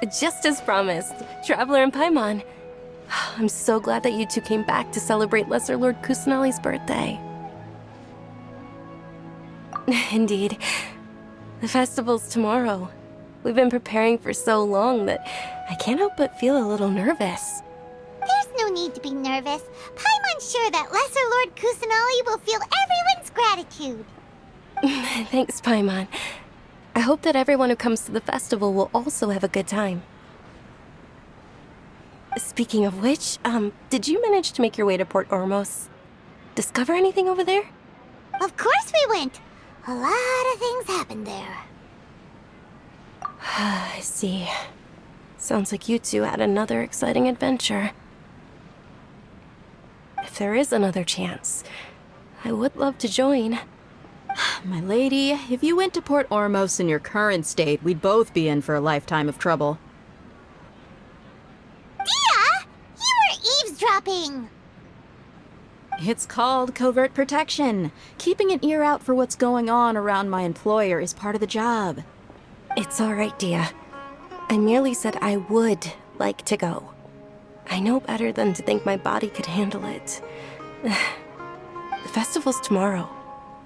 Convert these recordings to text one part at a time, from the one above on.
Just as promised, Traveler and Paimon. I'm so glad that you two came back to celebrate Lesser Lord Kusanali's birthday. Indeed. The festival's tomorrow. We've been preparing for so long that I can't help but feel a little nervous. There's no need to be nervous. Paimon's sure that Lesser Lord Kusanali will feel everyone's gratitude. Thanks, Paimon. I hope that everyone who comes to the festival will also have a good time. Speaking of which, did you manage to make your way to Port Ormos? Discover anything over there? Of course we went. A lot of things happened there. I see. Sounds like you two had another exciting adventure. If there is another chance, I would love to join. My lady, if you went to Port Ormos in your current state, we'd both be in for a lifetime of trouble. Dia! You were eavesdropping! It's called covert protection. Keeping an ear out for what's going on around my employer is part of the job. It's all right, Dia. I merely said I would like to go. I know better than to think my body could handle it. The festival's tomorrow.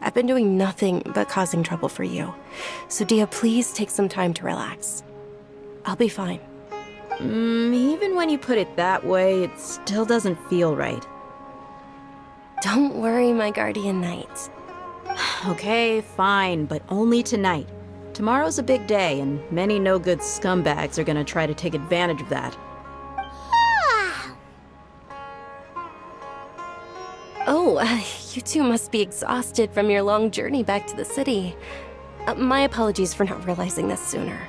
I've been doing nothing but causing trouble for you. So Dia, please take some time to relax. I'll be fine. Even when you put it that way, it still doesn't feel right. Don't worry, my guardian knight. Okay, fine, but only tonight. Tomorrow's a big day, and many no-good scumbags are gonna try to take advantage of that. Oh, you two must be exhausted from your long journey back to the city. My apologies for not realizing this sooner.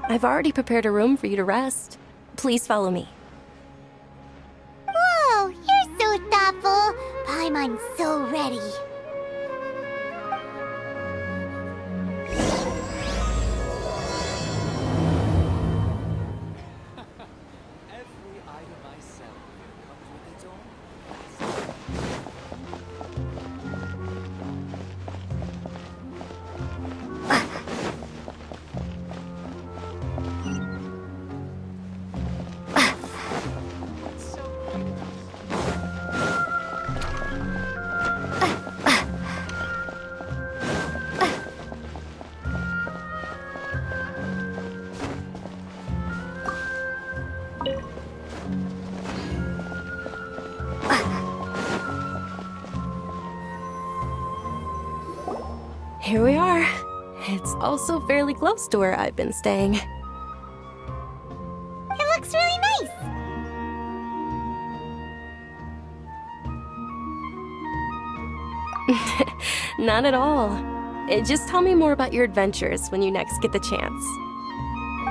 I've already prepared a room for you to rest. Please follow me. Whoa, you're so thoughtful. Paimon's so ready. Every item I sell here comes with its own Here we are. It's also fairly close to where I've been staying. It looks really nice. Not at all. Just tell me more about your adventures when you next get the chance.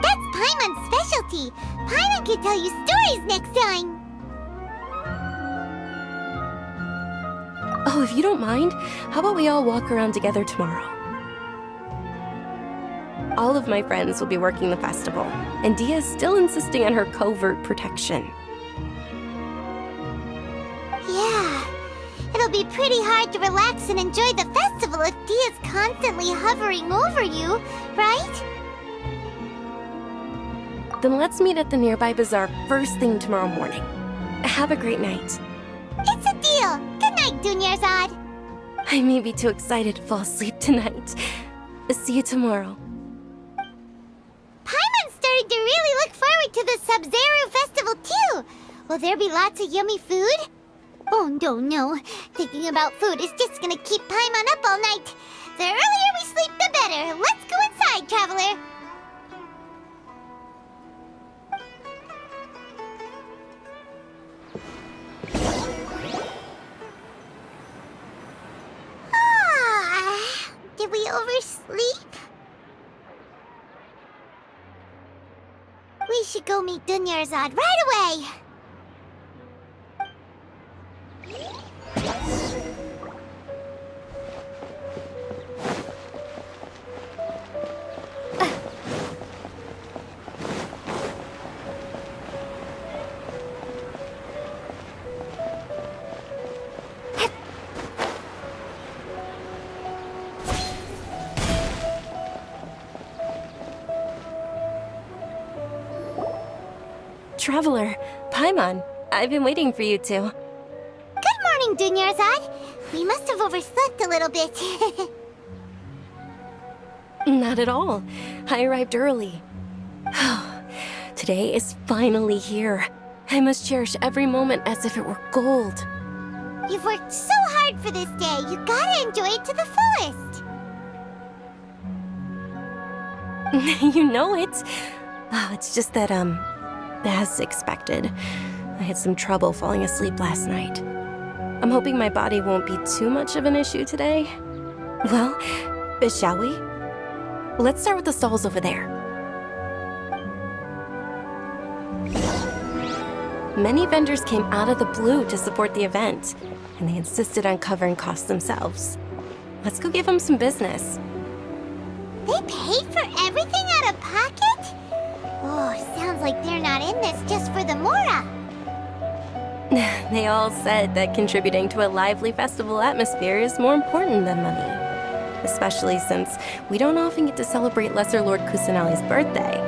That's Paimon's specialty. Paimon can tell you stories next time. Oh, if you don't mind, how about we all walk around together tomorrow? All of my friends will be working the festival, and Dia is still insisting on her covert protection. Yeah, it'll be pretty hard to relax and enjoy the festival if Dia's constantly hovering over you, right? Then let's meet at the nearby bazaar first thing tomorrow morning. Have a great night. It's a deal. Good night, Dunyarzad. I may be too excited to fall asleep tonight. See you tomorrow. Paimon's starting to really look forward to the Sub-Zero festival too. Will there be lots of yummy food? Oh no. Thinking about food is just gonna keep Paimon up all night. The earlier we sleep, the better. Let's go inside, traveler. Did we oversleep? We should go meet Dunyarzad right away. Traveler, Paimon, I've been waiting for you two. Good morning, Dunyarzad. We must have overslept a little bit. Not at all. I arrived early. Today is finally here. I must cherish every moment as if it were gold. You've worked so hard for this day. You gotta enjoy it to the fullest. You know it. Oh, it's just that, as expected, I had some trouble falling asleep last night. I'm hoping my body won't be too much of an issue today. Well, shall we? Let's start with the stalls over there. Many vendors came out of the blue to support the event, and they insisted on covering costs themselves. Let's go give them some business. They paid for everything out of pocket? Oh, sounds like they're not in this just for the Mora. They all said that contributing to a lively festival atmosphere is more important than money. Especially since we don't often get to celebrate Lesser Lord Kusanali's birthday.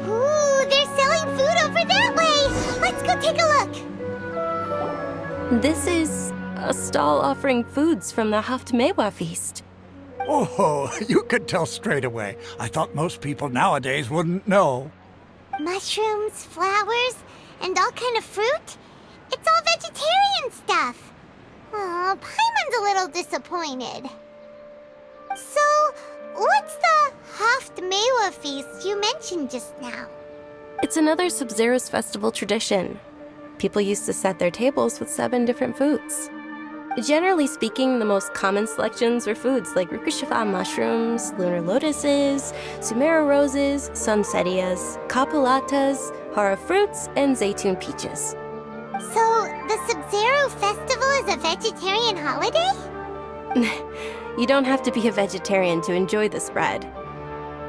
Ooh, they're selling food over that way! Let's go take a look! This is a stall offering foods from the Haftmewa feast. Oh, you could tell straight away. I thought most people nowadays wouldn't know. Mushrooms, flowers, and all kind of fruit? It's all vegetarian stuff. Oh, Paimon's a little disappointed. So, what's the Haftmewa feast you mentioned just now? It's another Sub-Zero's festival tradition. People used to set their tables with 7 different foods. Generally speaking, the most common selections were foods like Rukushifa mushrooms, lunar lotuses, Sumera roses, sunsettias, kapulatas, hara fruits, and zaytun peaches. So, the Sub-Zero festival is a vegetarian holiday? You don't have to be a vegetarian to enjoy the spread.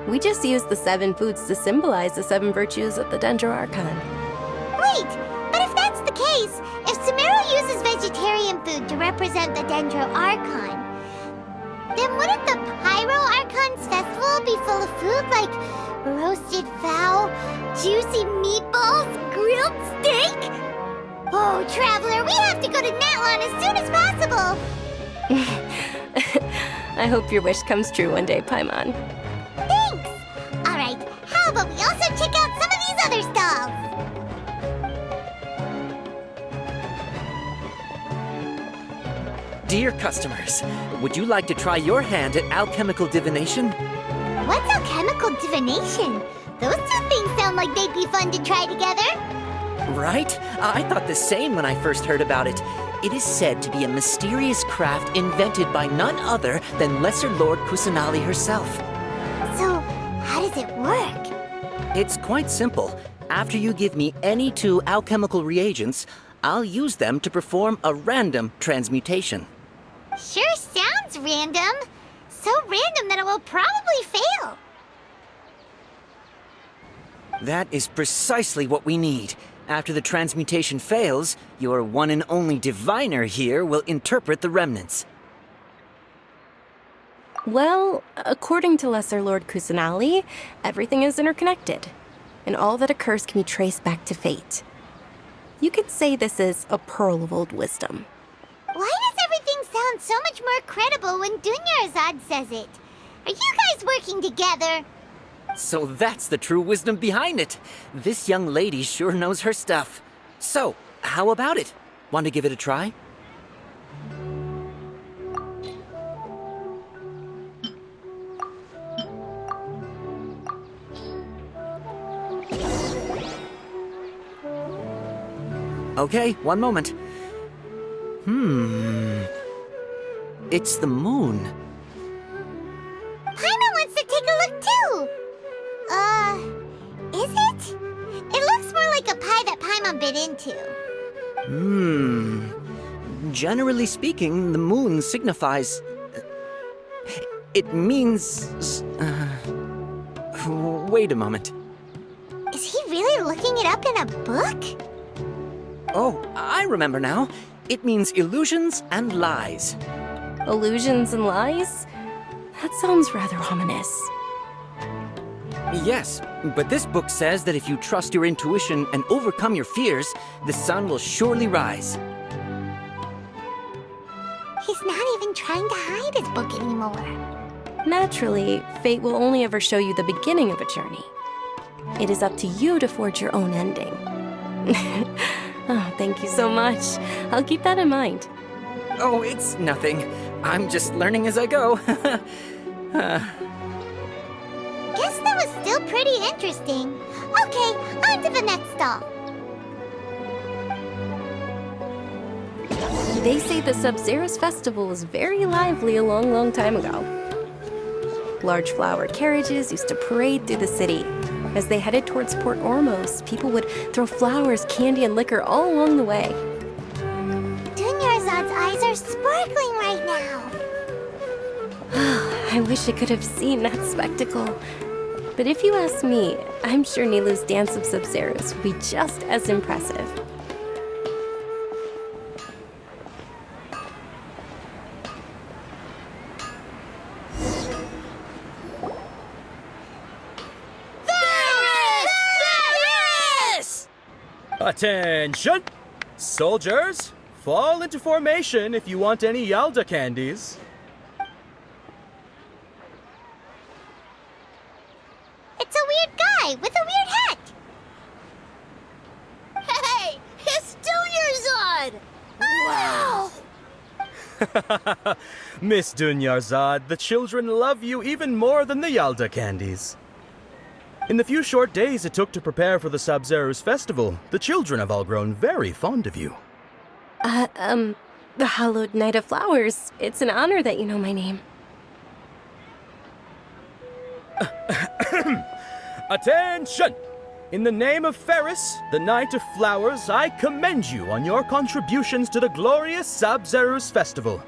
We just use the 7 foods to symbolize the 7 virtues of the Dendro Archon. Wait, but if that's the case, if Sumero uses vegetarian food to represent the Dendro Archon, then wouldn't the Pyro Archon's festival be full of food like roasted fowl, juicy meatballs, grilled steak? Oh, Traveler, we have to go to Natlon as soon as possible! I hope your wish comes true one day, Paimon. Thanks! Alright, how about we also check out some of these other stalls? Dear customers, would you like to try your hand at alchemical divination? What's alchemical divination? Those two things sound like they'd be fun to try together. Right? I thought the same when I first heard about it. It is said to be a mysterious craft invented by none other than Lesser Lord Kusanali herself. So, how does it work? It's quite simple. After you give me any 2 alchemical reagents, I'll use them to perform a random transmutation. Sure sounds random. So random that it will probably fail. That is precisely what we need. After the transmutation fails, your one and only diviner here will interpret the remnants. Well, according to Lesser Lord Kusanali, everything is interconnected, and all that occurs can be traced back to fate. You could say this is a pearl of old wisdom. Why does everything sound so much more credible when Dunyarzad says it? Are you guys working together? So that's the true wisdom behind it. This young lady sure knows her stuff. So, how about it? Want to give it a try? Okay, one moment. It's the moon. Paimon wants to take a look too! Is it? It looks more like a pie that Paimon bit into. Generally speaking, the moon signifies... It means... Wait a moment. Is he really looking it up in a book? Oh, I remember now. It means illusions and lies. Illusions and lies? That sounds rather ominous. Yes, but this book says that if you trust your intuition and overcome your fears, the sun will surely rise. He's not even trying to hide his book anymore. Naturally, fate will only ever show you the beginning of a journey. It is up to you to forge your own ending. Oh, thank you so much. I'll keep that in mind. Oh, it's nothing. I'm just learning as I go. Guess that was still pretty interesting. Okay, on to the next stall. They say the Sub-Zero's festival was very lively a long, long time ago. Large flower carriages used to parade through the city. As they headed towards Port Ormos, people would throw flowers, candy, and liquor all along the way. Dunyarzad's eyes are sparkling right now. I wish I could have seen that spectacle. But if you ask me, I'm sure Nilu's dance of Sub-Zeros would be just as impressive. Attention! Soldiers, fall into formation if you want any Yalda candies. It's a weird guy with a weird hat. Hey, it's Dunyarzad! Wow! Miss Dunyarzad, the children love you even more than the Yalda candies. In the few short days it took to prepare for the Sub-Zero's festival, the children have all grown very fond of you. The Hallowed Night of Flowers. It's an honor that you know my name. Attention! In the name of Ferris, the Knight of Flowers, I commend you on your contributions to the glorious Sub-Zero's festival.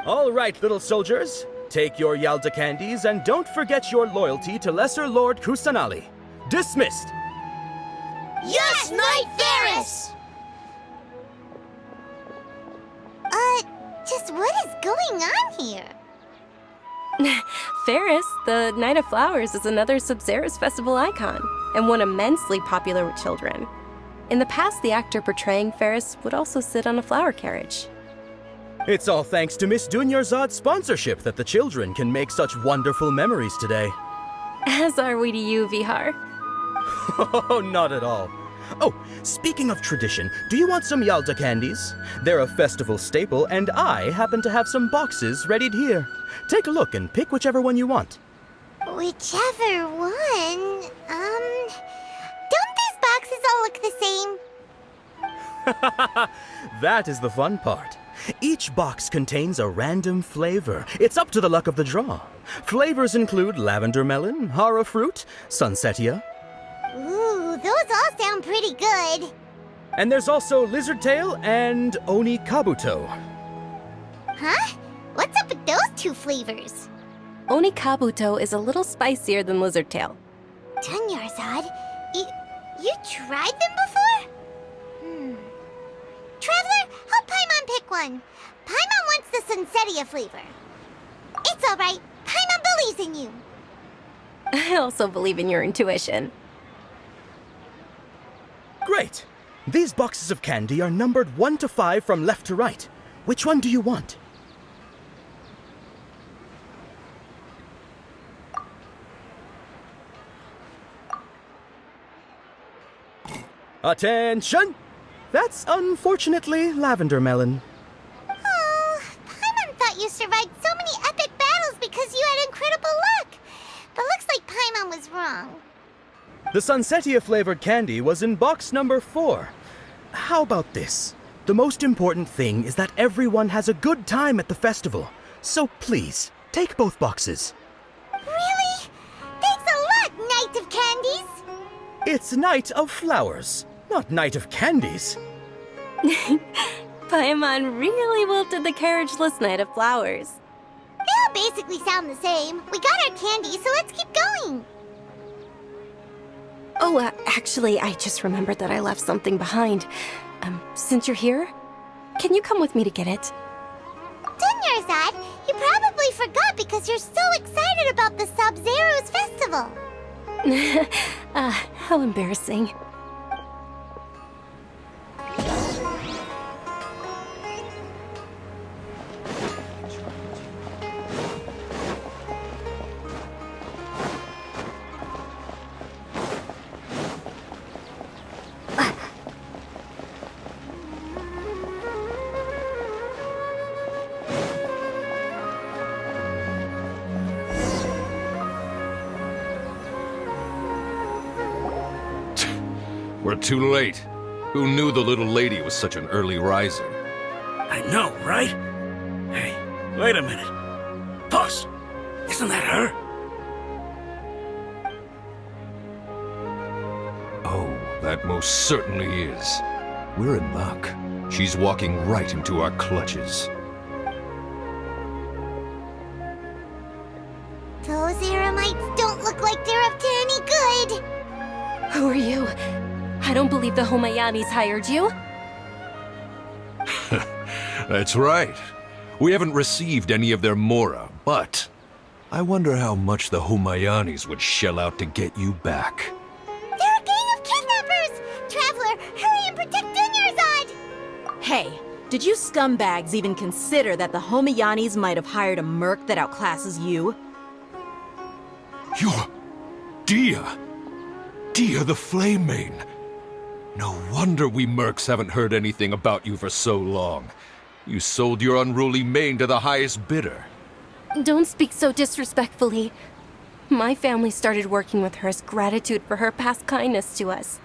All right, little soldiers. Take your Yalda candies and don't forget your loyalty to Lesser Lord Kusanali. Dismissed! Yes, Knight Ferris! Just what is going on here? Ferris, the Night of Flowers, is another Sub-Zero's festival icon, and one immensely popular with children. In the past, the actor portraying Ferris would also sit on a flower carriage. It's all thanks to Miss Dunyarzad's sponsorship that the children can make such wonderful memories today. As are we to you, Vihar. Oh, not at all. Oh, speaking of tradition, do you want some Yalda candies? They're a festival staple, and I happen to have some boxes readied here. Take a look and pick whichever one you want. Whichever one, don't these boxes all look the same? That is the fun part. Each box contains a random flavor. It's up to the luck of the draw. Flavors include lavender melon, hara fruit, sunsetia. Ooh, those all sound pretty good. And there's also lizard tail and oni kabuto. Huh? What's up with those two flavors? Oni Kabuto is a little spicier than Lizard Tail. Dunyarzad, you tried them before? Traveler, help Paimon pick one. Paimon wants the Sunsetia flavor. It's all right. Paimon believes in you. I also believe in your intuition. Great! These boxes of candy are numbered 1 to 5 from left to right. Which one do you want? Attention! That's unfortunately lavender melon. Oh, Paimon thought you survived so many epic battles because you had incredible luck. But looks like Paimon was wrong. The Sunsetia flavored candy was in box number 4. How about this? The most important thing is that everyone has a good time at the festival. So please, take both boxes. Really? Thanks a lot, Knight of Candies. It's Night of Flowers, not Night of Candies. Paimon really wilted the carriageless Night of Flowers. They all basically sound the same. We got our candy, so let's keep going. Oh, actually, I just remembered that I left something behind. Since you're here, can you come with me to get it? Dunyarzad, you probably forgot because you're so excited about the Sub-Zero's festival. How embarrassing. We're too late. Who knew the little lady was such an early riser? I know, right? Hey, wait a minute. Boss, isn't that her? Oh, that most certainly is. We're in luck. She's walking right into our clutches. Those Eremites don't look like they're up to any good. Who are you? I don't believe the Homayanis hired you. That's right. We haven't received any of their mora, but I wonder how much the Homayanis would shell out to get you back. They're a gang of kidnappers! Traveler, hurry and protect Dunyarzad! Hey, did you scumbags even consider that the Homayanis might have hired a merc that outclasses you? You're... Dia! Dia the Flame Mane! No wonder we mercs haven't heard anything about you for so long. You sold your unruly mane to the highest bidder. Don't speak so disrespectfully. My family started working with her as gratitude for her past kindness to us.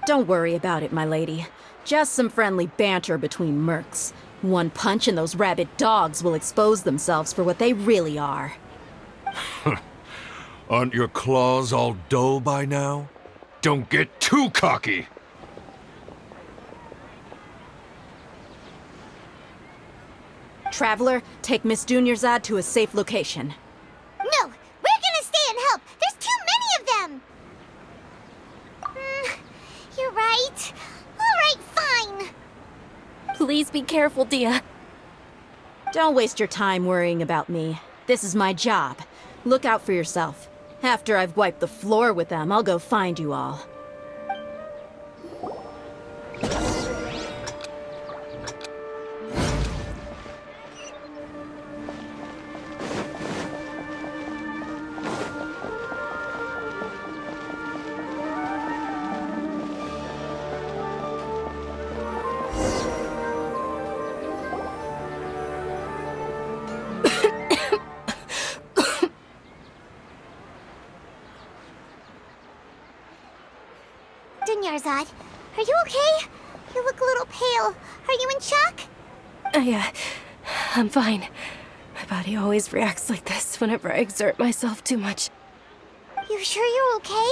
Don't worry about it, my lady. Just some friendly banter between mercs. One punch and those rabid dogs will expose themselves for what they really are. Aren't your claws all dull by now? Don't get too cocky! Traveler, take Miss Dunyarzad to a safe location. No, we're gonna stay and help. There's too many of them. You're right. All right, fine. Please be careful, Dia. Don't waste your time worrying about me. This is my job. Look out for yourself. After I've wiped the floor with them, I'll go find you all. Dunyarzad, are you okay? You look a little pale. Are you in shock? I'm fine. My body always reacts like this whenever I exert myself too much. You sure you're okay?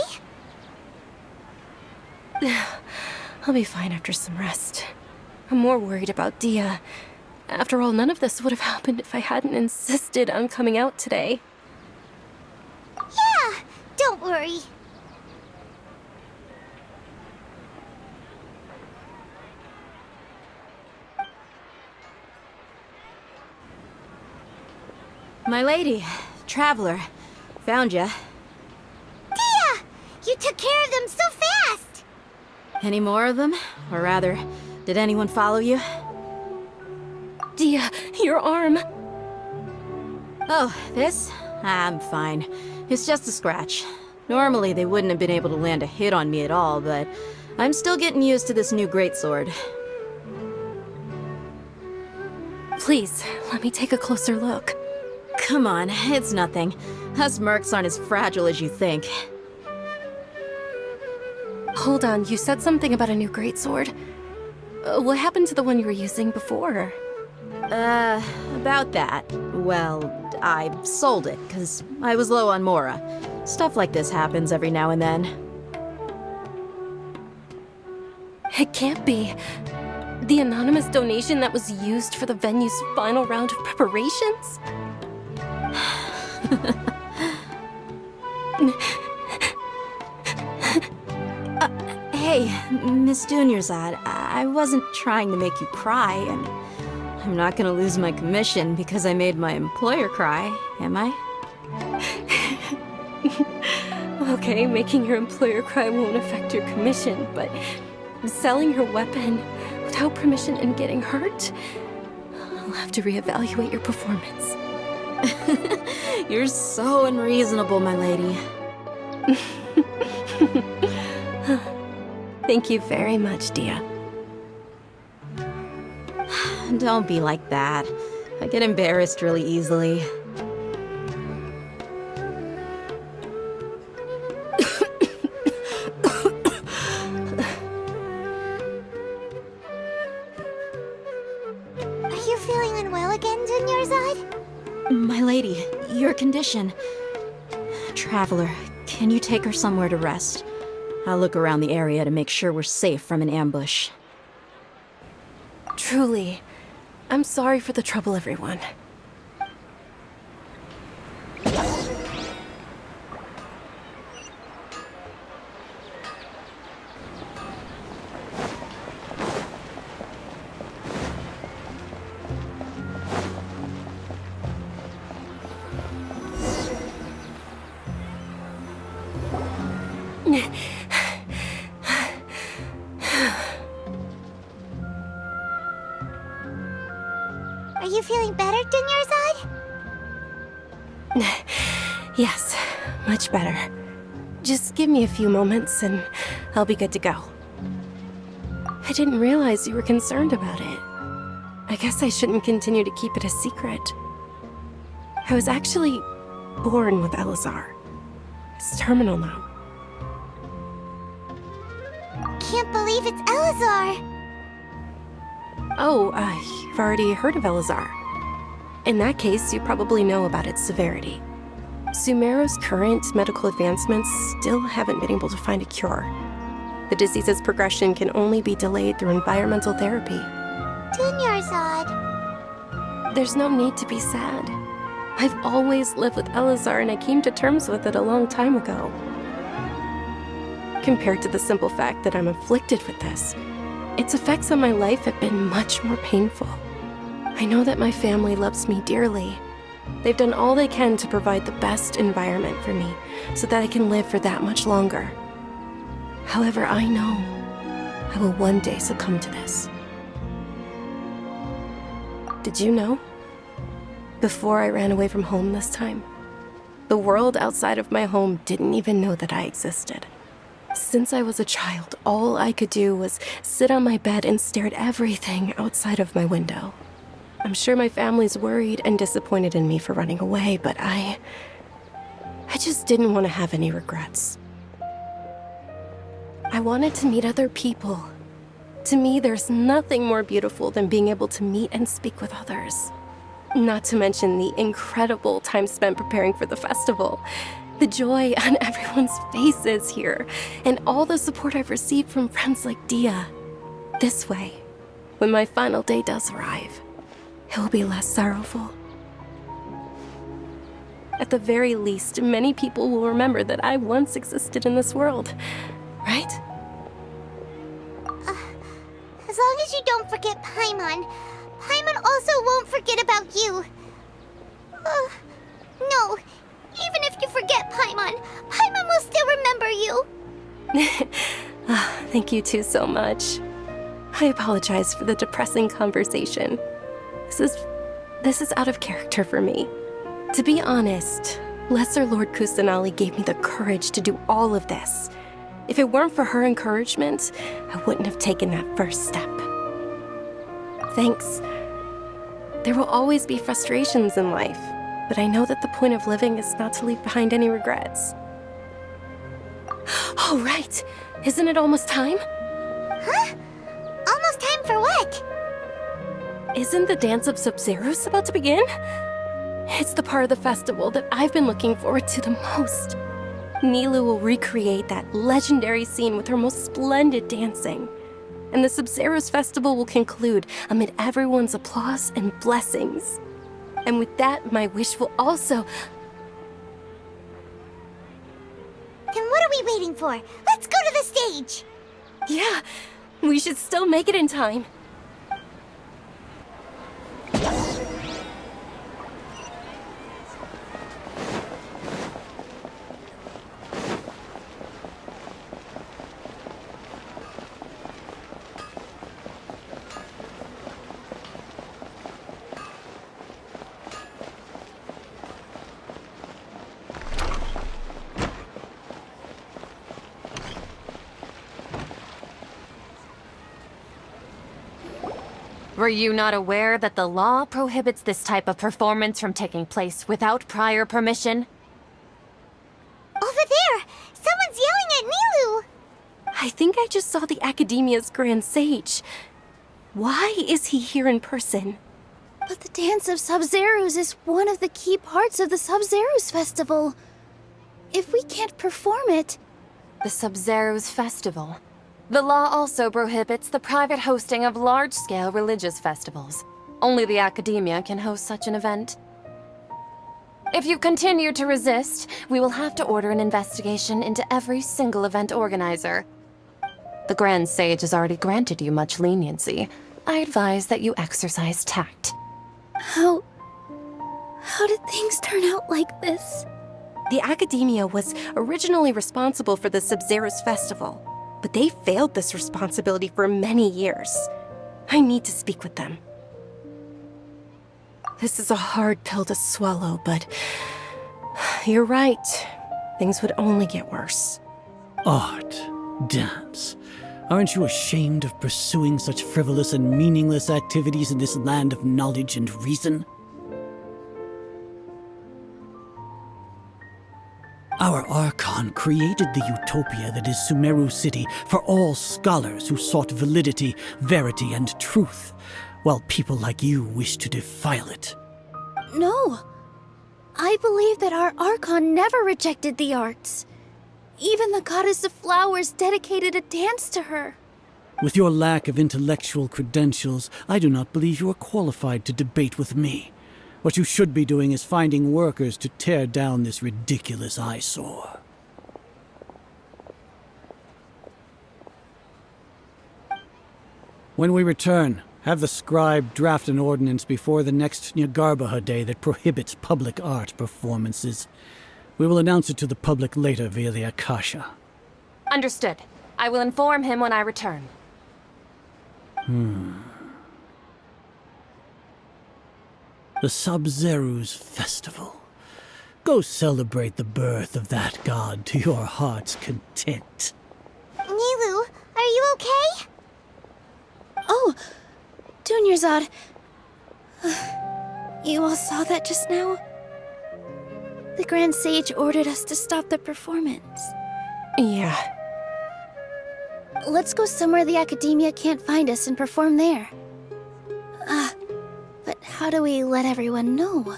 I'll be fine after some rest. I'm more worried about Dia. After all, none of this would have happened if I hadn't insisted on coming out today. Yeah, don't worry. My lady, Traveler, found ya. Dia! You took care of them so fast! Any more of them? Or rather, did anyone follow you? Dia, your arm! Oh, this? I'm fine. It's just a scratch. Normally, they wouldn't have been able to land a hit on me at all, but I'm still getting used to this new greatsword. Please, let me take a closer look. Come on, it's nothing. Us mercs aren't as fragile as you think. Hold on, you said something about a new greatsword. What happened to the one you were using before? About that. Well, I sold it, because I was low on mora. Stuff like this happens every now and then. It can't be. The anonymous donation that was used for the venue's final round of preparations? Hey, Miss Dunyarzad, I wasn't trying to make you cry, and I'm not gonna lose my commission because I made my employer cry, am I? Okay, making your employer cry won't affect your commission, but selling your weapon without permission and getting hurt? I'll have to reevaluate your performance. You're so unreasonable, my lady. Thank you very much, Dia. Don't be like that. I get embarrassed really easily. Are you feeling unwell again, Dunyarzad? My lady, your condition. Traveler, can you take her somewhere to rest? I'll look around the area to make sure we're safe from an ambush. Truly, I'm sorry for the trouble, everyone. Are you feeling better, Dunyarzad? Yes, much better. Just give me a few moments and I'll be good to go. I didn't realize you were concerned about it. I guess I shouldn't continue to keep it a secret. I was actually born with Elazar. It's terminal now. Can't believe it's Elazar! Oh, you've already heard of Elazar. In that case, you probably know about its severity. Sumeru's current medical advancements still haven't been able to find a cure. The disease's progression can only be delayed through environmental therapy. Dunyarzad. There's no need to be sad. I've always lived with Elazar and I came to terms with it a long time ago. Compared to the simple fact that I'm afflicted with this, its effects on my life have been much more painful. I know that my family loves me dearly. They've done all they can to provide the best environment for me so that I can live for that much longer. However, I know I will one day succumb to this. Did you know? Before I ran away from home this time, the world outside of my home didn't even know that I existed. Since I was a child, all I could do was sit on my bed and stare at everything outside of my window. I'm sure my family's worried and disappointed in me for running away, but I just didn't want to have any regrets. I wanted to meet other people. To me, there's nothing more beautiful than being able to meet and speak with others. Not to mention the incredible time spent preparing for the festival. The joy on everyone's faces here, and all the support I've received from friends like Dia. This way, when my final day does arrive, it will be less sorrowful. At the very least, many people will remember that I once existed in this world, right? As long as you don't forget Paimon, Paimon also won't forget about you. No, even if you forget Paimon, Paimon will still remember you. Thank you two so much. I apologize for the depressing conversation. This is out of character for me. To be honest, Lesser Lord Kusanali gave me the courage to do all of this. If it weren't for her encouragement, I wouldn't have taken that first step. Thanks. There will always be frustrations in life, but I know that the point of living is not to leave behind any regrets. Oh, right! Isn't it almost time? Huh? Almost time for what? Isn't the Dance of Sub-Zeros about to begin? It's the part of the festival that I've been looking forward to the most. Nilu will recreate that legendary scene with her most splendid dancing. And the Sub-Zeros festival will conclude amid everyone's applause and blessings. And with that, my wish will also... Then what are we waiting for? Let's go to the stage! Yeah, we should still make it in time. Were you not aware that the law prohibits this type of performance from taking place without prior permission? Over there! Someone's yelling at Nilu! I think I just saw the Academia's Grand Sage. Why is he here in person? But the Dance of Sub-Zerus is one of the key parts of the Sub-Zerus Festival. If we can't perform it... The Sub-Zerus Festival. The law also prohibits the private hosting of large-scale religious festivals. Only the Academia can host such an event. If you continue to resist, we will have to order an investigation into every single event organizer. The Grand Sage has already granted you much leniency. I advise that you exercise tact. How did things turn out like this? The Academia was originally responsible for the Sub-Zerus Festival, but they failed this responsibility for many years. I need to speak with them. This is a hard pill to swallow, but you're right. Things would only get worse. Art, dance. Aren't you ashamed of pursuing such frivolous and meaningless activities in this land of knowledge and reason? Our Archon created the utopia that is Sumeru City for all scholars who sought validity, verity, and truth, while people like you wish to defile it. No. I believe that our Archon never rejected the arts. Even the goddess of flowers dedicated a dance to her. With your lack of intellectual credentials, I do not believe you are qualified to debate with me. What you should be doing is finding workers to tear down this ridiculous eyesore. When we return, have the scribe draft an ordinance before the next Nyargarbaha Day that prohibits public art performances. We will announce it to the public later via the Akasha. Understood. I will inform him when I return. The Sub-Zerus Festival. Go celebrate the birth of that god to your heart's content. Nilu, are you okay? Oh, Dunyarzad. You all saw that just now? The Grand Sage ordered us to stop the performance. Yeah. Let's go somewhere the Academia can't find us and perform there. But how do we let everyone know?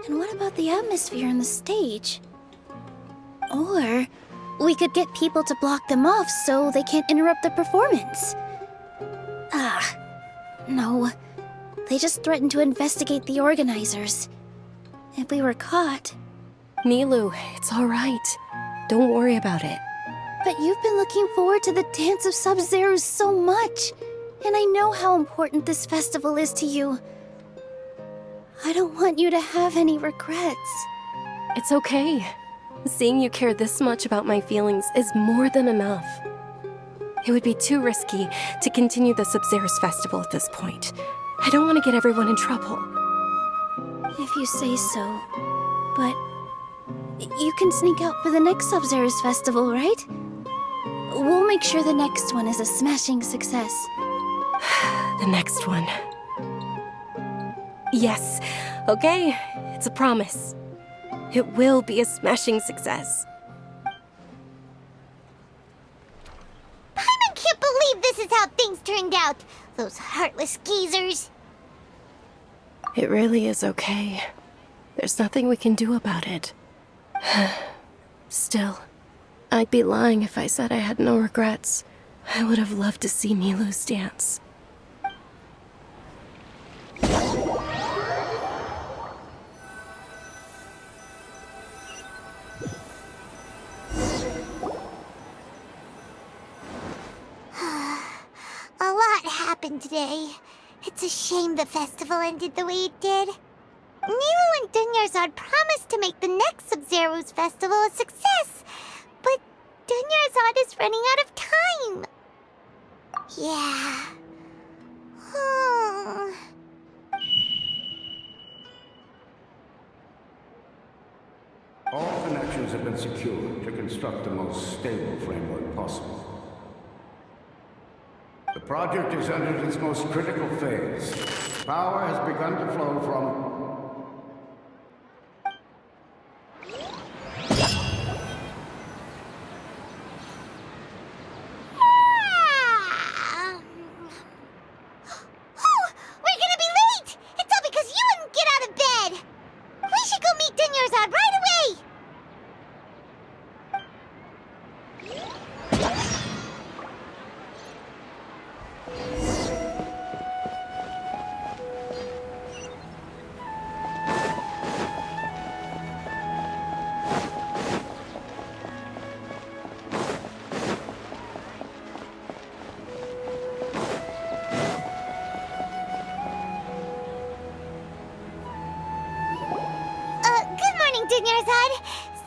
And what about the atmosphere on the stage? Or we could get people to block them off so they can't interrupt the performance. No. They just threatened to investigate the organizers. If we were caught... Nilu, it's all right. Don't worry about it. But you've been looking forward to the Dance of Sub-Zerus so much. And I know how important this festival is to you. I don't want you to have any regrets. It's okay. Seeing you care this much about my feelings is more than enough. It would be too risky to continue the Sub-Zerus Festival at this point. I don't want to get everyone in trouble. If you say so. But you can sneak out for the next Sub-Zerus Festival, right? We'll make sure the next one is a smashing success. The next one. Yes. Okay, it's a promise. It will be a smashing success. I can't believe this is how things turned out. Those heartless geezers. It really is okay. There's nothing we can do about it. Still, I'd be lying if I said I had no regrets. I would have loved to see Nilu's dance. A lot happened today. It's a shame the festival ended the way it did. Nilu and Dunyarzad promised to make the next Sub-Zerus festival a success, but Dunyarzad is running out of time. Yeah. All connections have been secured to construct the most stable framework possible. The project is entered its most critical phase. Power has begun to flow from...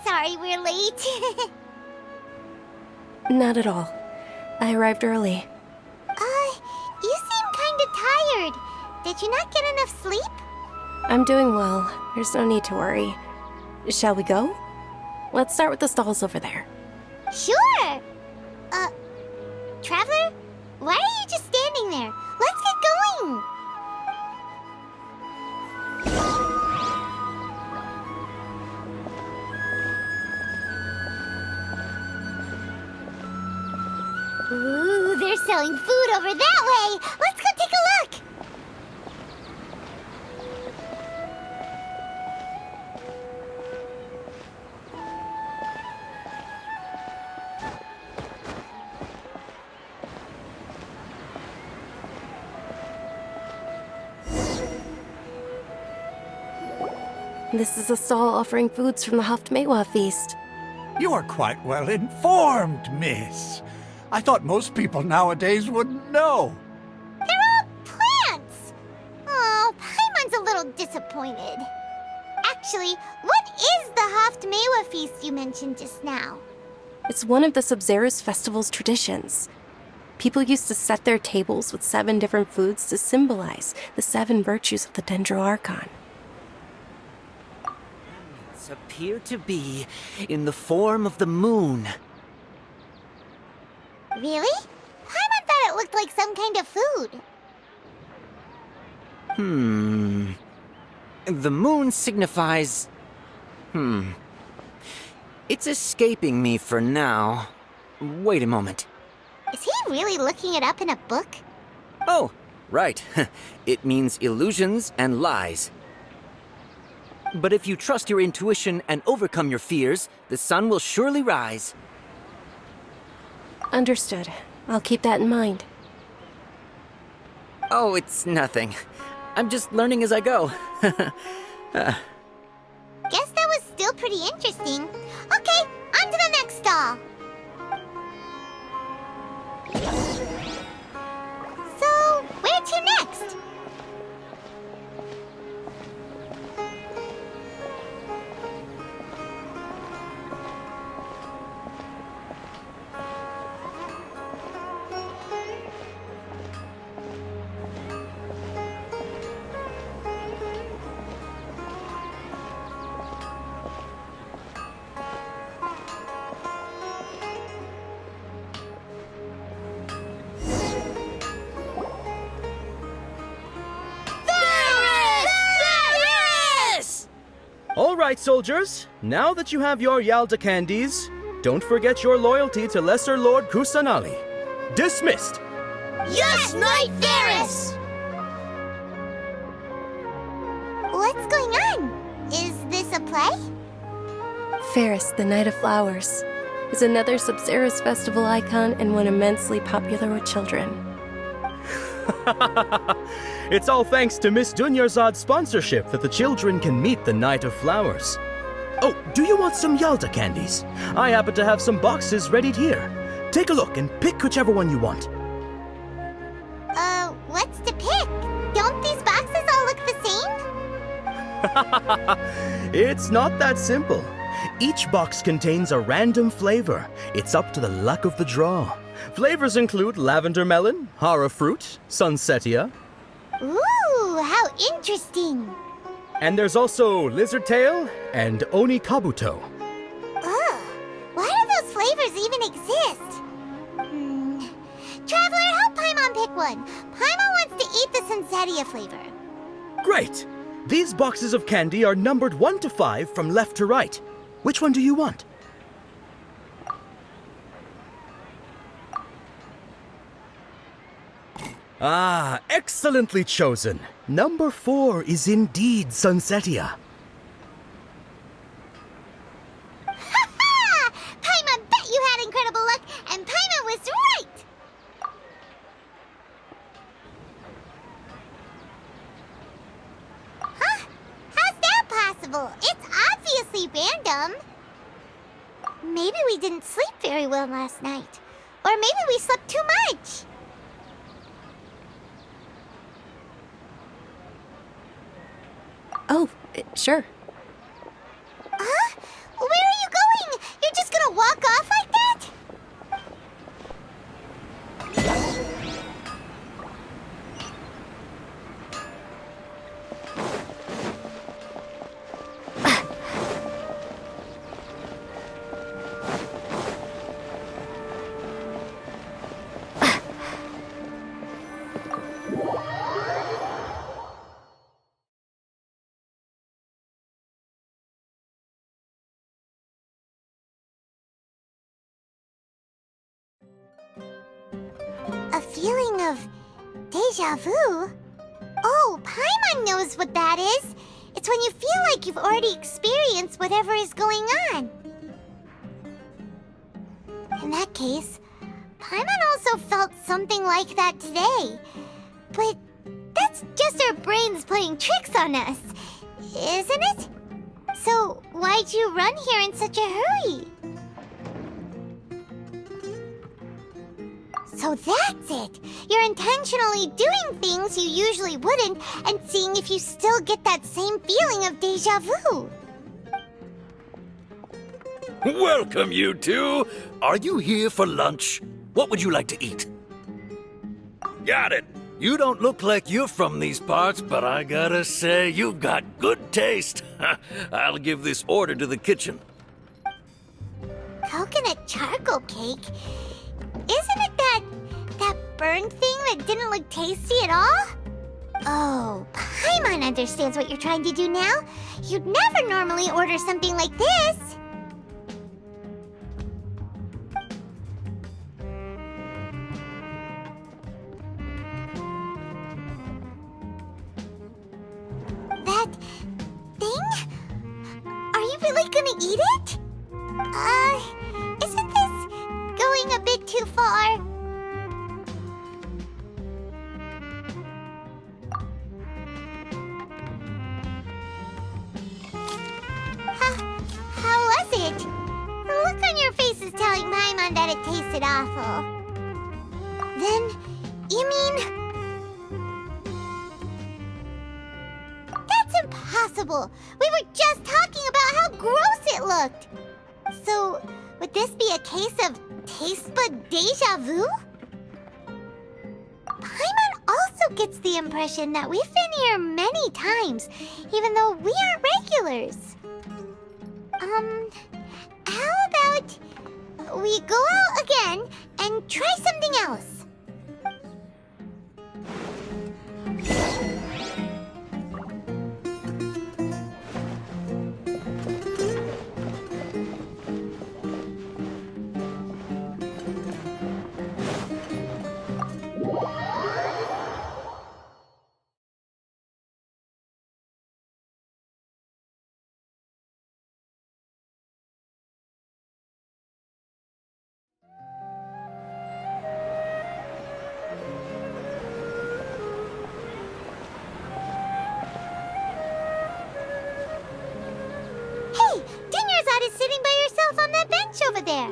Sorry we're late. Not at all. I arrived early. You seem kinda tired. Did you not get enough sleep? I'm doing well. There's no need to worry. Shall we go? Let's start with the stalls over there. Sure! Traveler? Why are you just standing there? Let's get going! Ooh, they're selling food over that way! Let's go take a look! This is a stall offering foods from the Haftmewa feast. You are quite well informed, miss. I thought most people nowadays wouldn't know. They're all plants! Oh, Paimon's a little disappointed. Actually, what is the Haftmewa feast you mentioned just now? It's one of the Sub-Zerus festival's traditions. People used to set their tables with 7 different foods to symbolize the 7 virtues of the Dendro Archon. Appear to be in the form of the moon. Really? Paimon thought it looked like some kind of food. The moon signifies... It's escaping me for now. Wait a moment. Is he really looking it up in a book? Oh, right. It means illusions and lies. But if you trust your intuition and overcome your fears, the sun will surely rise. Understood. I'll keep that in mind. Oh, it's nothing. I'm just learning as I go. Guess that was still pretty interesting. Okay, on to the next stall. So, where to next? All right, soldiers. Now that you have your Yalda candies, don't forget your loyalty to Lesser Lord Kusanali. Dismissed! Yes, Knight Varys! What's going on? Is this a play? Ferris, the Knight of Flowers, is another Sub-Zerus festival icon and one immensely popular with children. It's all thanks to Miss Dunyarzad's sponsorship that the children can meet the Knight of Flowers. Oh, do you want some Yalda candies? I happen to have some boxes readied here. Take a look and pick whichever one you want. What's to pick? Don't these boxes all look the same? It's not that simple. Each box contains a random flavor. It's up to the luck of the draw. Flavors include lavender melon, hara fruit, sunsetia. Ooh, how interesting. And there's also lizard tail and oni kabuto. Ugh, why do those flavors even exist? Traveler, help Paimon one. Paimon wants to eat the Sunsetia flavor. Great! These boxes of candy are numbered 1 to 5 from left to right. Which one do you want? Ah, excellently chosen. Number 4 is indeed Sunsetia. Ha-ha! Paimon bet you had incredible luck, and Paimon was right! Huh? How's that possible? It's obviously random. Maybe we didn't sleep very well last night. Or maybe we slept too much. Oh, sure. Huh? Where are you going? You're just gonna walk off like that? A feeling of deja vu? Oh, Paimon knows what that is. It's when you feel like you've already experienced whatever is going on. In that case, Paimon also felt something like that today. But that's just our brains playing tricks on us, isn't it? So why'd you run here in such a hurry? So that's it! You're intentionally doing things you usually wouldn't and seeing if you still get that same feeling of deja vu. Welcome, you two! Are you here for lunch? What would you like to eat? Got it! You don't look like you're from these parts, but I gotta say, you've got good taste. I'll give this order to the kitchen. Coconut charcoal cake? Isn't it that burned thing that didn't look tasty at all? Oh, Paimon understands what you're trying to do now. You'd never normally order something like this. That thing? Are you really gonna eat it? Isn't this going a bit too far? How was it? The look on your face is telling Paimon that it tasted awful. Then, you mean... That's impossible! We were just talking about how gross it looked! So, would this be a case of taste bud deja vu? Paimon also gets the impression that we've been here many times, even though we aren't regulars. How about we go out again and try something else? Is sitting by yourself on that bench over there.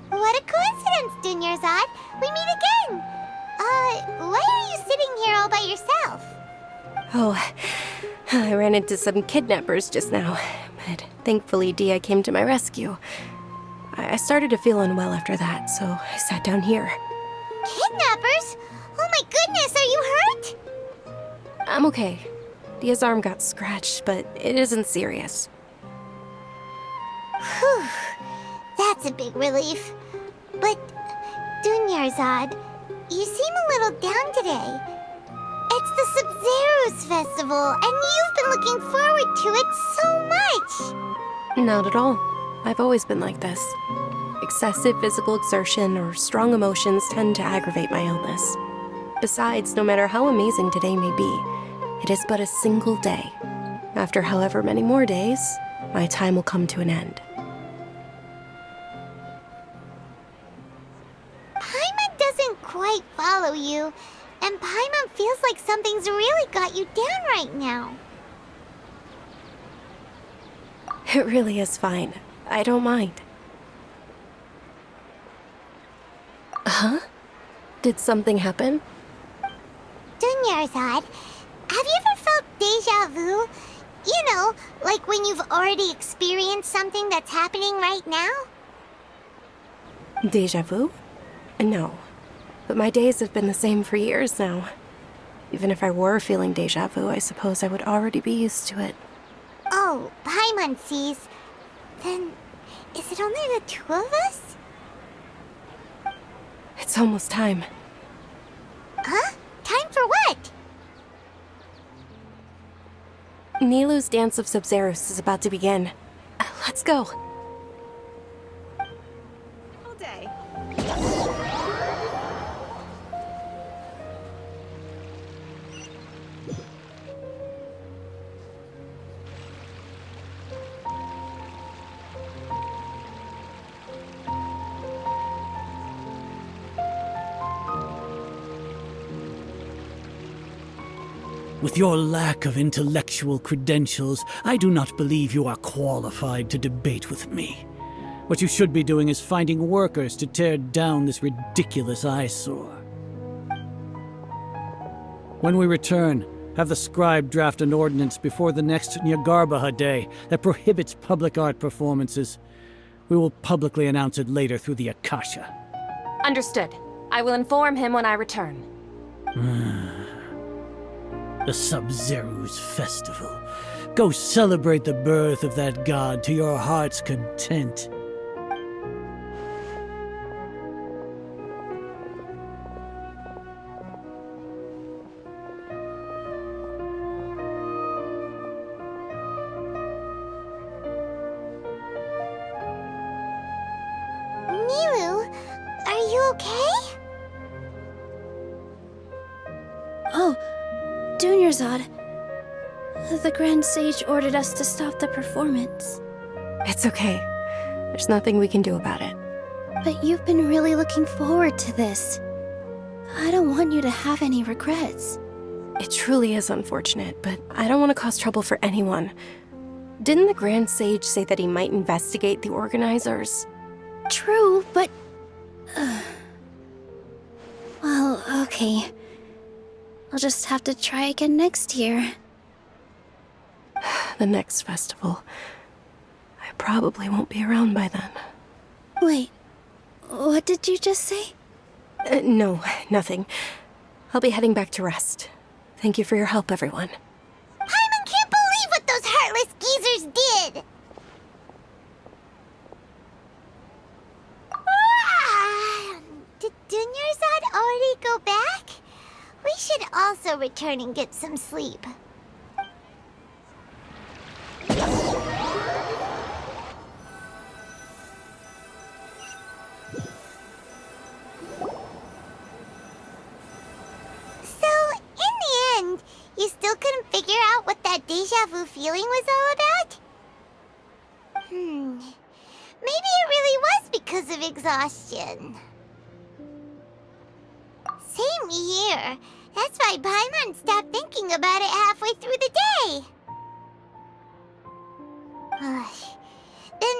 What a coincidence, Dunyarzad. We meet again. Why are you sitting here all by yourself? Oh, I ran into some kidnappers just now, but thankfully Dia came to my rescue. I started to feel unwell after that, so I sat down here. Kidnappers? Oh my goodness, are you hurt? I'm okay. Dia's arm got scratched, but it isn't serious. Whew. That's a big relief. But, Dunyarzad, you seem a little down today. It's the Sub-Zero's festival, and you've been looking forward to it so much! Not at all. I've always been like this. Excessive physical exertion or strong emotions tend to aggravate my illness. Besides, no matter how amazing today may be, it is but a single day. After however many more days, my time will come to an end. Paimon doesn't quite follow you, and Paimon feels like something's really got you down right now. It really is fine. I don't mind. Huh? Did something happen? Dunyarzad, have you ever felt deja vu? You know, like when you've already experienced something that's happening right now? Deja vu? No. But my days have been the same for years now. Even if I were feeling deja vu, I suppose I would already be used to it. Oh, Paimon sees. Then, is it only the two of us? It's almost time. Huh? Time for what? Nilou's Dance of Sub-Zeros is about to begin. Let's go. All day. With your lack of intellectual credentials, I do not believe you are qualified to debate with me. What you should be doing is finding workers to tear down this ridiculous eyesore. When we return, have the scribe draft an ordinance before the next Nyagarbaha Day that prohibits public art performances. We will publicly announce it later through the Akasha. Understood. I will inform him when I return. The Sub-Zero's festival. Go celebrate the birth of that god to your heart's content. Nilou, are you okay? Oh, Dunyarzad. The Grand Sage ordered us to stop the performance. It's okay. There's nothing we can do about it. But you've been really looking forward to this. I don't want you to have any regrets. It truly is unfortunate, but I don't want to cause trouble for anyone. Didn't the Grand Sage say that he might investigate the organizers? True, but... Well, okay. I'll just have to try again next year. The next festival. I probably won't be around by then. Wait, what did you just say? No, nothing. I'll be heading back to rest. Thank you for your help, everyone. Paimon can't believe what those heartless geezers did! Did Dunyarzad already go back? We should also return and get some sleep. You still couldn't figure out what that deja vu feeling was all about? Maybe it really was because of exhaustion. Same here. That's why Paimon stopped thinking about it halfway through the day. Then,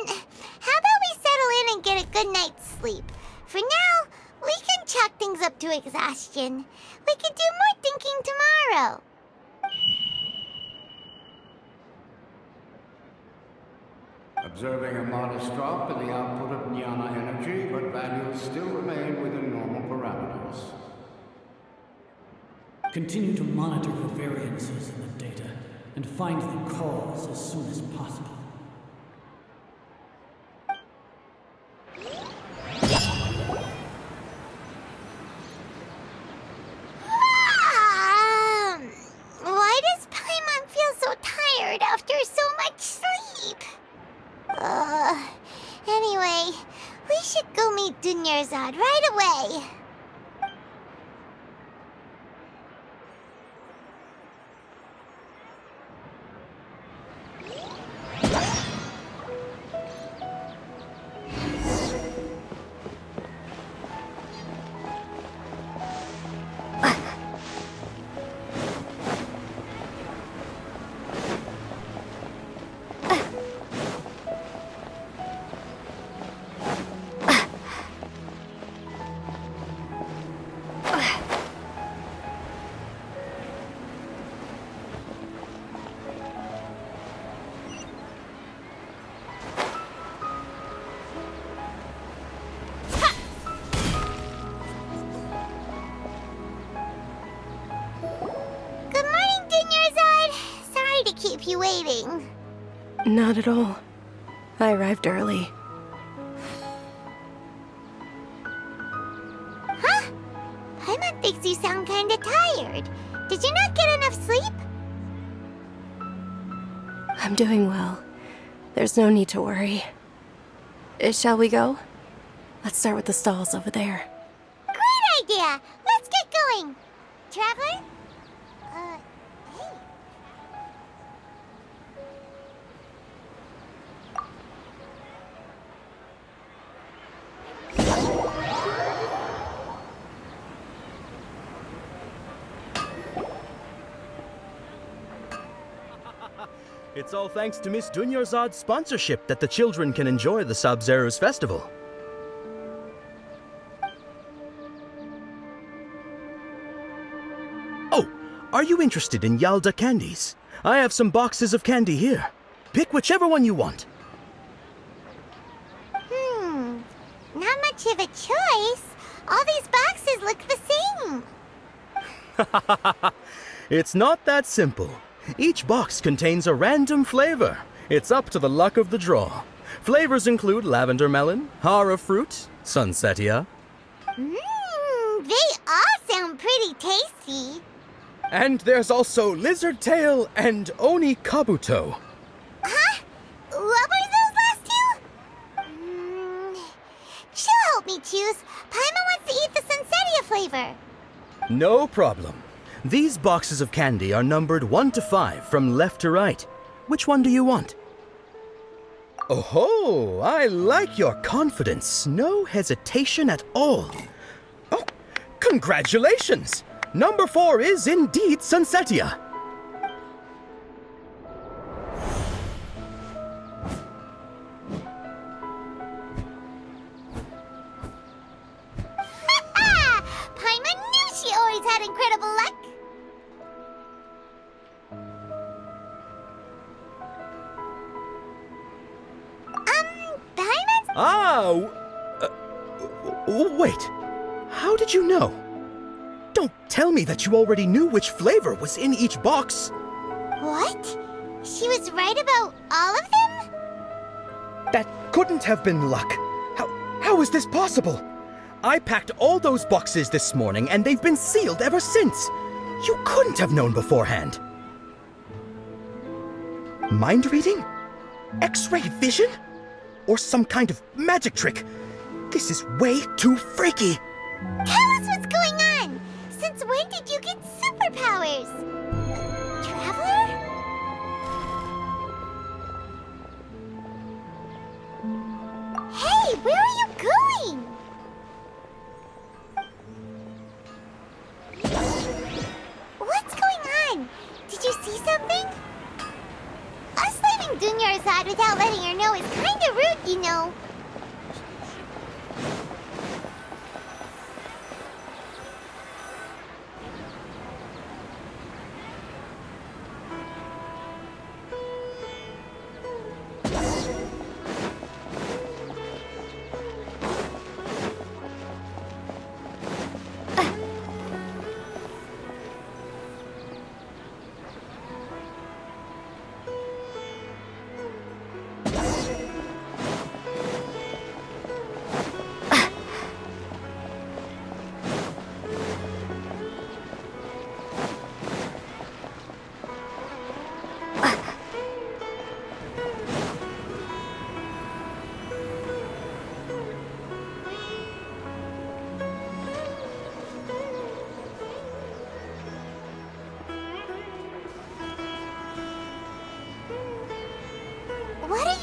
how about we settle in and get a good night's sleep? For now, we can chalk things up to exhaustion. We can do more thinking tomorrow. Observing a modest drop in the output of jnana energy, but values still remain within normal parameters. Continue to monitor for variances in the data and find the cause as soon as possible. Dunyar's right away. Keep you waiting. Not at all. I arrived early. Huh? Paimon thinks you sound kinda tired. Did you not get enough sleep? I'm doing well. There's no need to worry. Shall we go? Let's start with the stalls over there. Great idea! Let's get going! Traveler? Hey. It's all thanks to Miss Dunyar's sponsorship that the children can enjoy the Sub-Zero's festival. Oh, are you interested in Yalda candies? I have some boxes of candy here. Pick whichever one you want. Not much of a choice. All these boxes look the same. It's not that simple. Each box contains a random flavor. It's up to the luck of the draw. Flavors include lavender melon, hara fruit, sunsetia. They all sound pretty tasty. And there's also lizard tail and oni kabuto. Huh? What were those last two? She'll help me choose. Paimon wants to eat the sunsetia flavor. No problem. These boxes of candy are numbered 1 to 5 from left to right. Which one do you want? Oh, I like your confidence. No hesitation at all. Oh, congratulations! Number 4 is indeed sunsetia. Paimon knew she always had incredible luck. Paimon? Wait. How did you know? Don't tell me that you already knew which flavor was in each box. What? She was right about all of them? That couldn't have been luck. How is this possible? I packed all those boxes this morning and they've been sealed ever since. You couldn't have known beforehand. Mind reading? X-ray vision? Or some kind of magic trick? This is way too freaky. Tell us what's going on. Since when did you get superpowers? Traveler? Hey, where are you going? What's going on? Did you see something? Us leaving Dunyar's side without letting her know is kinda rude, you know.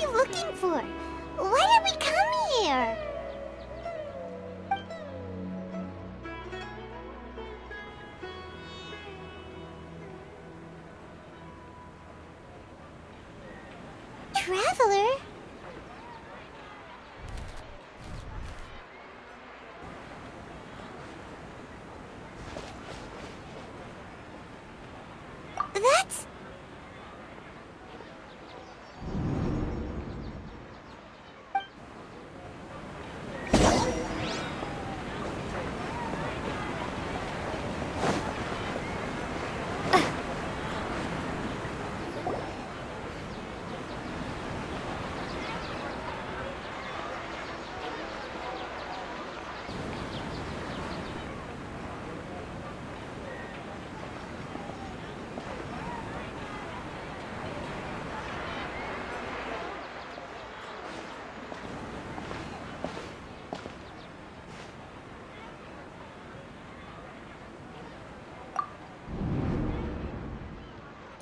you looking for? Why did we come here? Traveler? That's...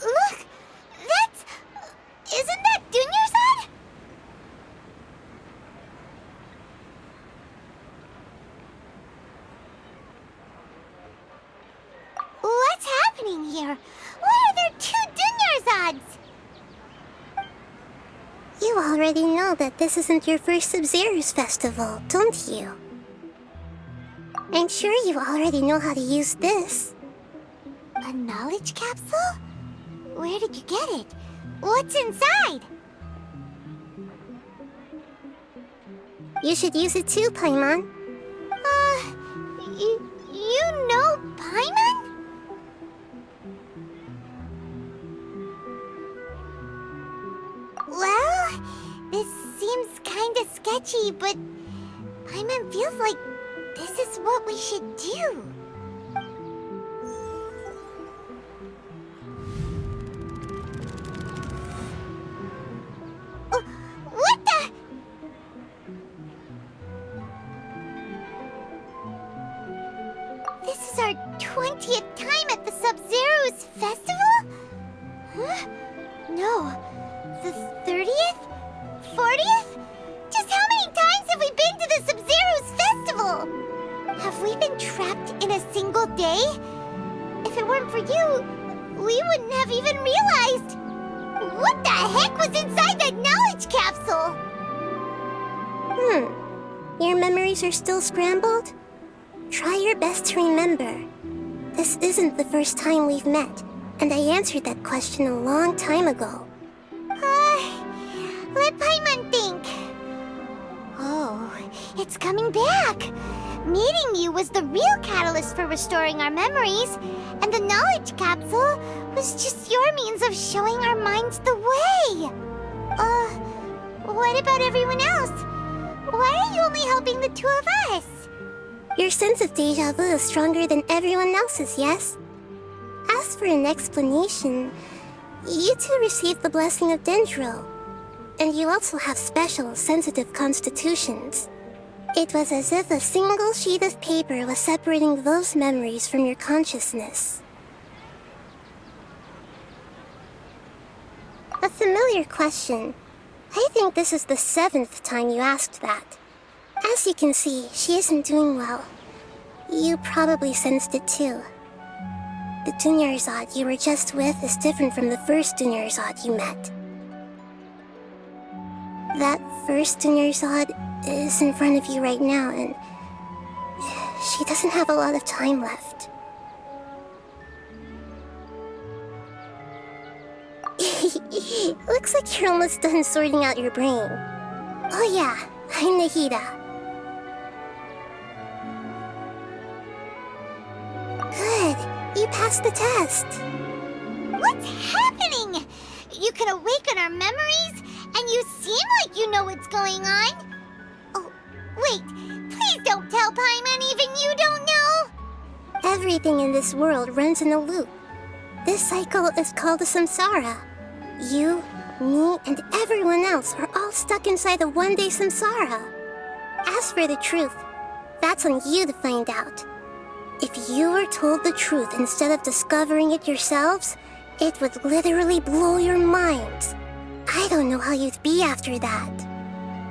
Look! That's... Isn't that Dunyarzad? What's happening here? Why are there two Dunyarzads? You already know that this isn't your first Sub-Zero's festival, don't you? I'm sure you already know how to use this. A knowledge capsule? Where did you get it? What's inside? You should use it too, Paimon. You know Paimon? Well, this seems kinda sketchy, but Paimon feels like this is what we should do. What the? This is our 20th time at the Sub-Zero's festival? Huh? No. The 30th? 40th? Just how many times have we been to the Sub-Zero's festival? Have we been trapped in a single day? If it weren't for you, we wouldn't have even realized. What the heck was inside that knowledge capsule? Your memories are still scrambled? Try your best to remember. This isn't the first time we've met, and I answered that question a long time ago. Let Paimon think. Oh, it's coming back. Meeting you was the real catalyst for restoring our memories, and the knowledge capsule was just your means of showing our minds the way. What about everyone else? Why are you only helping the two of us? Your sense of deja vu is stronger than everyone else's, yes? As for an explanation, you two received the blessing of Dendro, and you also have special, sensitive constitutions. It was as if a single sheet of paper was separating those memories from your consciousness. A familiar question. I think this is the 7th time you asked that. As you can see, she isn't doing well. You probably sensed it too. The Dunyarzad you were just with is different from the first Dunyarzad you met. That first Dunyarzad is in front of you right now, and she doesn't have a lot of time left. Looks like you're almost done sorting out your brain. Oh yeah, I'm Nahida. Good, you passed the test. What's happening? You can awaken our memories, and you seem like you know what's going on. Oh, wait, please don't tell Paimon even you don't know. Everything in this world runs in a loop. This cycle is called a samsara. You, me, and everyone else are all stuck inside the one-day samsara. As for the truth, that's on you to find out. If you were told the truth instead of discovering it yourselves, it would literally blow your minds. I I don't know how you'd be after that.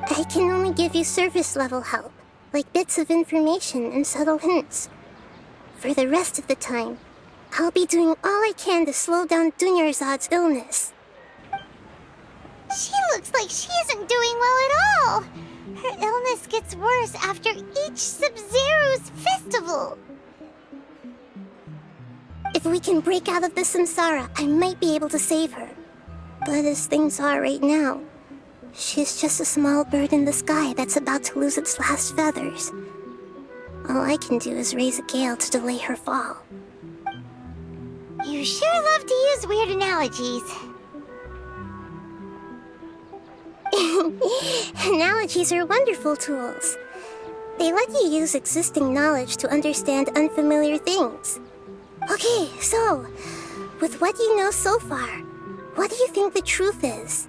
I can only give you surface level help, like bits of information and subtle hints. For the rest of the time, I'll be doing all I can to slow down Dunyarzad's illness. She looks like she isn't doing well at all. Her illness gets worse after each Sub-Zero's festival. If we can break out of the samsara, I might be able to save her. But as things are right now, she's just a small bird in the sky that's about to lose its last feathers. All I can do is raise a gale to delay her fall. You sure love to use weird analogies. Analogies are wonderful tools. They let you use existing knowledge to understand unfamiliar things. Okay, so, with what you know so far, what do you think the truth is?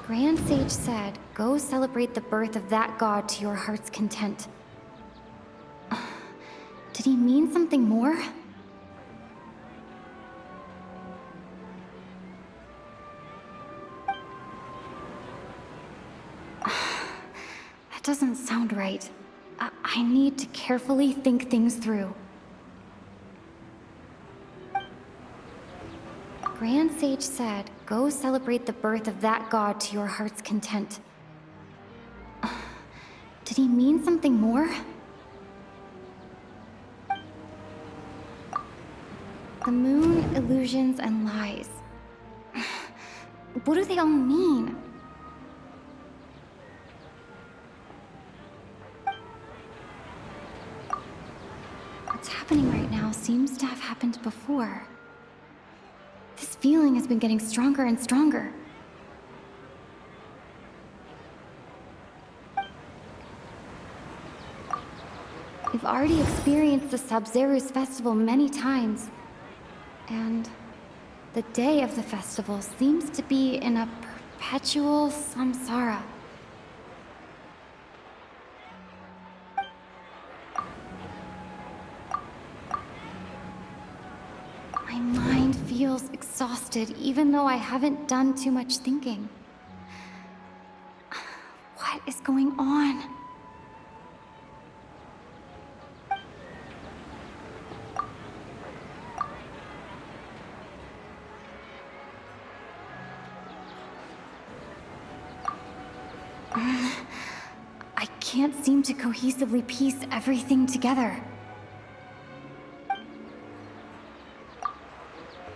Grand Sage said, go celebrate the birth of that god to your heart's content. Did he mean something more? That doesn't sound right. I need to carefully think things through. Grand Sage said, go celebrate the birth of that god to your heart's content. Did he mean something more? The moon, illusions, and lies. What do they all mean? What's happening right now seems to have happened before. This feeling has been getting stronger and stronger. We've already experienced the Sub-Zero's festival many times. And the day of the festival seems to be in a perpetual samsara. My mind feels exhausted, even though I haven't done too much thinking. What is going on? I can't seem to cohesively piece everything together.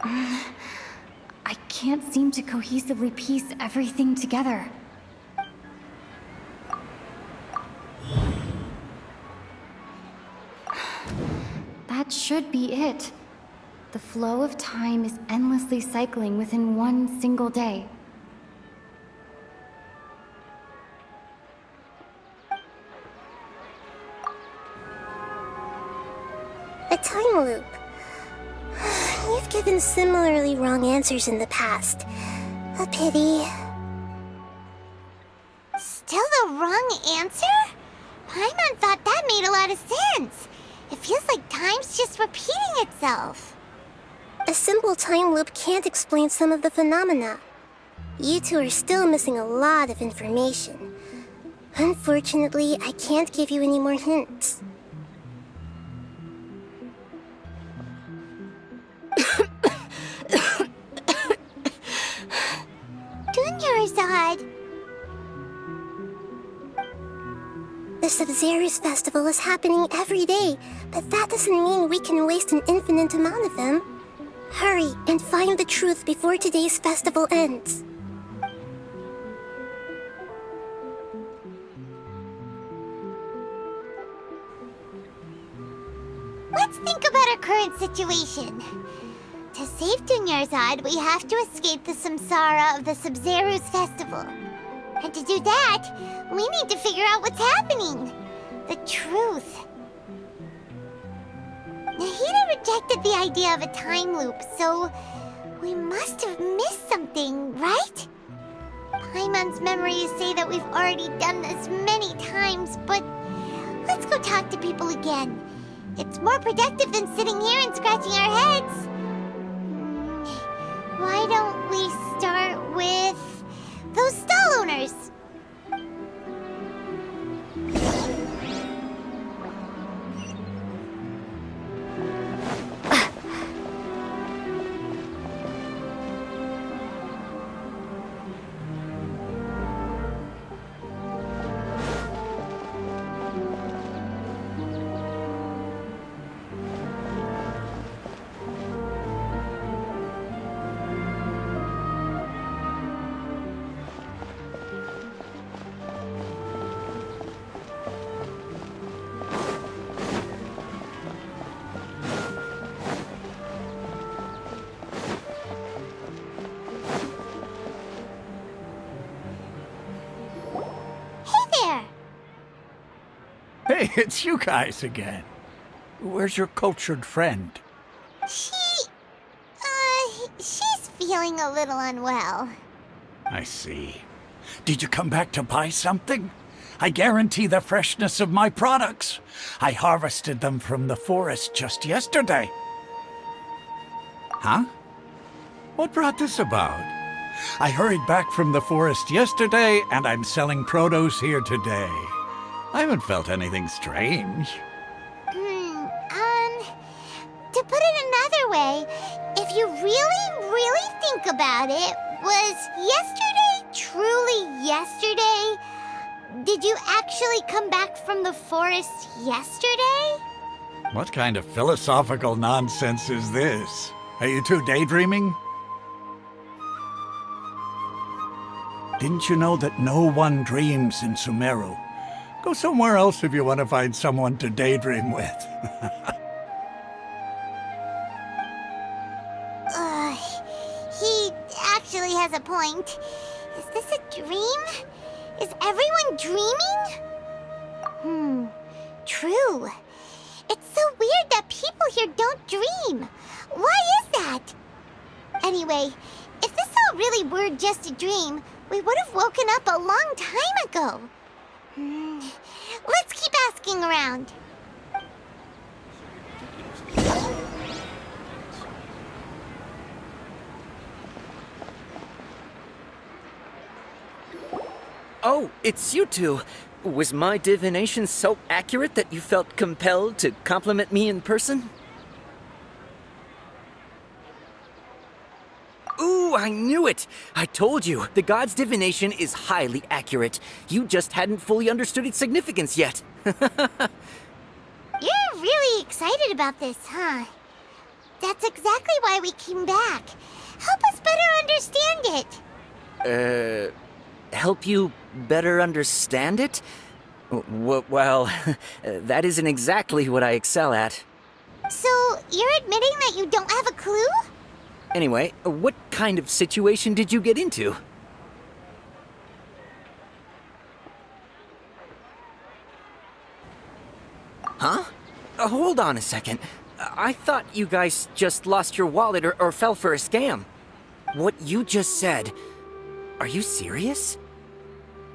I can't seem to cohesively piece everything together. That should be it. The flow of time is endlessly cycling within one single day. A time loop. You've given similarly wrong answers in the past. A pity. Still the wrong answer? Paimon thought that made a lot of sense. It feels like time's just repeating itself. A simple time loop can't explain some of the phenomena. You two are still missing a lot of information. Unfortunately, I can't give you any more hints. Dunyarzad. The Sub-Zero's festival is happening every day, but that doesn't mean we can waste an infinite amount of them. Hurry and find the truth before today's festival ends. Let's think about our current situation. To save Dunyarzad, we have to escape the samsara of the Sub-Zero's festival. And to do that, we need to figure out what's happening. The truth. Nahida rejected the idea of a time loop, so We must have missed something, right? Paimon's memories say that we've already done this many times, but let's go talk to people again. It's more productive than sitting here and scratching our heads. Why don't we start with those stall owners? Hey, it's you guys again. Where's your cultured friend? She's feeling a little unwell. I see. Did you come back to buy something? I guarantee the freshness of my products. I harvested them from the forest just yesterday. Huh? What brought this about? I hurried back from the forest yesterday, and I'm selling produce here today. I haven't felt anything strange. To put it another way, if you really think about it, was yesterday truly yesterday? Did you actually come back from the forest yesterday? What kind of philosophical nonsense is this? Are you two daydreaming? Didn't you know that no one dreams in Sumeru? Go somewhere else if you want to find someone to daydream with. He actually has a point. Is this a dream? Is everyone dreaming? True. It's so weird that people here don't dream. Why is that? Anyway, if this all really were just a dream, we would have woken up a long time ago. Let's keep asking around. Oh, it's you two. Was my divination so accurate that you felt compelled to compliment me in person? Ooh, I knew it! I told you, the god's divination is highly accurate. You just hadn't fully understood its significance yet. You're really excited about this, huh? That's exactly why we came back. Help us better understand it. Help you better understand it? Well, that isn't exactly what I excel at. So, you're admitting that you don't have a clue? Anyway, what kind of situation did you get into? Huh? Hold on a second. I thought you guys just lost your wallet or fell for a scam. What you just said, are you serious?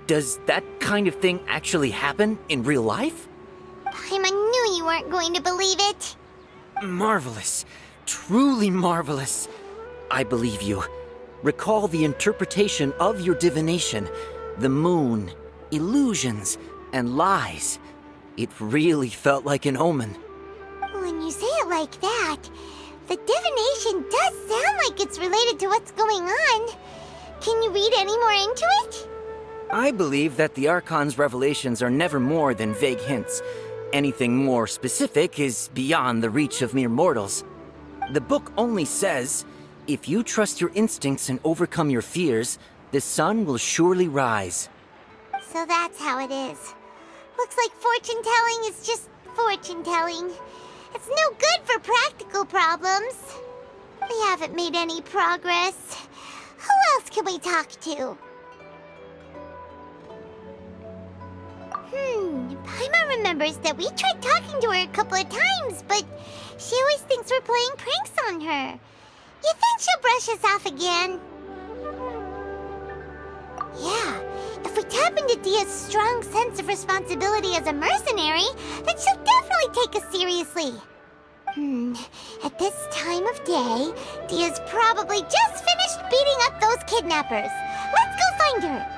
Does that kind of thing actually happen in real life? Paimon knew you weren't going to believe it. Marvelous. Truly marvelous. I believe you. Recall the interpretation of your divination. The moon, illusions, and lies. It really felt like an omen. When you say it like that, the divination does sound like it's related to what's going on. Can you read any more into it? I believe that the Archon's revelations are never more than vague hints. Anything more specific is beyond the reach of mere mortals. The book only says, if you trust your instincts and overcome your fears, the sun will surely rise. So that's how it is. Looks like fortune-telling is just fortune-telling. It's no good for practical problems. We haven't made any progress. Who else can we talk to? Paimon remembers that we tried talking to her a couple of times, but she always thinks we're playing pranks on her. You think she'll brush us off again? Yeah, if we tap into Dia's strong sense of responsibility as a mercenary, then she'll definitely take us seriously. At this time of day, Dia's probably just finished beating up those kidnappers. Let's go find her.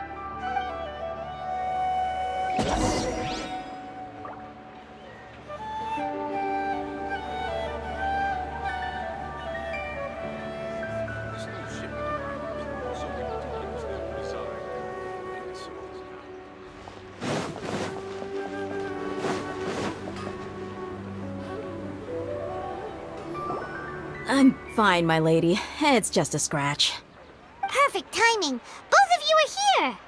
I'm fine, my lady. It's just a scratch. Perfect timing. Both of you are here.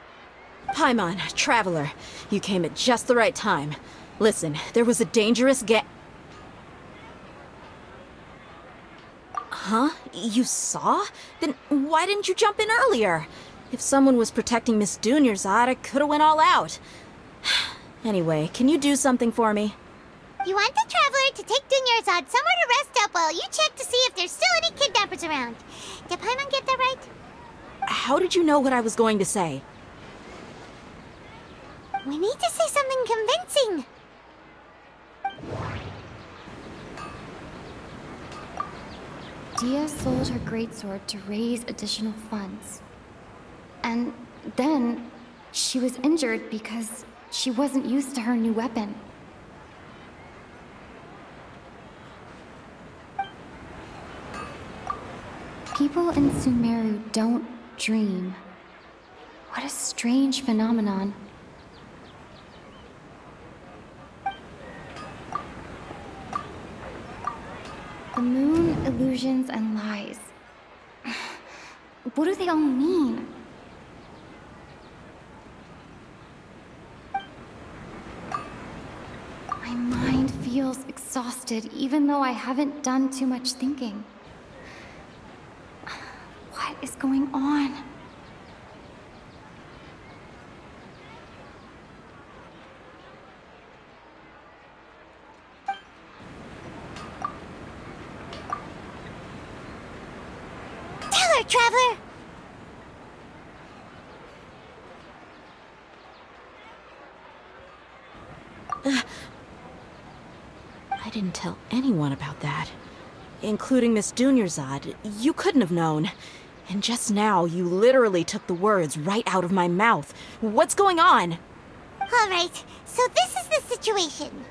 Paimon, Traveler, you came at just the right time. Listen, there was a dangerous Huh? You saw? Then why didn't you jump in earlier? If someone was protecting Miss Dunyarzad, I could've went all out. Anyway, can you do something for me? You want the Traveler to take Dunyarzad somewhere to rest up while you check to see if there's still any kidnappers around. Did Paimon get that right? How did you know what I was going to say? We need to say something convincing. Dia sold her greatsword to raise additional funds. And then she was injured because she wasn't used to her new weapon. People in Sumeru don't dream. What a strange phenomenon. The moon, illusions, and lies. What do they all mean? My mind feels exhausted, even though I haven't done too much thinking. What is going on? Tell her, Traveler! I didn't tell anyone about that. Including Miss Dunyarzad. You couldn't have known. And just now, you literally took the words right out of my mouth. What's going on? All right, so this is the situation.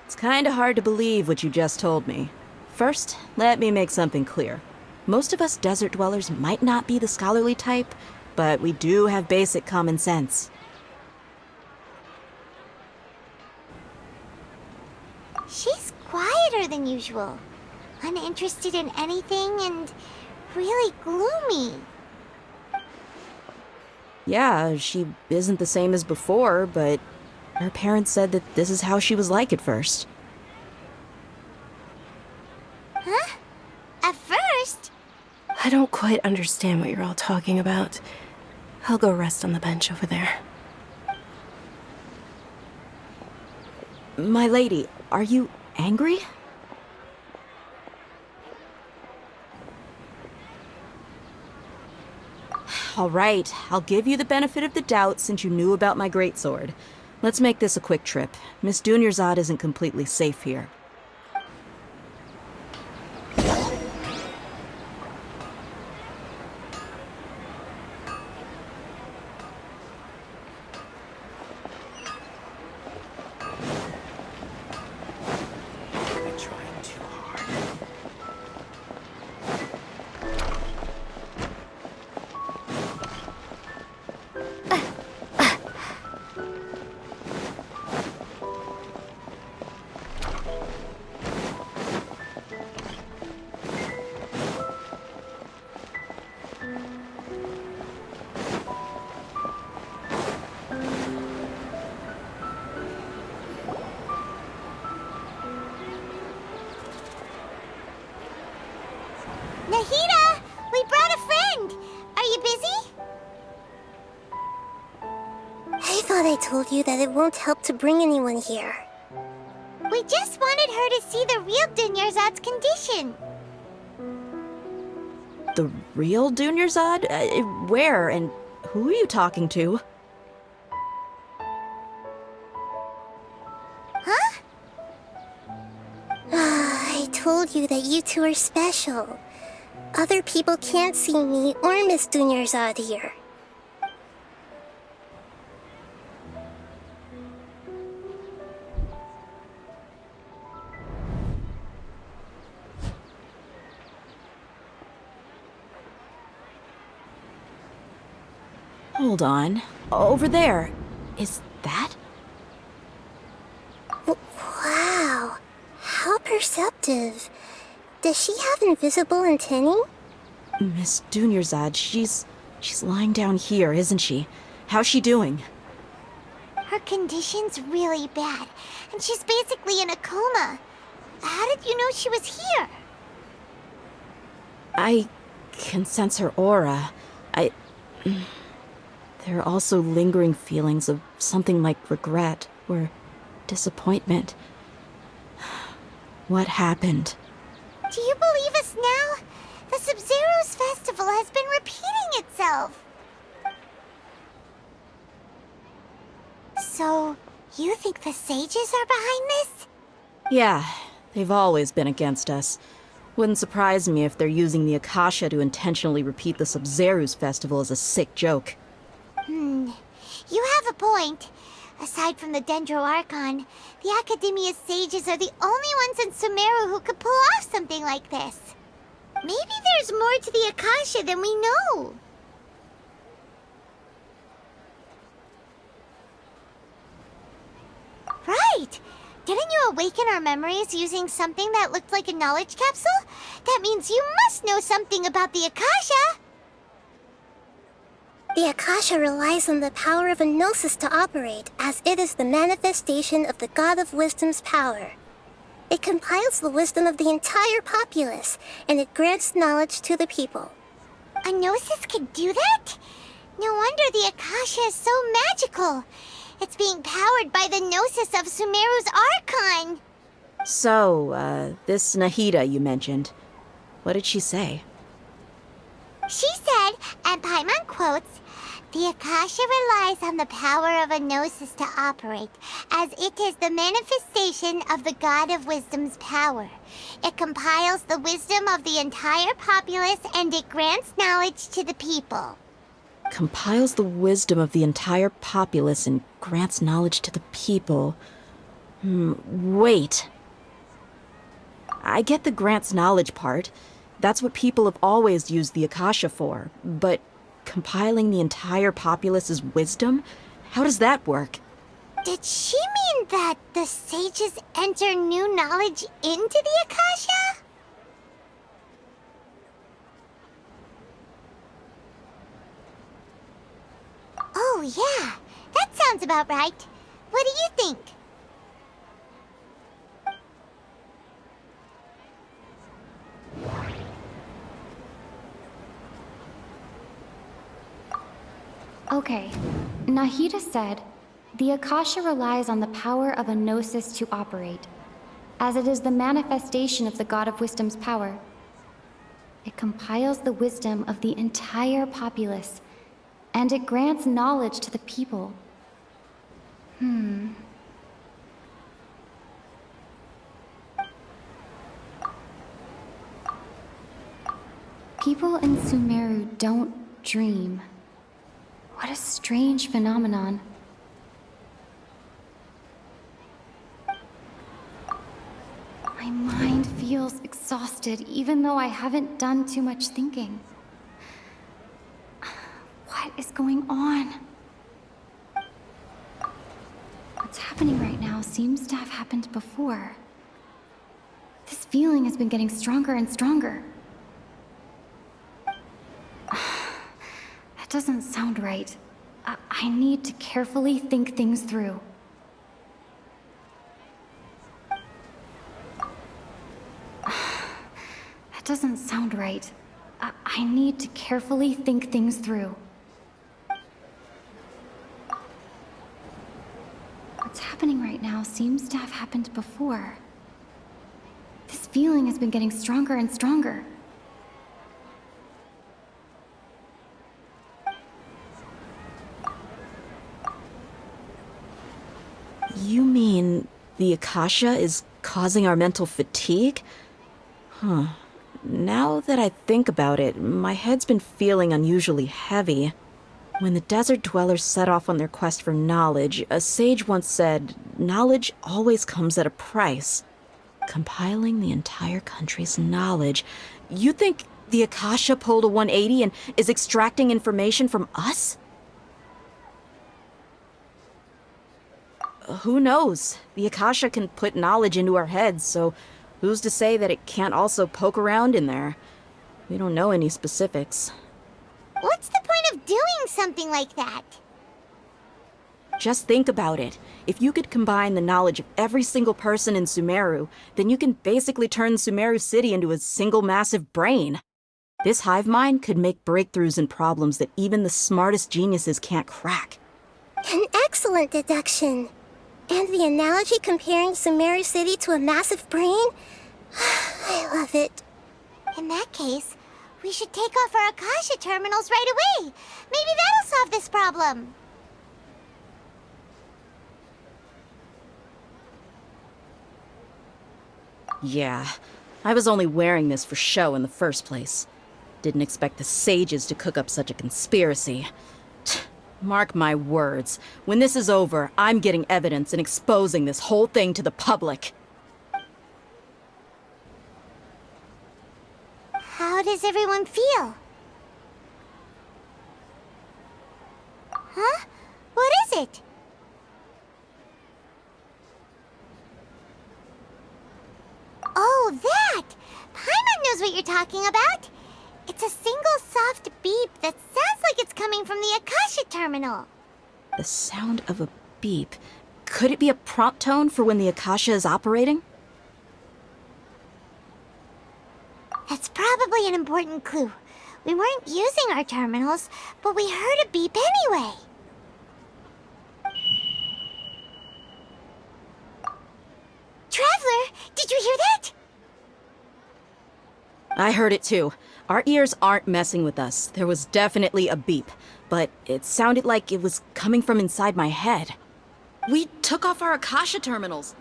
It's kinda hard to believe what you just told me. First, let me make something clear. Most of us desert dwellers might not be the scholarly type, but we do have basic common sense. She's quieter than usual. Uninterested in anything and really gloomy. Yeah, she isn't the same as before, but her parents said that this is how she was like at first. Huh? At first? I don't quite understand what you're all talking about. I'll go rest on the bench over there. My lady, are you angry? All right, I'll give you the benefit of the doubt since you knew about my greatsword. Let's make this a quick trip. Miss Dunyarzad isn't completely safe here. Nahida! We brought a friend! Are you busy? I thought I told you that it won't help to bring anyone here. We We just wanted her to see the real Dunyarzad's condition. The real Dunyarzad? Where and who are you talking to? Huh? I told you that you two are special. Other people can't see me or Miss Dunyarzad here. Hold on. Over there. Is that? Wow. How perceptive. Does she have invisible antennae? Miss Dunyarzad, she's lying down here, isn't she? How's she doing? Her condition's really bad, and she's basically in a coma. How did you know she was here? I can sense her aura. There are also lingering feelings of something like regret or disappointment. What happened? Do you believe us now? The Sub-Zero's festival has been repeating itself. So, you think the sages are behind this? Yeah, they've always been against us. Wouldn't surprise me if they're using the Akasha to intentionally repeat the Sub-Zero's festival as a sick joke. You have a point. Aside from the Dendro Archon, the Academia's sages are the only ones in Sumeru who could pull off something like this. Maybe there's more to the Akasha than we know. Right! Didn't you awaken our memories using something that looked like a knowledge capsule? That means you must know something about the Akasha! The Akasha relies on the power of a gnosis to operate, as it is the manifestation of the God of Wisdom's power. It compiles the wisdom of the entire populace, and it grants knowledge to the people. A gnosis could do that? No wonder the Akasha is so magical. It's being powered by the gnosis of Sumeru's Archon. So, this Nahida you mentioned, what did she say? She said, and Paimon quotes, "The Akasha relies on the power of a gnosis to operate, as it is the manifestation of the God of Wisdom's power. It compiles the wisdom of the entire populace and it grants knowledge to the people." Compiles the wisdom of the entire populace and grants knowledge to the people. Wait. I get the grants knowledge part. That's what people have always used the Akasha for. But compiling the entire populace's wisdom? How does that work? Did she mean that the sages enter new knowledge into the Akasha? Oh yeah, that sounds about right. What do you think? Okay, Nahida said, "The Akasha relies on the power of a gnosis to operate, as it is the manifestation of the God of Wisdom's power. It compiles the wisdom of the entire populace, and it grants knowledge to the people." People in Sumeru don't dream. What a strange phenomenon. My mind feels exhausted, even though I haven't done too much thinking. What is going on? What's happening right now seems to have happened before. This feeling has been getting stronger and stronger. That doesn't sound right. I need to carefully think things through. That doesn't sound right. I need to carefully think things through. What's happening right now seems seems to have happened before. This feeling has been getting stronger and stronger. You mean the Akasha is causing our mental fatigue? Huh. Now that I think about it, my head's been feeling unusually heavy. When the desert dwellers set off on their quest for knowledge, a sage once said, knowledge always comes at a price. Compiling the entire country's knowledge. You think the Akasha pulled a 180 and is extracting information from us? Who knows? The Akasha can put knowledge into our heads, so who's to say that it can't also poke around in there? We don't know any specifics. What's the point of doing something like that? Just think about it. If you could combine the knowledge of every single person in Sumeru, then you can basically turn Sumeru City into a single massive brain. This hive mind could make breakthroughs in problems that even the smartest geniuses can't crack. An excellent deduction. And the analogy comparing Sumeru City to a massive brain? I love it. In that case, we should take off our Akasha terminals right away. Maybe that'll solve this problem. Yeah, I was only wearing this for show in the first place. Didn't expect the sages to cook up such a conspiracy. Mark my words, when this is over, I'm getting evidence and exposing this whole thing to the public. How does everyone feel? Huh? What is it? Oh, that! Paimon knows what you're talking about. It's a single soft beep that sounds like it's coming from the Akasha terminal. The sound of a beep. Could it be a prompt tone for when the Akasha is operating? That's probably an important clue. We weren't using our terminals, but we heard a beep anyway. Traveler, did you hear that? I heard it too. Our ears aren't messing with us. There was definitely a beep, but it sounded like it was coming from inside my head. We took off our Akasha terminals.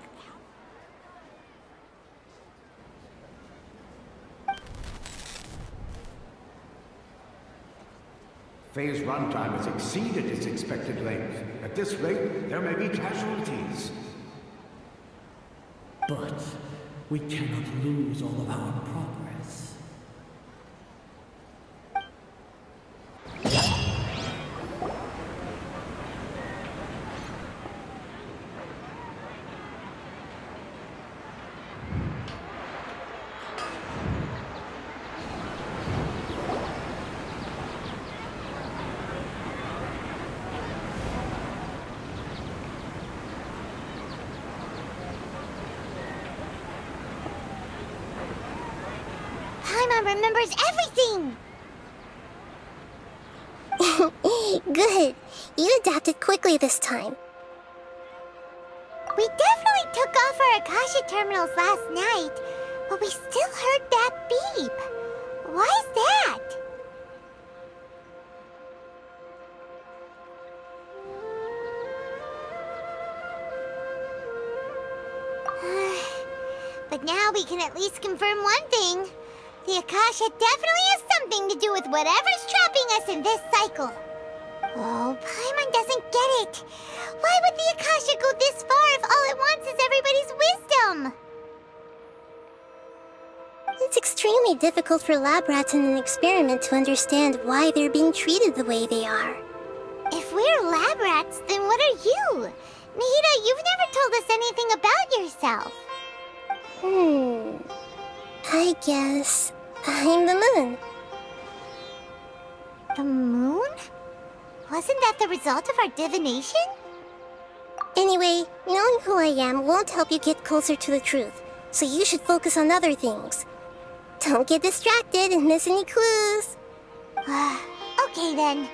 Phase runtime has exceeded its expected length. At this rate, there may be casualties. But we cannot lose all of our progress. Paimon remembers everything! Good. You adapted quickly this time. We definitely took off our Akasha terminals last night, but we still heard that beep. Why is that? But now we can at least confirm one thing. The Akasha definitely has something to do with whatever's trapping us in this cycle. Oh, Paimon doesn't get it. Why would the Akasha go this far if all it wants is everybody's wisdom? It's extremely difficult for lab rats in an experiment to understand why they're being treated the way they are. If we're lab rats, then what are you? Nahida, you've never told us anything about yourself. I guess I'm the moon. The moon? Wasn't that the result of our divination? Anyway, knowing who I am won't help you get closer to the truth, so you should focus on other things. Don't get distracted and miss any clues. Okay then.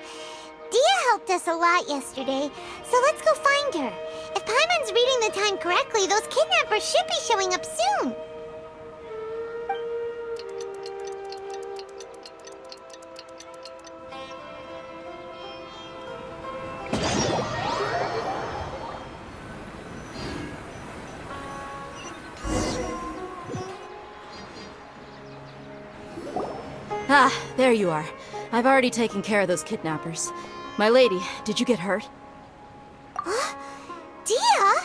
Dia helped us a lot yesterday, so let's go find her. If Paimon's reading the time correctly, those kidnappers should be showing up soon. Ah, there you are. I've already taken care of those kidnappers. My lady, did you get hurt? Dia?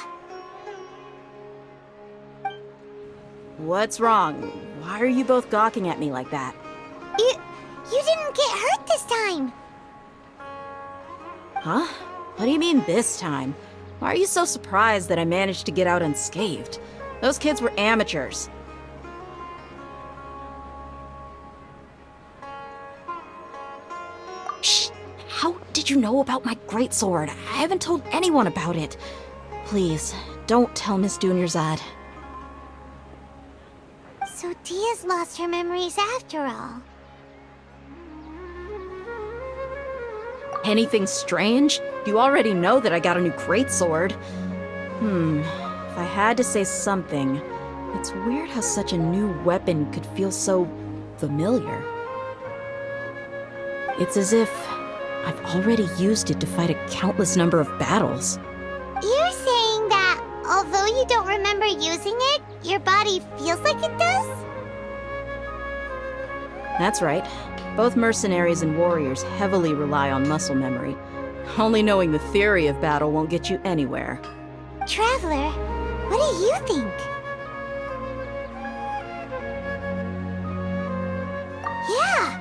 What's wrong? Why are you both gawking at me like that? You didn't get hurt this time. Huh? What do you mean this time? Why are you so surprised that I managed to get out unscathed? Those kids were amateurs. Shh! How did you know about my greatsword? I haven't told anyone about it. Please, don't tell Miss Dunyarzad. So Dia's lost her memories after all. Anything strange? You already know that I got a new greatsword. If I had to say something, it's weird how such a new weapon could feel so familiar. It's as if I've already used it to fight a countless number of battles. You're saying that although you don't remember using it, your body feels like it does? That's right. Both mercenaries and warriors heavily rely on muscle memory. Only knowing the theory of battle won't get you anywhere. Traveler, what do you think? Yeah,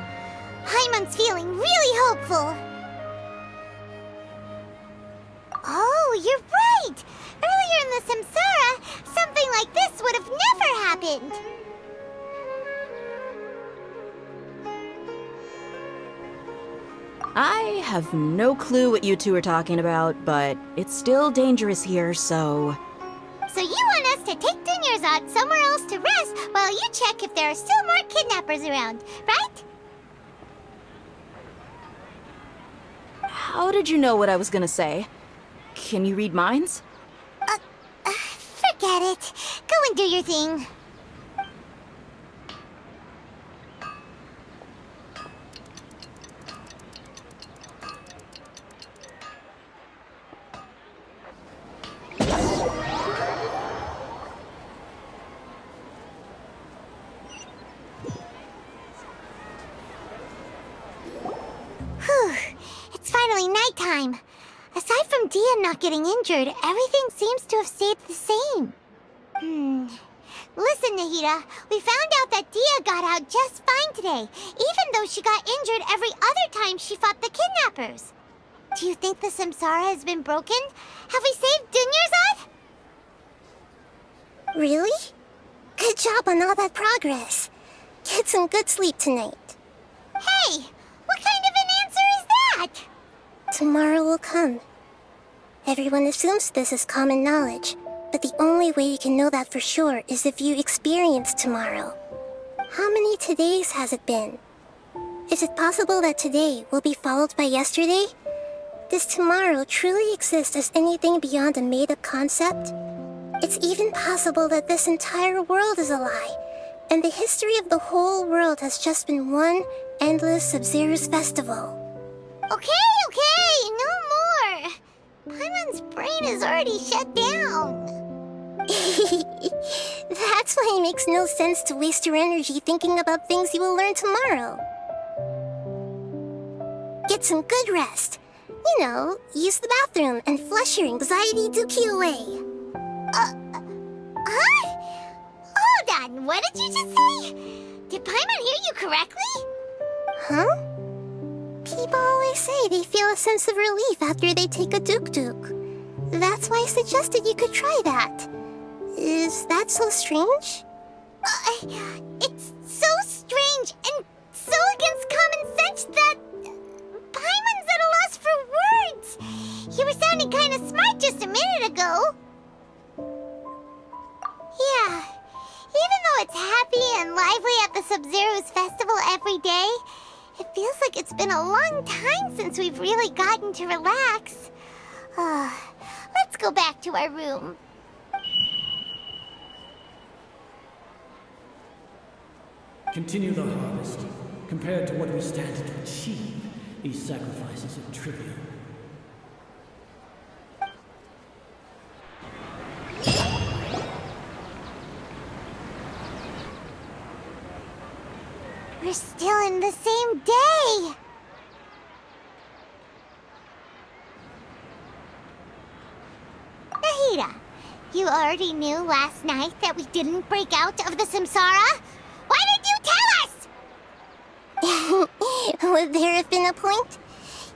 Paimon's feeling really hopeful. Oh, you're right! Earlier in the Samsara, something like this would have never happened. I have no clue what you two are talking about, but it's still dangerous here, so... So you want us to take Dunyarzad somewhere else to rest while you check if there are still more kidnappers around, right? How did you know what I was gonna say? Can you read minds? Forget it. Go and do your thing. Whew, it's finally nighttime. Aside from Dia not getting injured, everything seems to have stayed the same. Listen, Nahida, we found out that Dia got out just fine today, even though she got injured every other time she fought the kidnappers. Do you think the Samsara has been broken? Have we saved Dunyarzad? Really? Good job on all that progress. Get some good sleep tonight. Hey, what kind of an answer is that? Tomorrow will come. Everyone assumes this is common knowledge, but the only way you can know that for sure is if you experience tomorrow. How many todays has it been? Is it possible that today will be followed by yesterday? Does tomorrow truly exist as anything beyond a made-up concept? It's even possible that this entire world is a lie, and the history of the whole world has just been one endless Sub-Zero's festival. Okay, no more. Paimon's brain is already shut down. That's why it makes no sense to waste your energy thinking about things you will learn tomorrow. Get some good rest. You know, use the bathroom and flush your anxiety dookie away. Huh? Hold on, what did you just say? Did Paimon hear you correctly? Huh? People always say they feel a sense of relief after they take a duk-duk. That's why I suggested you could try that. Is that so strange? It's so strange and so against common sense that Paimon's at a loss for words. You were sounding kind of smart just a minute ago. Yeah, even though it's happy and lively at the Sub-Zero's festival every day, it feels like it's been a long time since we've really gotten to relax. Let's go back to our room. Continue the harvest. Compared to what we stand to achieve, these sacrifices are trivial. We're still in the same day! Nahida, you already knew last night that we didn't break out of the samsara? Why did you tell us? Would there have been a point?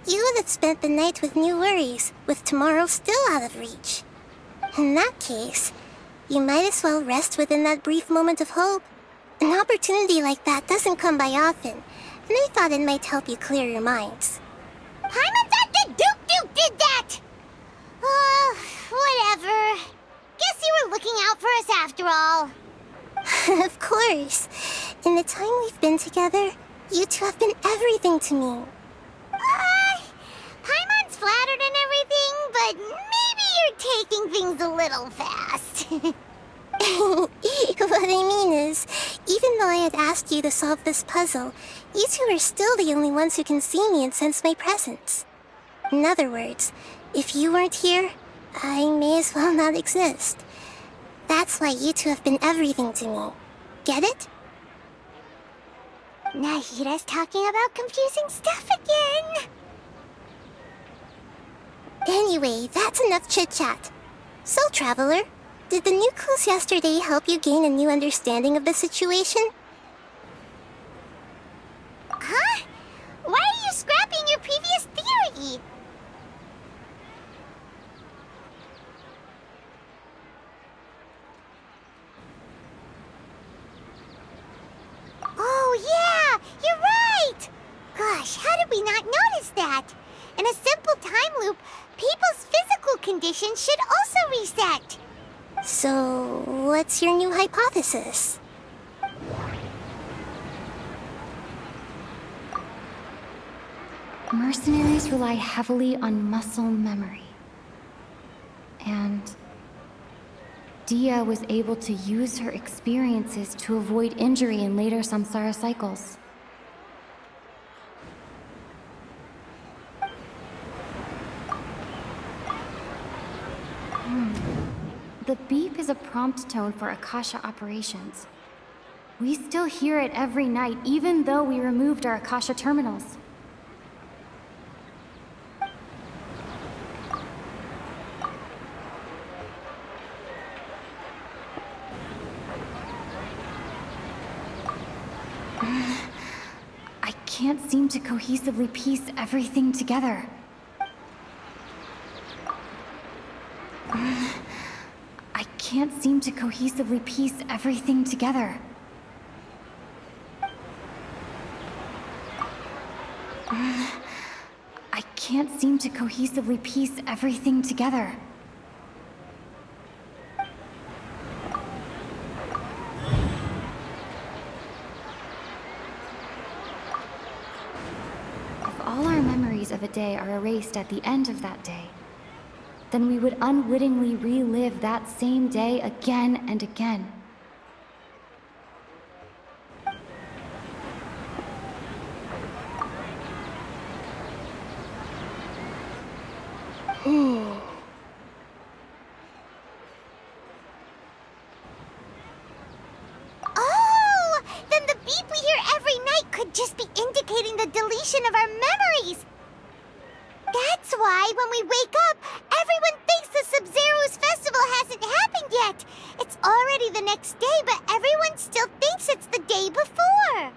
You would have spent the night with new worries, with tomorrow still out of reach. In that case, you might as well rest within that brief moment of hope. An opportunity like that doesn't come by often, and I thought it might help you clear your minds. Paimon thought that Duke did that! Whatever. Guess you were looking out for us after all. Of course. In the time we've been together, you two have been everything to me. Paimon's flattered and everything, but maybe you're taking things a little fast. What I mean is, even though I had asked you to solve this puzzle, you two are still the only ones who can see me and sense my presence. In other words, if you weren't here, I may as well not exist. That's why you two have been everything to me. Get it? Nahida's talking about confusing stuff again. Anyway, that's enough chit-chat. So, Traveler, did the new clues yesterday help you gain a new understanding of the situation? Huh? Why are you scrapping your previous theory? Oh yeah, you're right! Gosh, how did we not notice that? In a simple time loop, people's physical conditions should also reset. So, what's your new hypothesis? Mercenaries rely heavily on muscle memory. And Dia was able to use her experiences to avoid injury in later samsara cycles. The beep is a prompt tone for Akasha operations. We still hear it every night, even though we removed our Akasha terminals. I can't seem to cohesively piece everything together. I can't seem to cohesively piece everything together. I can't seem to cohesively piece everything together. If all our memories of a day are erased at the end of that day, then we would unwittingly relive that same day again and again. Oh! Then the beep we hear every night could just be indicating the deletion of our memories! That's why when we wake up, everyone thinks the Sub-Zero's festival hasn't happened yet. It's already the next day, but everyone still thinks it's the day before.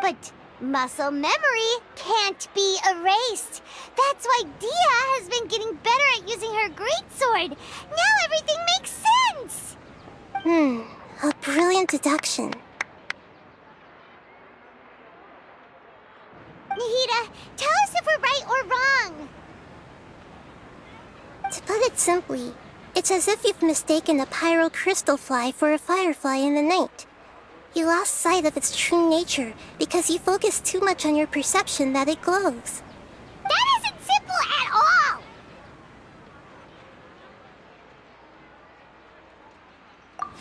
But muscle memory can't be erased. That's why Dia has been getting better at using her greatsword. Now everything makes sense. A brilliant deduction. Nahida, tell us if we're right or wrong. To put it simply, it's as if you've mistaken a pyro crystal fly for a firefly in the night. You lost sight of its true nature because you focused too much on your perception that it glows. That isn't simple at all!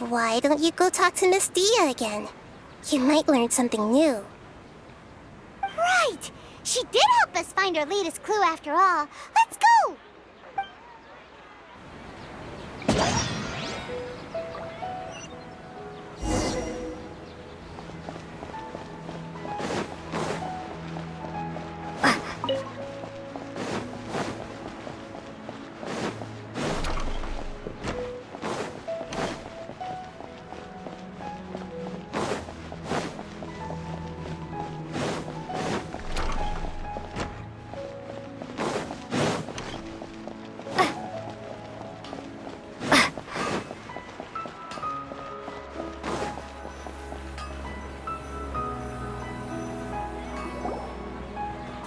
Why don't you go talk to Miss Dia again? You might learn something new. Right! She did help us find our latest clue after all. Let's go!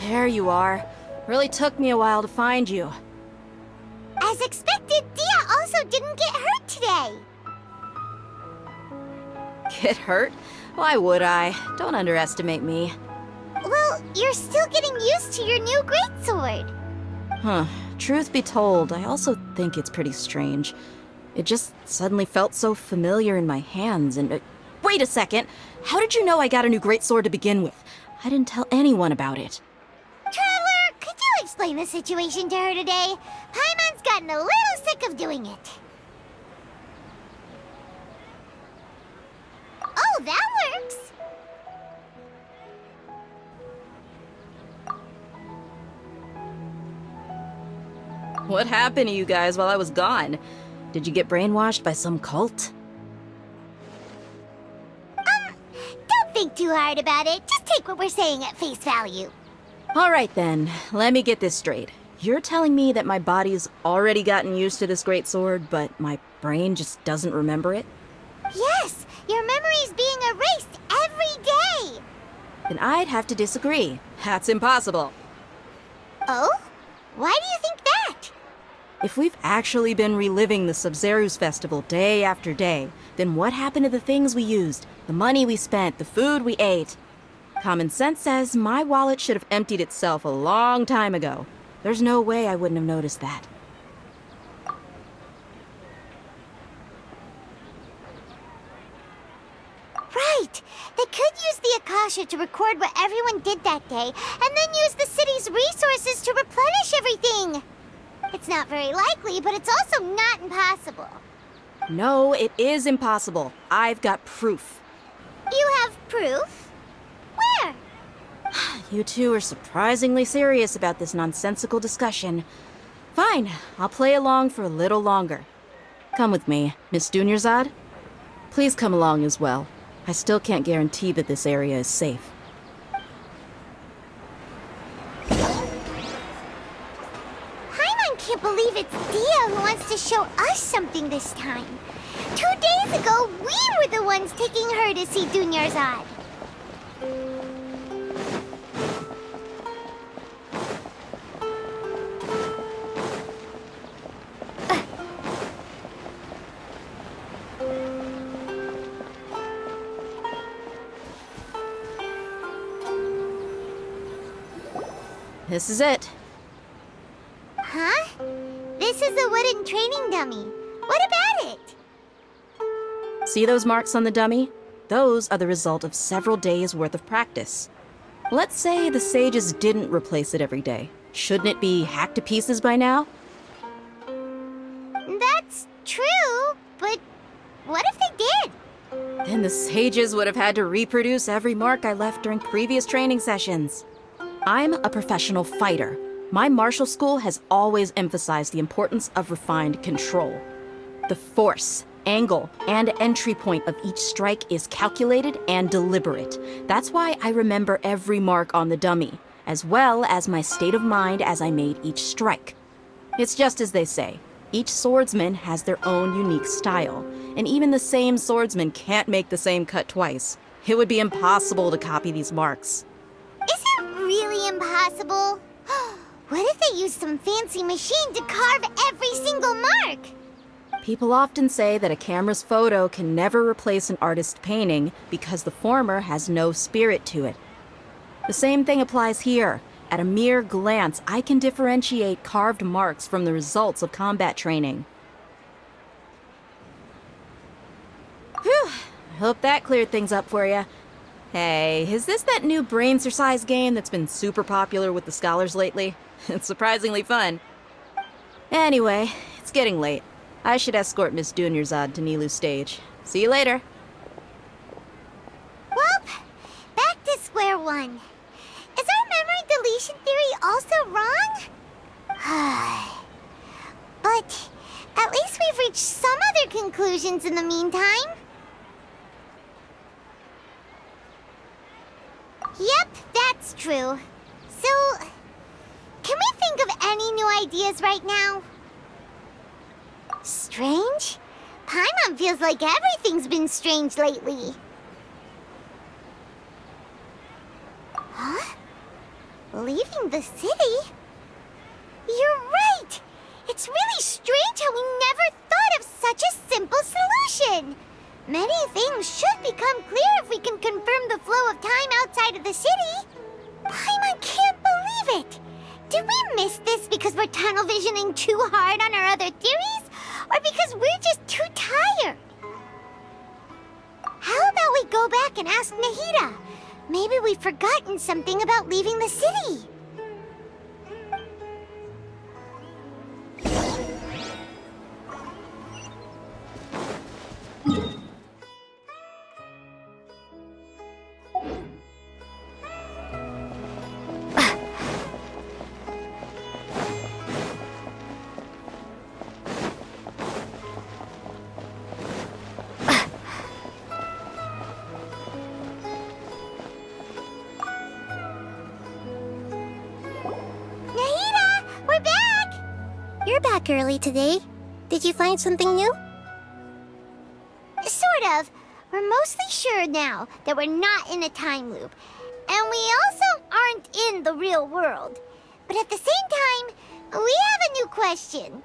There you are. Really took me a while to find you. As expected, Dia also didn't get hurt today. Get hurt? Why would I? Don't underestimate me. Well, you're still getting used to your new greatsword. Huh. Truth be told, I also think it's pretty strange. It just suddenly felt so familiar in my hands and... wait a second! How did you know I got a new greatsword to begin with? I didn't tell anyone about it. Traveler, could you explain the situation to her today? Paimon's gotten a little sick of doing it. Oh, that works! What happened to you guys while I was gone? Did you get brainwashed by some cult? Don't think too hard about it. Just take what we're saying at face value. Alright then, let me get this straight. You're telling me that my body's already gotten used to this greatsword, but my brain just doesn't remember it? Yes, your memory's being erased every day. Then I'd have to disagree. That's impossible. Oh? Why do you think that? If we've actually been reliving the Sub-Zeru's festival day after day, then what happened to the things we used, the money we spent, the food we ate? Common sense says my wallet should have emptied itself a long time ago. There's no way I wouldn't have noticed that. Right! They could use the Akasha to record what everyone did that day, and then use the city's resources to replenish everything! It's not very likely, but it's also not impossible. No, it is impossible. I've got proof. You have proof? Where? You two are surprisingly serious about this nonsensical discussion. Fine, I'll play along for a little longer. Come with me, Miss Dunyarzad. Please come along as well. I still can't guarantee that this area is safe. Paimon can't believe it's Dia who wants to show us something this time. 2 days ago, we were the ones taking her to see Dunyarzad. This is it. Huh? This is a wooden training dummy. What about it? See those marks on the dummy? Those are the result of several days' worth of practice. Let's say the sages didn't replace it every day. Shouldn't it be hacked to pieces by now? That's true, but what if they did? Then the sages would have had to reproduce every mark I left during previous training sessions. I'm a professional fighter. My martial school has always emphasized the importance of refined control. The force, angle, and entry point of each strike is calculated and deliberate. That's why I remember every mark on the dummy, as well as my state of mind as I made each strike. It's just as they say, each swordsman has their own unique style, and even the same swordsman can't make the same cut twice. It would be impossible to copy these marks. Is it really impossible? What if they used some fancy machine to carve every single mark? People often say that a camera's photo can never replace an artist's painting because the former has no spirit to it. The same thing applies here. At a mere glance, I can differentiate carved marks from the results of combat training. Hope that cleared things up for you. Hey, is this that new brain exercise game that's been super popular with the scholars lately? It's surprisingly fun. Anyway, it's getting late. I should escort Miss Dunyarzad to Nilu's stage. See you later. Well, back to square one. Is our memory deletion theory also wrong? But at least we've reached some other conclusions in the meantime. Yep, that's true. So, can we think of any new ideas right now? Strange? Paimon feels like everything's been strange lately. Huh? Leaving the city? You're right! It's really strange how we never thought of such a simple solution! Many things should become clear if we can confirm the flow of time outside of the city. Paimon can't believe it! Did we miss this because we're tunnel visioning too hard on our other theories? Or because we're just too tired? How about we go back and ask Nahida? Maybe we've forgotten something about leaving the city. Early today. Did you find something new? Sort of. We're mostly sure now that we're not in a time loop. And we also aren't in the real world. But at the same time, we have a new question.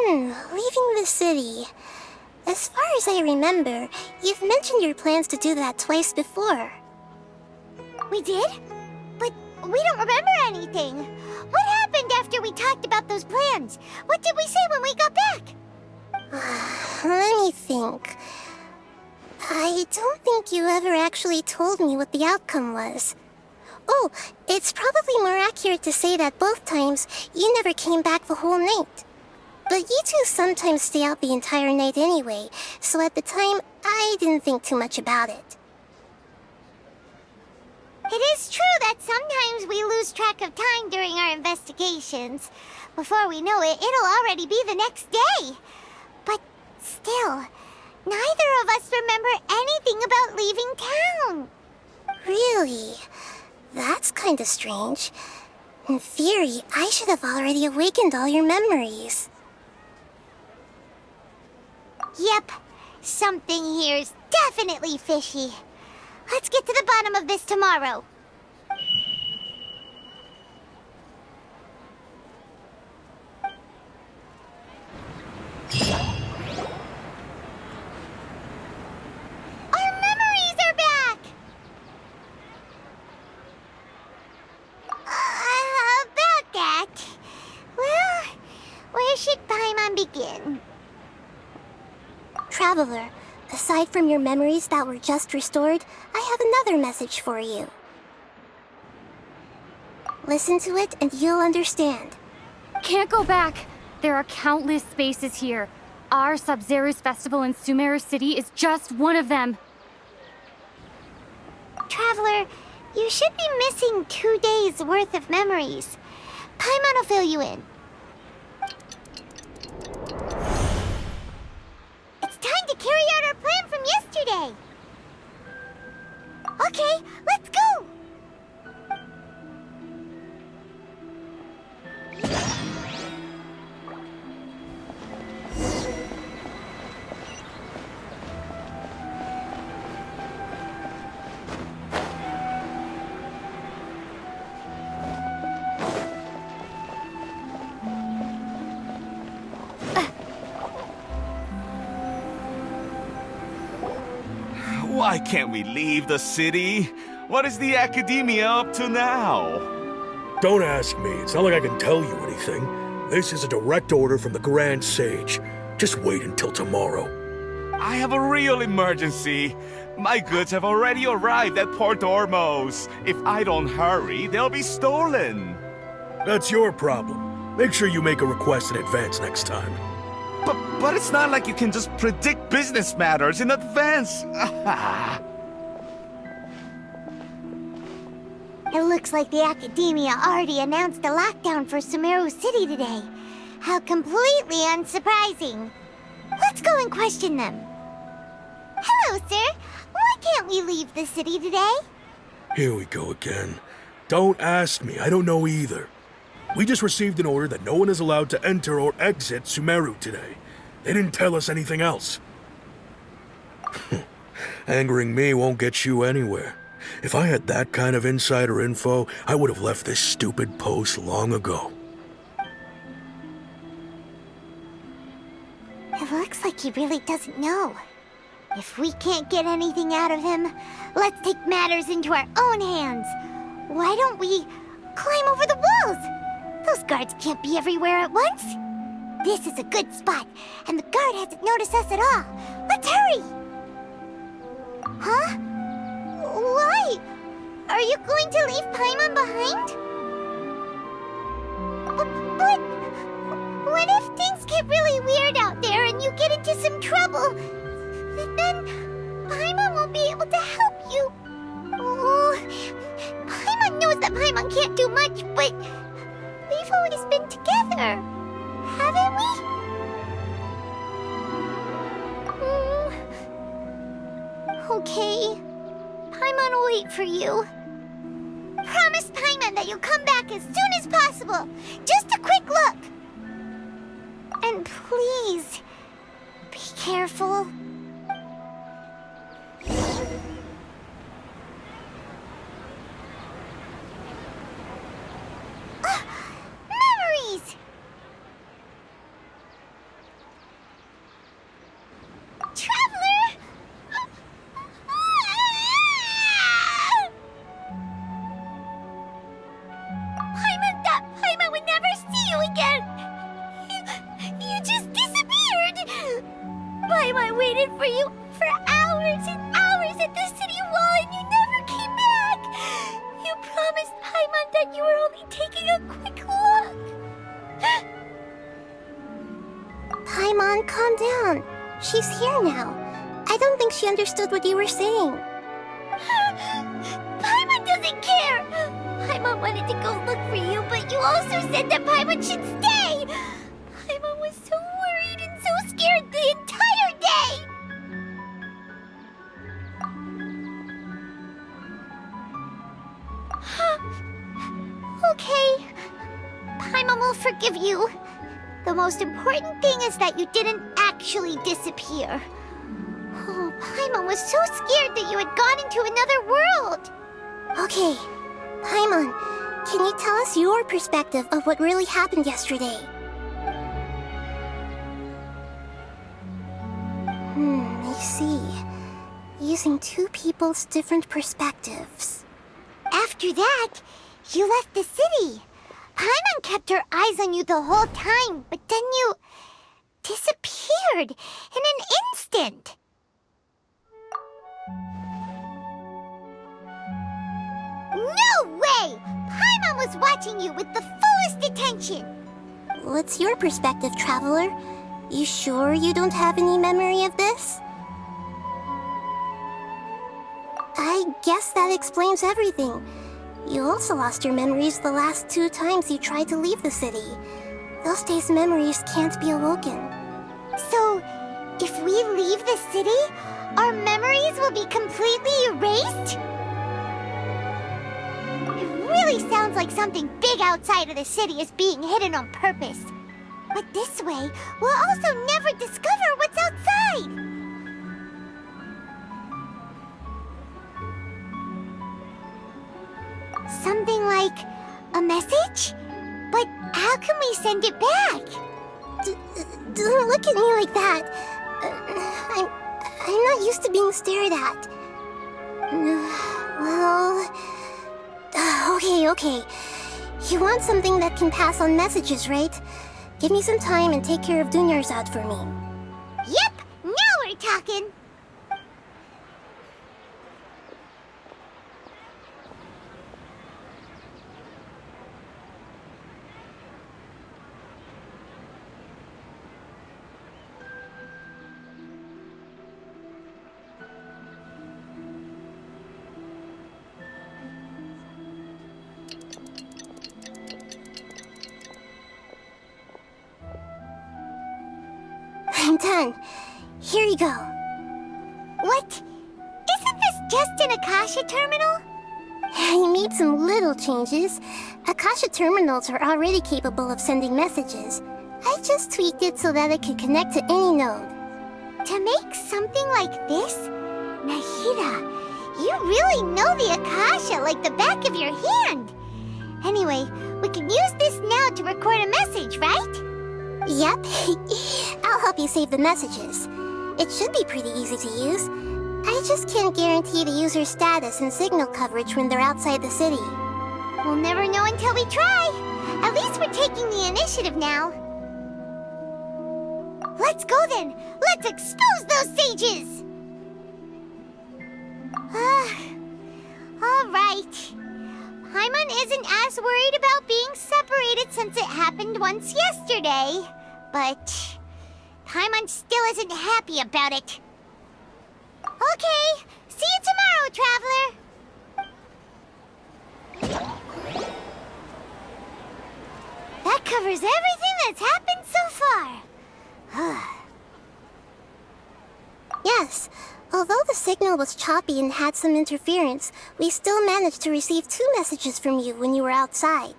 Leaving the city. As far as I remember, you've mentioned your plans to do that twice before. We did? But we don't remember anything. What happened after we talked about those plans? What did we say when we got back? Let me think. I don't think you ever actually told me what the outcome was. Oh, it's probably more accurate to say that both times you never came back the whole night. But you two sometimes stay out the entire night anyway, so at the time, I didn't think too much about it. It is true that sometimes we lose track of time during our investigations. Before we know it, it'll already be the next day. But still, neither of us remember anything about leaving town. Really? That's kind of strange. In theory, I should have already awakened all your memories. Yep, something here's definitely fishy. Let's get to the bottom of this tomorrow. Our memories are back! About that. Well, where should Paimon begin? Traveler, aside from your memories that were just restored, I have another message for you. Listen to it and you'll understand. Can't go back. There are countless spaces here. Our Sub-Zero's festival in Sumeru City is just one of them. Traveler, you should be missing 2 days worth of memories. Paimon will fill you in. It's time to carry out our plan from yesterday. Okay, let's go! Why can't we leave the city? What is the academia up to now? Don't ask me. It's not like I can tell you anything. This is a direct order from the Grand Sage. Just wait until tomorrow. I have a real emergency. My goods have already arrived at Port Ormos. If I don't hurry, they'll be stolen. That's your problem. Make sure you make a request in advance next time. But it's not like you can just predict business matters in advance. It looks like the Academia already announced a lockdown for Sumeru City today. How completely unsurprising. Let's go and question them. Hello, sir. Why can't we leave the city today? Here we go again. Don't ask me, I don't know either. We just received an order that no one is allowed to enter or exit Sumeru today. They didn't tell us anything else. Angering me won't get you anywhere. If I had that kind of insider info, I would have left this stupid post long ago. It looks like he really doesn't know. If we can't get anything out of him, let's take matters into our own hands. Why don't we climb over the walls? Those guards can't be everywhere at once. This is a good spot, and the guard hasn't noticed us at all. Let's hurry! Huh? Why? Are you going to leave Paimon behind? But what if things get really weird out there and you get into some trouble? Then Paimon won't be able to help you. Oh, Paimon knows that Paimon can't do much, but we've always been together, haven't we? Okay. Paimon will wait for you. Promise Paimon that you'll come back as soon as possible. Just a quick look. And please, be careful. Memories! Traveler! Paimon thought Paimon would never see you again! You just disappeared! Paimon waited for you for hours and hours at the city wall and you never came back! You promised Paimon that you were only taking a quick look! Paimon, calm down. She's here now. I don't think she understood what you were saying. Paimon doesn't care! Paimon wanted to go look for you, but you also said that Paimon should stay! Paimon was so worried and so scared the entire day! Okay. Paimon will forgive you. The most important thing is that you didn't actually disappear. Oh, Paimon was so scared that you had gone into another world. Okay, Paimon, can you tell us your perspective of what really happened yesterday? I see. Using two people's different perspectives. After that, you left the city. Paimon kept her eyes on you the whole time, but then you disappeared in an instant. No way! Paimon was watching you with the fullest attention. What's your perspective, Traveler? You sure you don't have any memory of this? I guess that explains everything. You also lost your memories the last 2 times you tried to leave the city. Those days' memories can't be awoken. So, if we leave the city, our memories will be completely erased? It really sounds like something big outside of the city is being hidden on purpose. But this way, we'll also never discover what's outside! Something like a message? But how can we send it back? Don't look at me like that. I'm not used to being stared at. Well... Okay. You want something that can pass on messages, right? Give me some time and take care of Dunyarzad for me. Yep, now we're talking. I'm done. Here you go. What? Isn't this just an Akasha terminal? I made some little changes. Akasha terminals are already capable of sending messages. I just tweaked it so that it could connect to any node. To make something like this? Nahida, you really know the Akasha like the back of your hand. Anyway, we can use this now to record a message, right? Yep. I'll help you save the messages. It should be pretty easy to use. I just can't guarantee the user's status and signal coverage when they're outside the city. We'll never know until we try. At least we're taking the initiative now. Let's go then. Let's expose those sages. All right. Paimon isn't as worried about being separated since it happened once yesterday. But Paimon still isn't happy about it. Okay, see you tomorrow, Traveler. That covers everything that's happened so far. Yes. Although the signal was choppy and had some interference, we still managed to receive 2 messages from you when you were outside.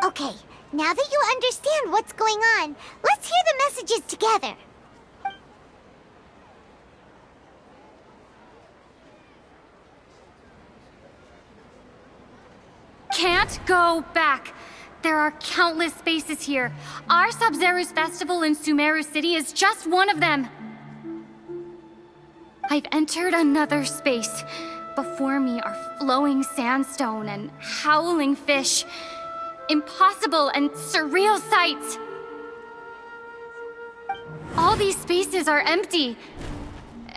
Okay, now that you understand what's going on, let's hear the messages together. Can't go back. There are countless spaces here. Our Sub-Zero's festival in Sumeru City is just one of them. I've entered another space. Before me are flowing sandstone and howling fish. Impossible and surreal sights. All these spaces are empty,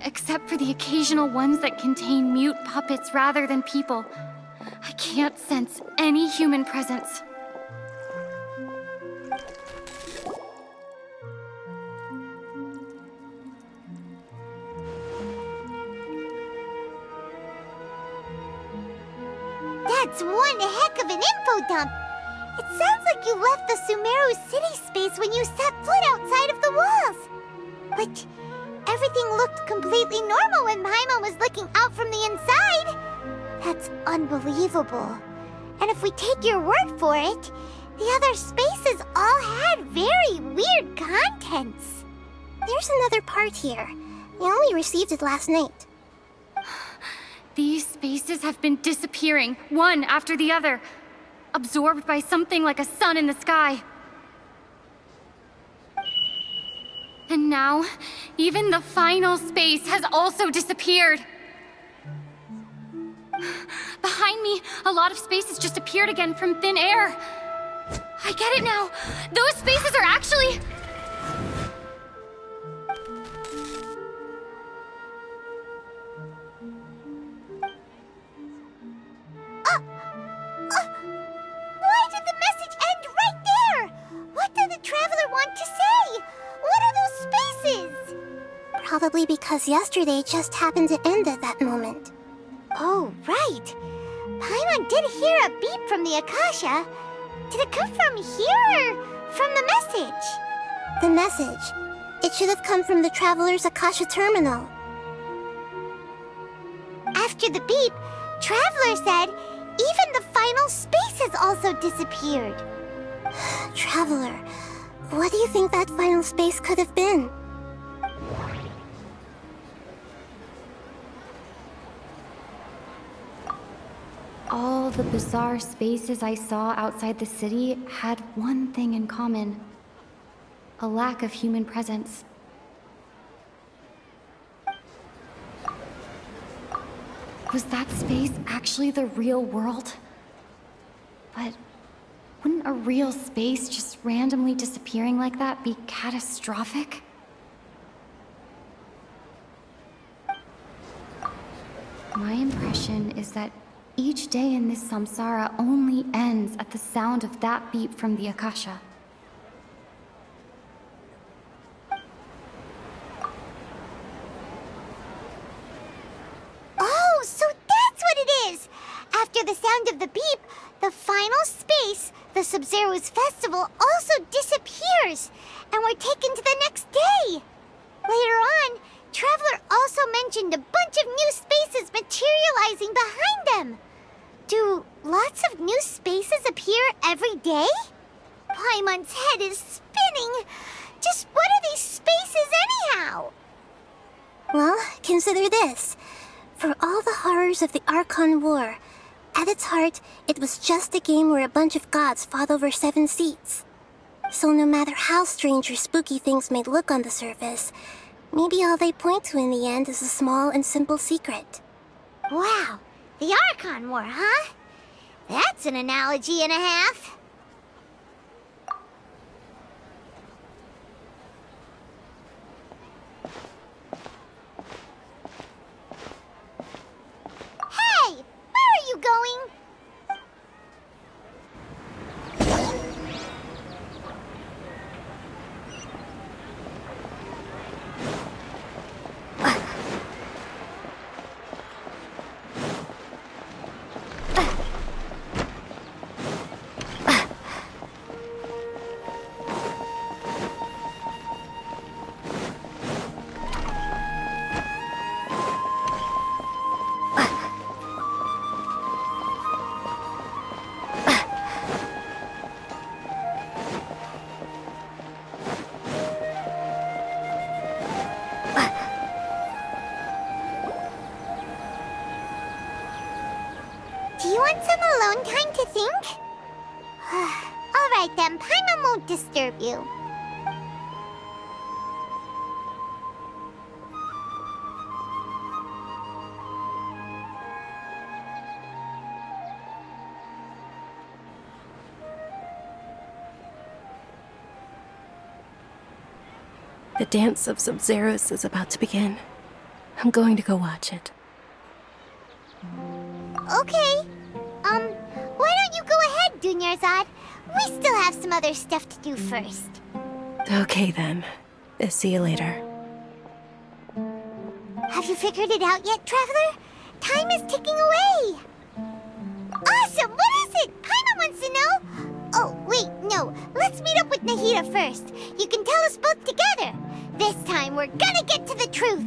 except for the occasional ones that contain mute puppets rather than people. I can't sense any human presence. That's one heck of an info dump. It sounds like you left the Sumeru City space when you set foot outside of the walls. But everything looked completely normal when Paimon was looking out from the inside. That's unbelievable. And if we take your word for it, the other spaces all had very weird contents. There's another part here. We only received it last night. These spaces have been disappearing, one after the other, absorbed by something like a sun in the sky. And now, even the final space has also disappeared. Behind me, a lot of spaces just appeared again from thin air. I get it now. Those spaces are actually... Why did the message end right there? What did the Traveler want to say? What are those spaces? Probably because yesterday just happened to end at that moment. Oh, right. Paimon did hear a beep from the Akasha. Did it come from here or from the message? The message. It should have come from the Traveler's Akasha terminal. After the beep, Traveler said even the final space has also disappeared. Traveler, what do you think that final space could have been? All the bizarre spaces I saw outside the city had one thing in common. A lack of human presence. Was that space actually the real world? But Wouldn't a real space just randomly disappearing like that be catastrophic? My impression is that each day in this samsara only ends at the sound of that beep from the Akasha. Oh, so that's what it is! After the sound of the beep, the final space, the Sub-Zero's festival, also disappears, and we're taken to the next day. Later on, Traveler also mentioned a bunch of new spaces materializing behind them. Do lots of new spaces appear every day? Paimon's head is spinning. Just what are these spaces anyhow? Well, consider this. For all the horrors of the Archon War, at its heart, it was just a game where a bunch of gods fought over 7 seats. So no matter how strange or spooky things may look on the surface, maybe all they point to in the end is a small and simple secret. Wow, the Archon War, huh? That's an analogy and a half. Hey, where are you going? Do you want some alone time to think? All right then, Paimon won't disturb you. The dance of Sub-Zeros is about to begin. I'm going to go watch it. Okay. Why don't you go ahead, Dunyarzad? We still have some other stuff to do first. Okay then. See you later. Have you figured it out yet, Traveler? Time is ticking away. Awesome! What is it? Paimon wants to know. Oh, wait, no. Let's meet up with Nahida first. You can tell us both together. This time, we're gonna get to the truth.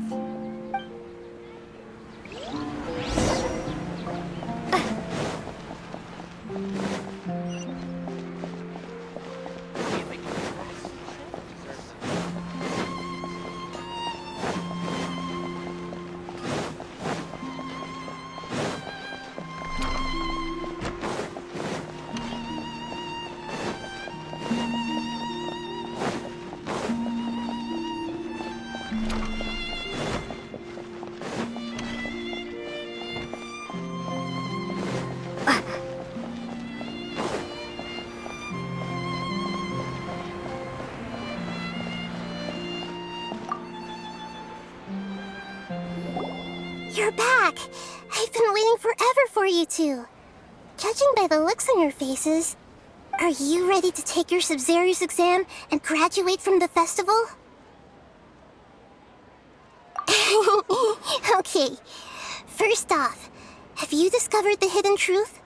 You're back! I've been waiting forever for you two. Judging by the looks on your faces, are you ready to take your Sub-Zero's exam and graduate from the festival? Okay, first off, have you discovered the hidden truth?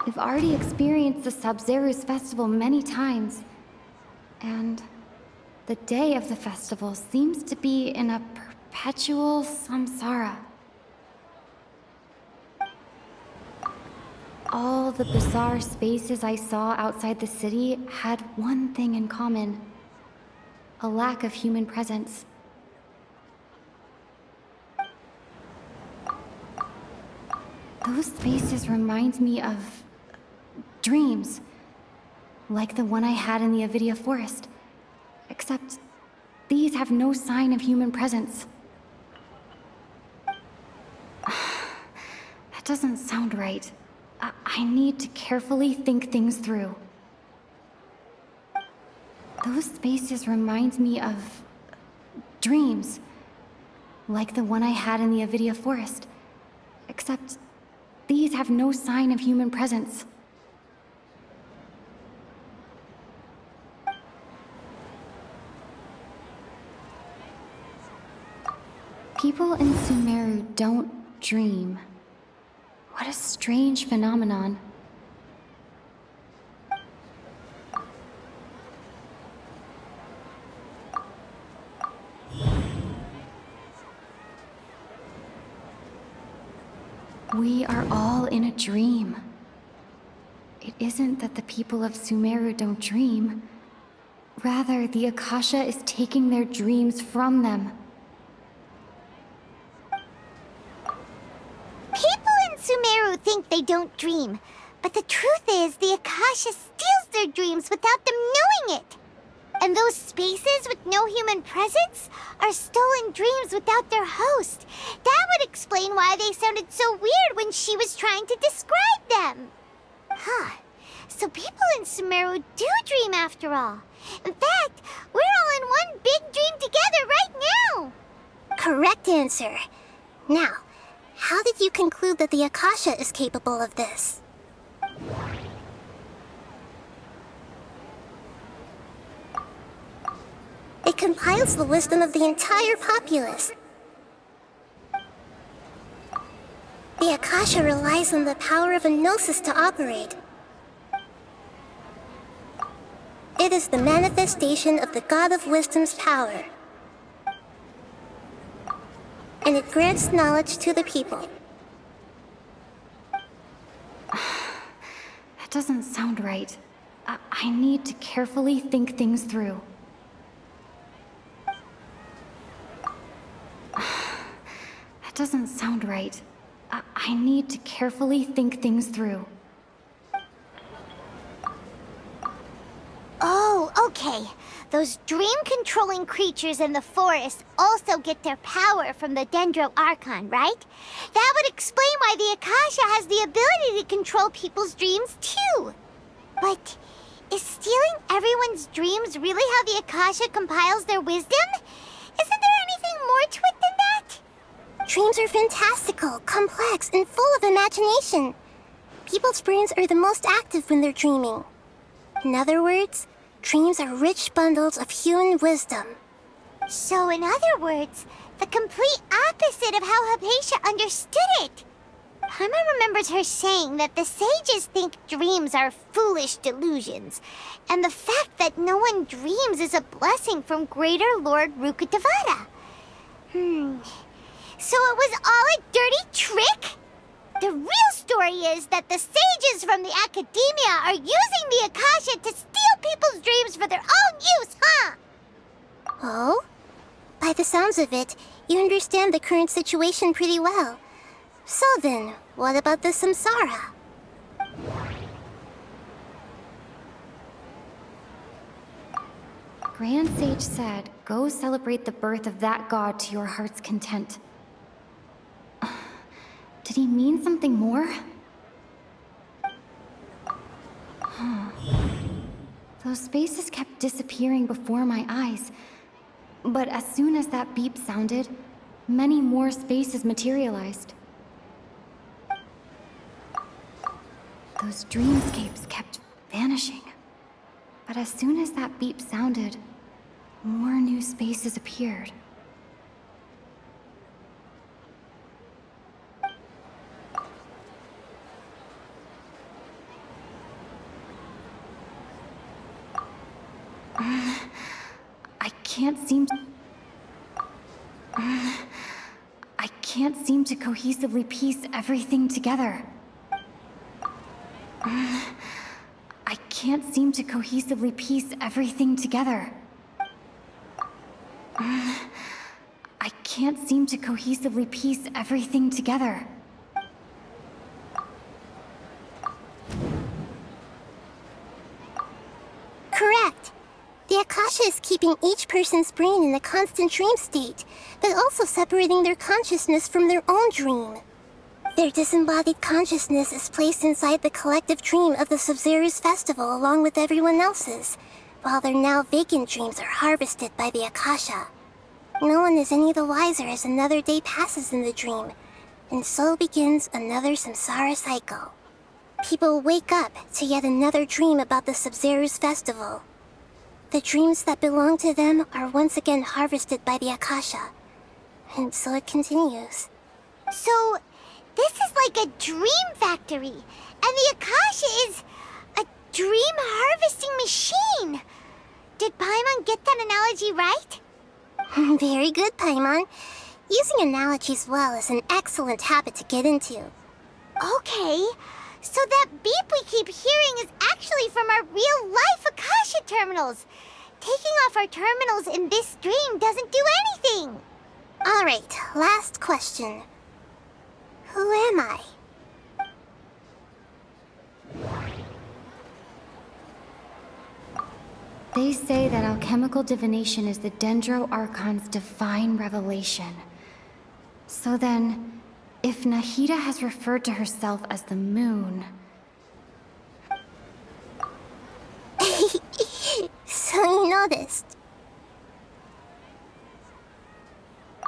We've already experienced the Sub-Zero's festival many times. And the day of the festival seems to be in a perpetual samsara. All the bizarre spaces I saw outside the city had one thing in common: a lack of human presence. Those spaces remind me of dreams, like the one I had in the Avidia forest. Except these have no sign of human presence. That doesn't sound right. I need to carefully think things through. Those spaces remind me of dreams, like the one I had in the Avidia Forest. Except these have no sign of human presence. People in Sumeru don't dream. What a strange phenomenon. We are all in a dream. It isn't that the people of Sumeru don't dream. Rather, the Akasha is taking their dreams from them. People in Sumeru think they don't dream, but the truth is the Akasha steals their dreams without them knowing it. And those spaces with no human presence are stolen dreams without their host. That would explain why they sounded so weird when she was trying to describe them. Huh. So people in Sumeru do dream after all. In fact, we're all in one big dream together right now. Correct answer. Now, how did you conclude that the Akasha is capable of this? It compiles the wisdom of the entire populace. The Akasha relies on the power of a gnosis to operate. It is the manifestation of the God of Wisdom's power. And it grants knowledge to the people. That doesn't sound right. I need to carefully think things through. That doesn't sound right. I need to carefully think things through. Oh, okay. Those dream-controlling creatures in the forest also get their power from the Dendro Archon, right? That would explain why the Akasha has the ability to control people's dreams, too. But is stealing everyone's dreams really how the Akasha compiles their wisdom? Isn't there anything more to it than that? Dreams are fantastical, complex, and full of imagination. People's brains are the most active when they're dreaming. In other words, dreams are rich bundles of human wisdom. So in other words, the complete opposite of how Hypatia understood it. Paimon remembers her saying that the sages think dreams are foolish delusions, and the fact that no one dreams is a blessing from Greater Lord Rukkhadevata. So it was all a dirty trick? The real story is that the sages from the Academia are using the Akasha to steal people's dreams for their own use, huh? Oh? By the sounds of it, you understand the current situation pretty well. So then, what about the Samsara? Grand Sage said, go celebrate the birth of that god to your heart's content. Did he mean something more? Those spaces kept disappearing before my eyes. But as soon as that beep sounded, many more spaces materialized. Those dreamscapes kept vanishing. But as soon as that beep sounded, more new spaces appeared. I can't seem to cohesively piece everything together. I can't seem to cohesively piece everything together. I can't seem to cohesively piece everything together. Correct. The Akasha is keeping each person's brain in a constant dream state, but also separating their consciousness from their own dream. Their disembodied consciousness is placed inside the collective dream of the Sub-Zero's festival along with everyone else's, while their now vacant dreams are harvested by the Akasha. No one is any the wiser as another day passes in the dream, and so begins another samsara cycle. People wake up to yet another dream about the Sub-Zero's festival. The dreams that belong to them are once again harvested by the Akasha, and so it continues. So, this is like a dream factory, and the Akasha is a dream harvesting machine. Did Paimon get that analogy right? Very good, Paimon. Using analogies well is an excellent habit to get into. Okay, so that beep we keep hearing is actually from our real-life Akasha terminals. Taking off our terminals in this dream doesn't do anything. Alright, last question. Who am I? They say that alchemical divination is the Dendro Archon's divine revelation. So then, if Nahida has referred to herself as the moon... So you noticed.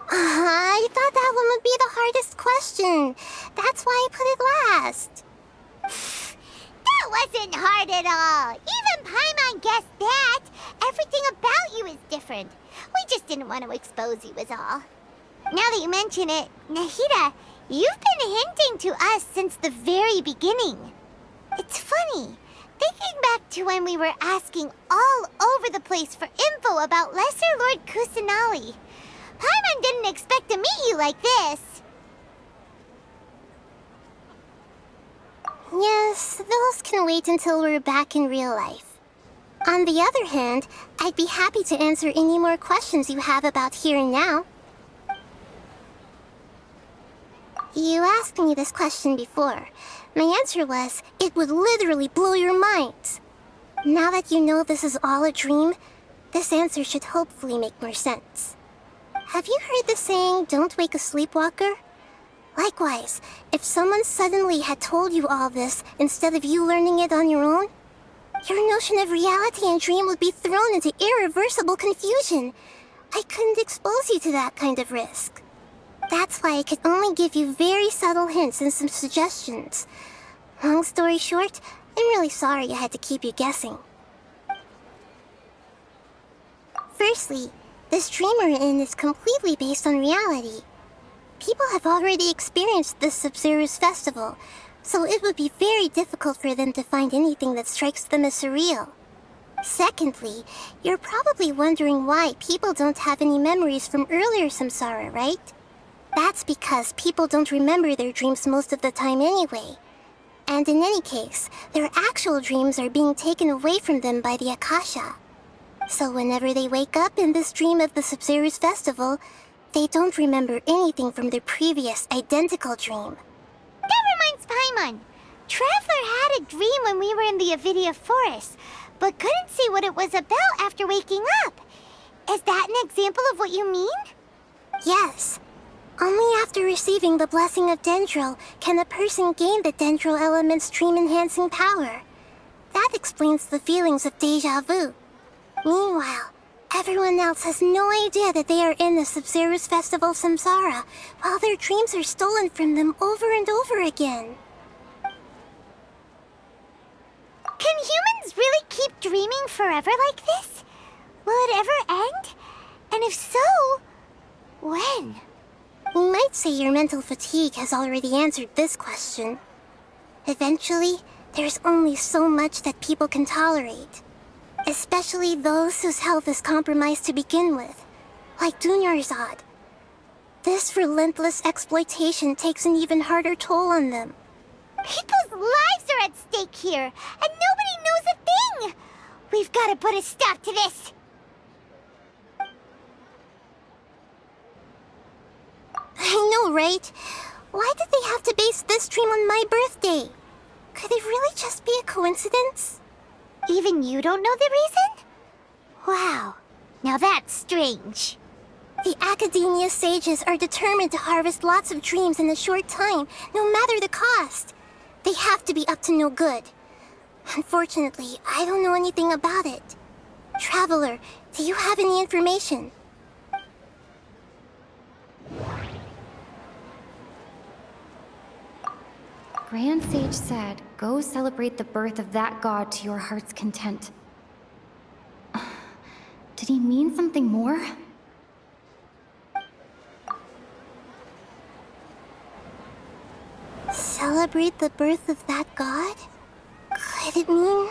I thought that one would be the hardest question. That's why I put it last. That wasn't hard at all. Even Paimon guessed that. Everything about you is different. We just didn't want to expose you is all. Now that you mention it, Nahida, you've been hinting to us since the very beginning. It's funny. Thinking back to when we were asking all over the place for info about Lesser Lord Kusanali, Paimon didn't expect to meet you like this. Yes, those can wait until we're back in real life. On the other hand, I'd be happy to answer any more questions you have about here and now. You asked me this question before. My answer was, it would literally blow your minds. Now that you know this is all a dream, this answer should hopefully make more sense. Have you heard the saying, don't wake a sleepwalker? Likewise, if someone suddenly had told you all this instead of you learning it on your own, your notion of reality and dream would be thrown into irreversible confusion. I couldn't expose you to that kind of risk. That's why I could only give you very subtle hints and some suggestions. Long story short, I'm really sorry I had to keep you guessing. Firstly, this dream we're in is completely based on reality. People have already experienced this Sub-Zero's festival, so it would be very difficult for them to find anything that strikes them as surreal. Secondly, you're probably wondering why people don't have any memories from earlier samsara, right? That's because people don't remember their dreams most of the time anyway. And in any case, their actual dreams are being taken away from them by the Akasha. So whenever they wake up in this dream of the Sub-Zero's festival, they don't remember anything from their previous identical dream. That reminds Paimon. Traveler had a dream when we were in the Avidia Forest, but couldn't see what it was about after waking up. Is that an example of what you mean? Yes. Only after receiving the blessing of Dendro can a person gain the Dendro element's dream-enhancing power. That explains the feelings of déjà vu. Meanwhile, everyone else has no idea that they are in the Sub-Zero's festival samsara, while their dreams are stolen from them over and over again. Can humans really keep dreaming forever like this? Will it ever end? And if so, when? You might say your mental fatigue has already answered this question. Eventually, there's only so much that people can tolerate. Especially those whose health is compromised to begin with, like Dunyarzad. This relentless exploitation takes an even harder toll on them. People's lives are at stake here, and nobody knows a thing! We've got to put a stop to this! I know, right? Why did they have to base this dream on my birthday? Could it really just be a coincidence? Even you don't know the reason? Wow, now that's strange. The Academia sages are determined to harvest lots of dreams in a short time, no matter the cost. They have to be up to no good. Unfortunately, I don't know anything about it. Traveler, do you have any information? Grand Sage said, go celebrate the birth of that god to your heart's content. Did he mean something more? Celebrate the birth of that god? Could it mean...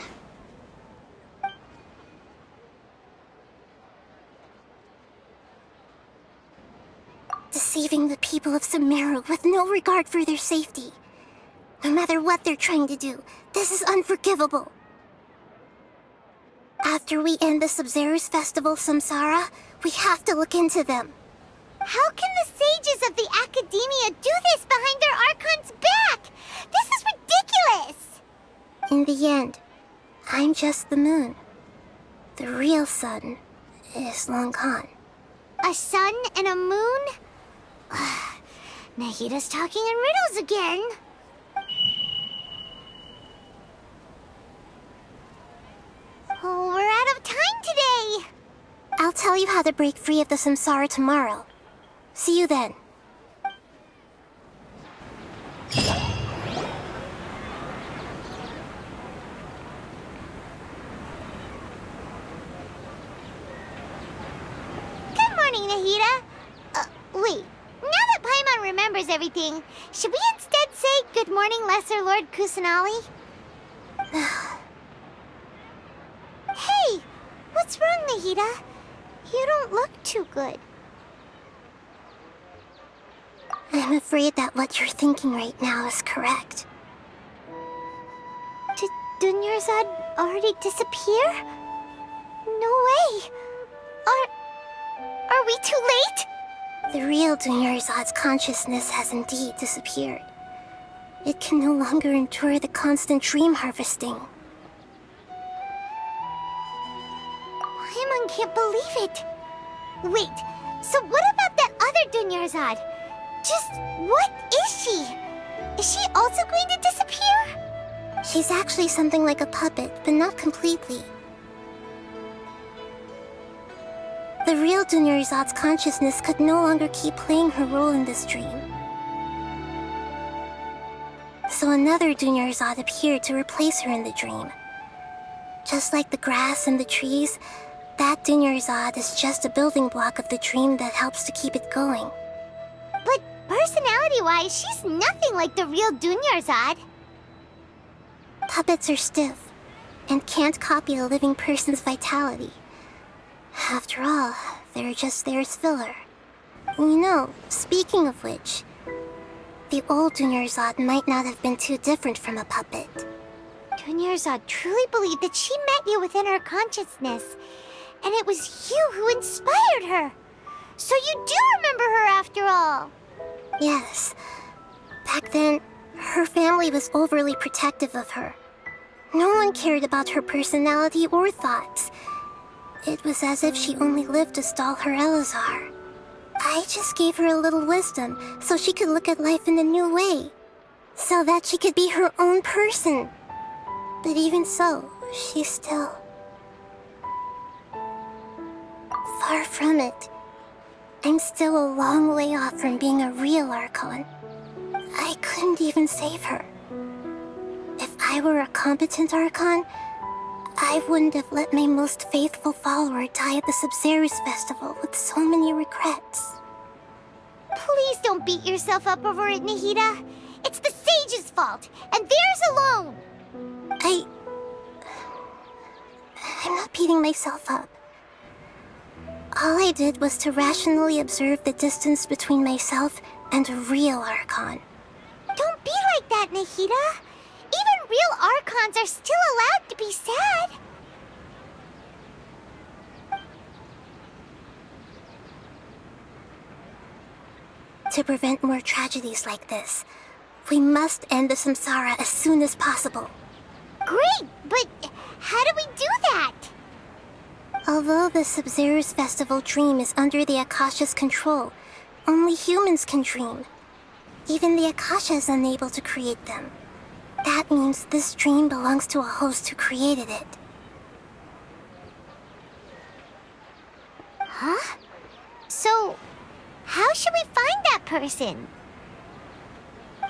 deceiving the people of Sumeru with no regard for their safety? No matter what they're trying to do, this is unforgivable. After we end the Sub-Zero's festival, Samsara, we have to look into them. How can the sages of the Academia do this behind their Archon's back? This is ridiculous! In the end, I'm just the moon. The real sun is long gone. A sun and a moon? Nahida's talking in riddles again. Oh, we're out of time today! I'll tell you how to break free of the samsara tomorrow. See you then. Good morning, Nahida. Wait. Now that Paimon remembers everything, should we instead say good morning, Lesser Lord Kusanali? Hey! What's wrong, Nahida? You don't look too good. I'm afraid that what you're thinking right now is correct. Did Dunyarzad already disappear? No way! Are we too late? The real Dunyarzad's consciousness has indeed disappeared. It can no longer endure the constant dream harvesting. Paimon can't believe it. Wait, so what about that other Dunyarzad? Just what is she? Is she also going to disappear? She's actually something like a puppet, but not completely. The real Dunyarzad's consciousness could no longer keep playing her role in this dream. So another Dunyarzad appeared to replace her in the dream. Just like the grass and the trees, that Dunyarzad is just a building block of the dream that helps to keep it going. But personality-wise, she's nothing like the real Dunyarzad. Puppets are stiff, and can't copy a living person's vitality. After all, they're just there as filler. You know, speaking of which, the old Dunyarzad might not have been too different from a puppet. Dunyarzad truly believed that she met you within her consciousness, and it was you who inspired her. So you do remember her after all. Yes. Back then, her family was overly protective of her. No one cared about her personality or thoughts. It was as if she only lived to stall her Elazar. I just gave her a little wisdom so she could look at life in a new way. So that she could be her own person. But even so, she's still... far from it. I'm still a long way off from being a real Archon. I couldn't even save her. If I were a competent Archon, I wouldn't have let my most faithful follower die at the Sub-Zero's festival with so many regrets. Please don't beat yourself up over it, Nahida. It's the sage's fault, and theirs alone. I'm not beating myself up. All I did was to rationally observe the distance between myself and a real Archon. Don't be like that, Nahida. Even real Archons are still allowed to be sad. To prevent more tragedies like this, we must end the samsara as soon as possible. Great, but how do we do that? Although the Sub-Zero's festival dream is under the Akasha's control, only humans can dream. Even the Akasha is unable to create them. That means this dream belongs to a host who created it. Huh? So, how should we find that person?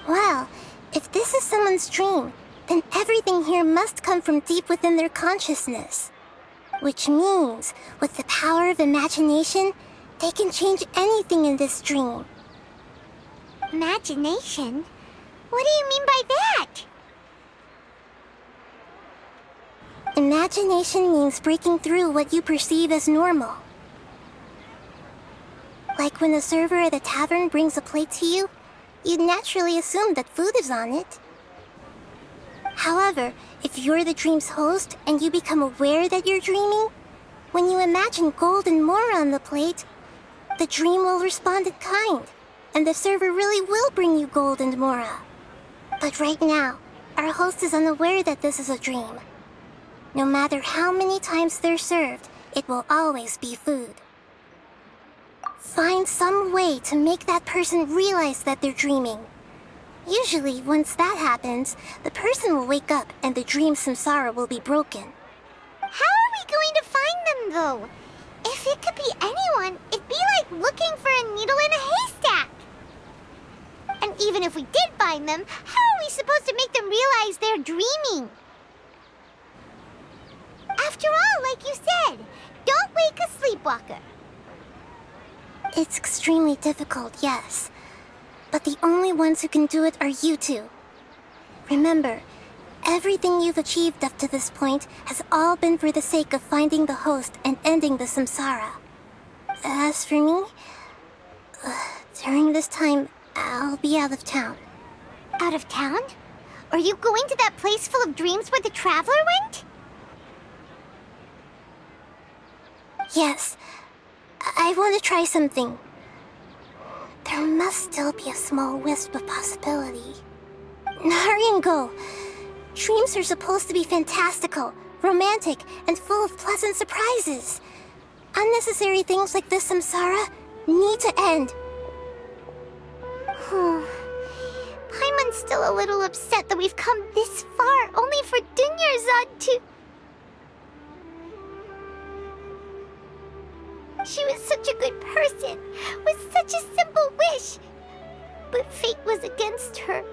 Well, if this is someone's dream, then everything here must come from deep within their consciousness. Which means, with the power of imagination, they can change anything in this dream. Imagination? What do you mean by that? Imagination means breaking through what you perceive as normal. Like when the server at a tavern brings a plate to you, you'd naturally assume that food is on it. However, if you're the dream's host and you become aware that you're dreaming, when you imagine gold and mora on the plate, the dream will respond in kind, and the server really will bring you gold and mora. But right now, our host is unaware that this is a dream. No matter how many times they're served, it will always be food. Find some way to make that person realize that they're dreaming. Usually, once that happens, the person will wake up and the dream samsara will be broken. How are we going to find them, though? If it could be anyone, it'd be like looking for a needle in a haystack. And even if we did find them, how are we supposed to make them realize they're dreaming? After all, like you said, don't wake a sleepwalker. It's extremely difficult, yes. But the only ones who can do it are you two. Remember, everything you've achieved up to this point has all been for the sake of finding the host and ending the samsara. As for me, during this time, I'll be out of town. Out of town? Are you going to that place full of dreams where the traveler went? Yes. I want to try something. There must still be a small wisp of possibility. Hurry and go. Dreams are supposed to be fantastical, romantic, and full of pleasant surprises. Unnecessary things like this samsara need to end. Paimon's still a little upset that we've come this far only for Dunyarzad to... She was such a good person, with such a simple wish. But fate was against her.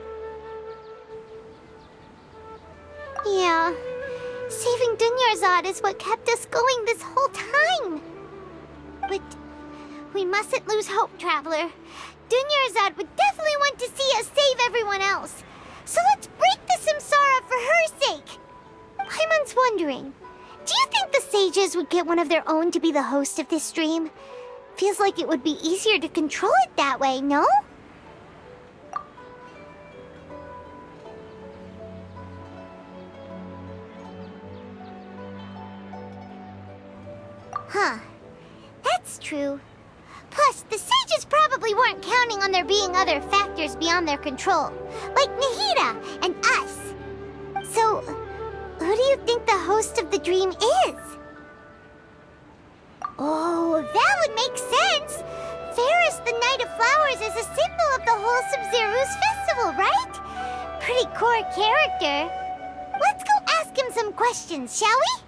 Yeah, saving Dunyarzad is what kept us going this whole time. But we mustn't lose hope, Traveler. Dunyarzad would definitely want to see us save everyone else. So let's break the samsara for her sake. Paimon's wondering, do you think the sages would get one of their own to be the host of this stream? Feels like it would be easier to control it that way, no? Huh. That's true. Plus, the sages probably weren't counting on there being other factors beyond their control, like Nahida and us. So, who do you think the host of the dream is? Oh, that would make sense! Ferris, the Knight of Flowers, is a symbol of the whole Sub-Zero's festival, right? Pretty core character. Let's go ask him some questions, shall we?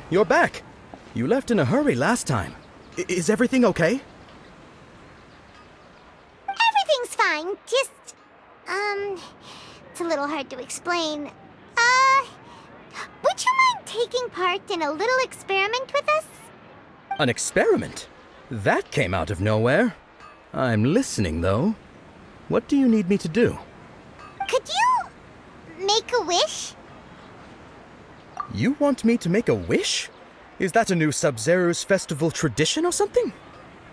You're back. You left in a hurry last time. Is everything okay? Everything's fine. Just, it's a little hard to explain. Would you mind taking taking part in a little experiment with us? An experiment? That came out of nowhere. I'm listening, though. What do you need me to do? Could you make a wish? You want me to make a wish? Is that a new Sub-Zero's festival tradition or something?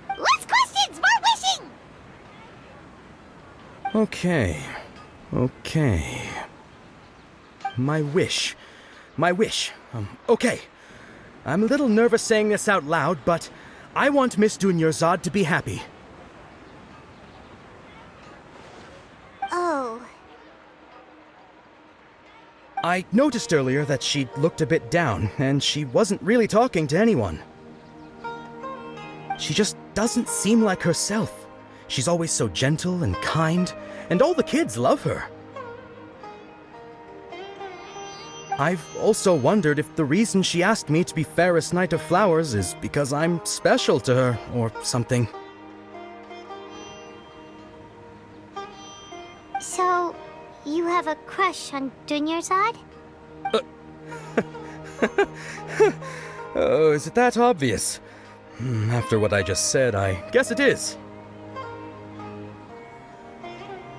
Less questions, more wishing! Okay. My wish. Okay. I'm a little nervous saying this out loud, but I want Miss Dunyarzad to be happy. Oh. I noticed earlier that she looked a bit down, and she wasn't really talking to anyone. She just doesn't seem like herself. She's always so gentle and kind, and all the kids love her. I've also wondered if the reason she asked me to be Fairest Knight of Flowers is because I'm special to her, or something. So, you have a crush on Dunyarzad? Oh, is it that obvious? After what I just said, I guess it is.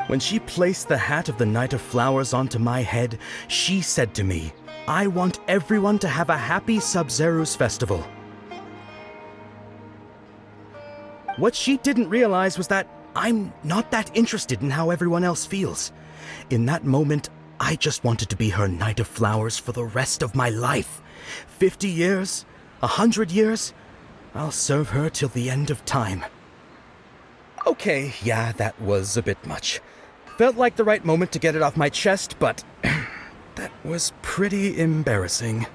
When she placed the hat of the Knight of Flowers onto my head, she said to me, "I want everyone to have a happy Sub-Zero's festival." What she didn't realize was that I'm not that interested in how everyone else feels. In that moment, I just wanted to be her Knight of Flowers for the rest of my life. 50 years, 100 years, I'll serve her till the end of time. Okay, yeah, that was a bit much. Felt like the right moment to get it off my chest, but that was pretty embarrassing.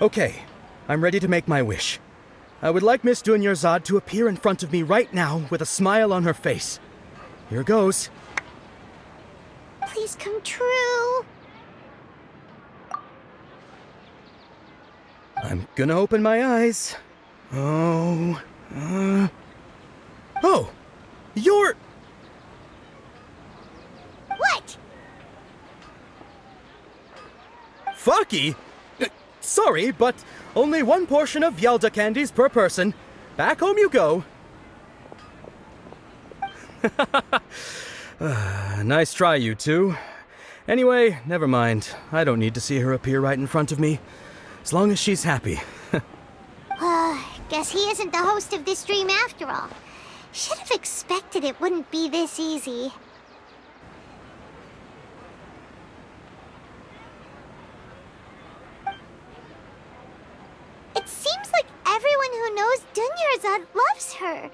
Okay, I'm ready to make my wish. I would like Miss Dunyarzad to appear in front of me right now with a smile on her face. Here goes. Please come true. I'm gonna open my eyes. Oh, you're... What? Fucky? Sorry, but only one portion of Yalda candies per person. Back home you go. Nice try, you two. Anyway, never mind. I don't need to see her appear right in front of me. As long as she's happy. Guess he isn't the host of this dream after all. Should have expected it wouldn't be this easy. It seems like everyone who knows Dunyarzad loves her,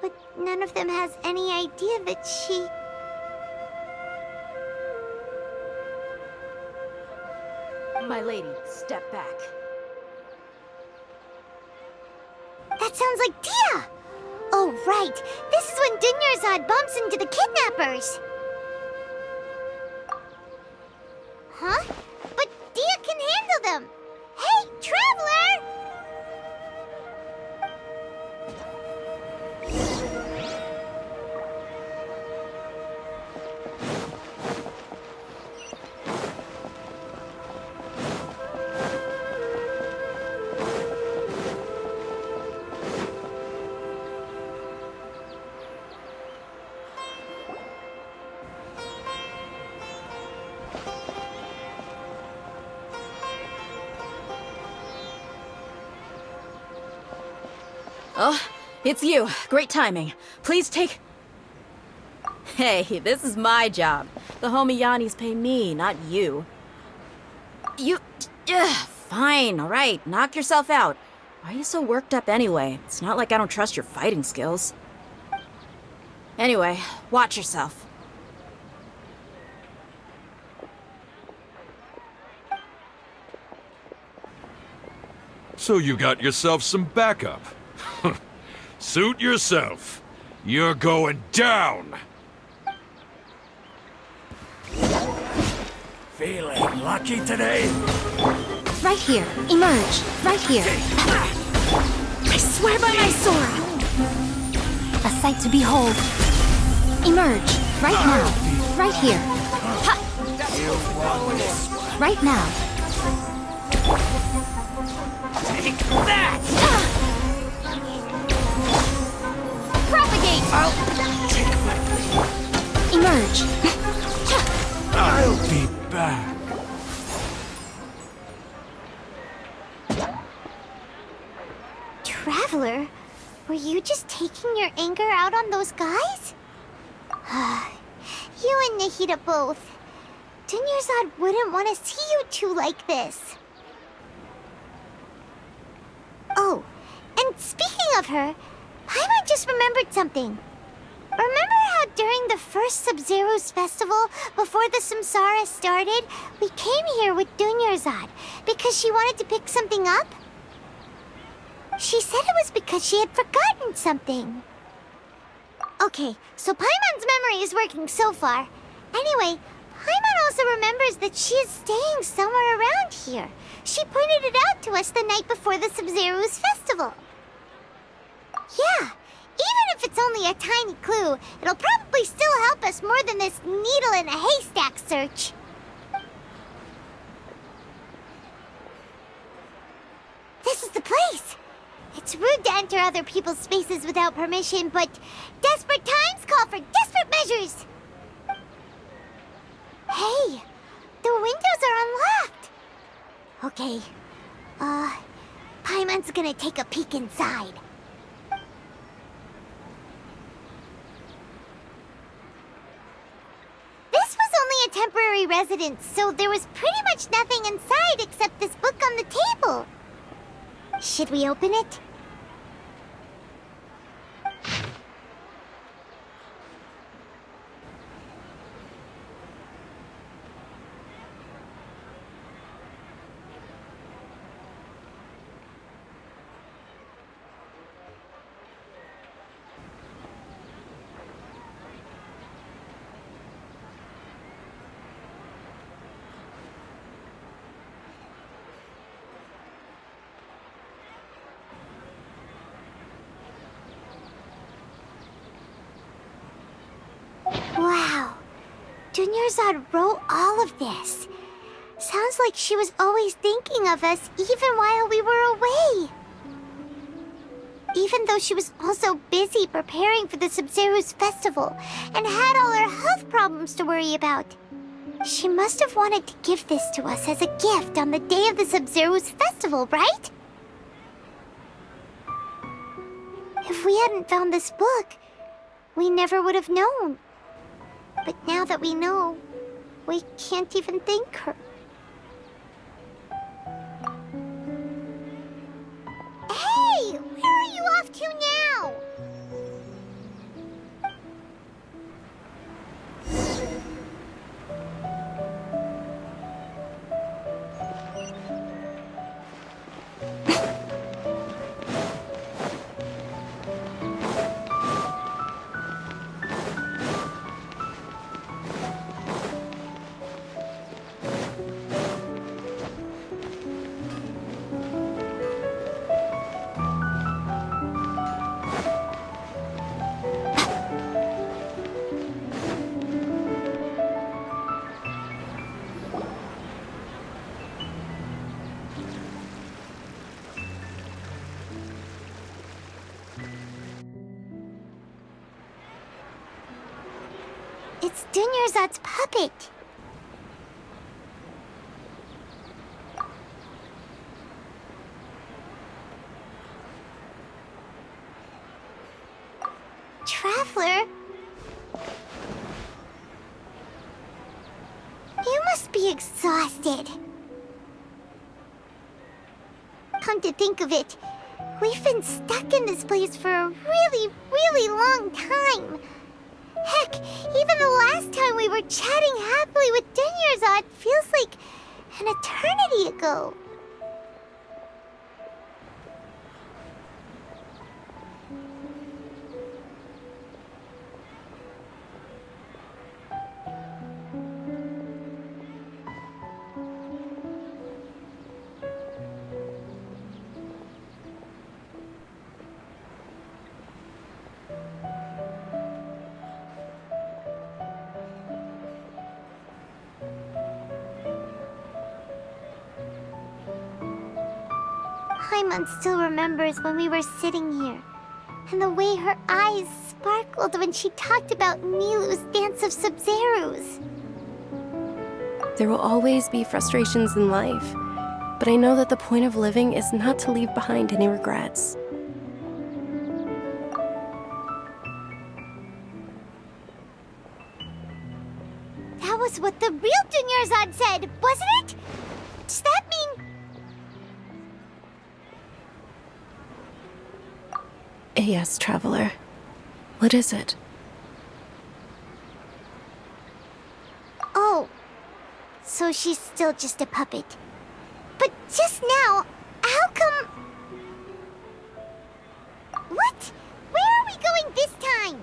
but none of them has any idea that she... My lady, step back. That sounds like Dia! Oh, right. This is when Dunyarzad bumps into the kidnappers. Huh? But Dia can handle them. Hey, Traveler! Oh, it's you. Great timing. Please take... Hey, this is my job. The homie Yanni's pay me, not you. You... fine, alright. Knock yourself out. Why are you so worked up anyway? It's not like I don't trust your fighting skills. Anyway, watch yourself. So you got yourself some backup. Suit yourself. You're going down. Feeling lucky today? Right here. Emerge. Right here. I swear by my sword! A sight to behold. Emerge. Right now. Right here. Ha! Right now. Take that! Propagate! I'll take my blade. Emerge. I'll be back. Traveler, were you just taking your anger out on those guys? You and Nahida both. Dunyarzad wouldn't want to see you two like this. Oh, and speaking of her, Paimon just remembered something. Remember how during the first Sub-Zero's festival, before the Samsara started, we came here with Dunyarzad because she wanted to pick something up? She said it was because she had forgotten something. Okay, so Paimon's memory is working so far. Anyway, Paimon also remembers that she is staying somewhere around here. She pointed it out to us the night before the Sub-Zero's festival. Yeah, even if it's only a tiny clue, it'll probably still help us more than this needle in a haystack search. This is the place! It's rude to enter other people's spaces without permission, but desperate times call for desperate measures! Hey, the windows are unlocked! Okay, Paimon's gonna take a peek inside. This was only a temporary residence, so there was pretty much nothing inside except this book on the table. Should we open it? Wow, Dunyarzad wrote all of this. Sounds like she was always thinking of us even while we were away. Even though she was also busy preparing for the Sub-Zero's festival and had all her health problems to worry about. She must have wanted to give this to us as a gift on the day of the Sub-Zero's festival, right? If we hadn't found this book, we never would have known. But now that we know, we can't even thank her. Hey! Where are you off to now? It's Dunyarzad's puppet. Traveler? You must be exhausted. Come to think of it, we've been stuck in this place for a really, really long time. Heck, even the last time we were chatting happily with Dunyarzad feels like an eternity ago. Paimon still remembers when we were sitting here, and the way her eyes sparkled when she talked about Nilu's Dance of Sub-Zerus. There will always be frustrations in life, but I know that the point of living is not to leave behind any regrets. That was what the real Dunyarzad said, wasn't it? Does that mean... Yes, Traveler. What is it? Oh, so she's still just a puppet. But just now, how come... What? Where are we going this time?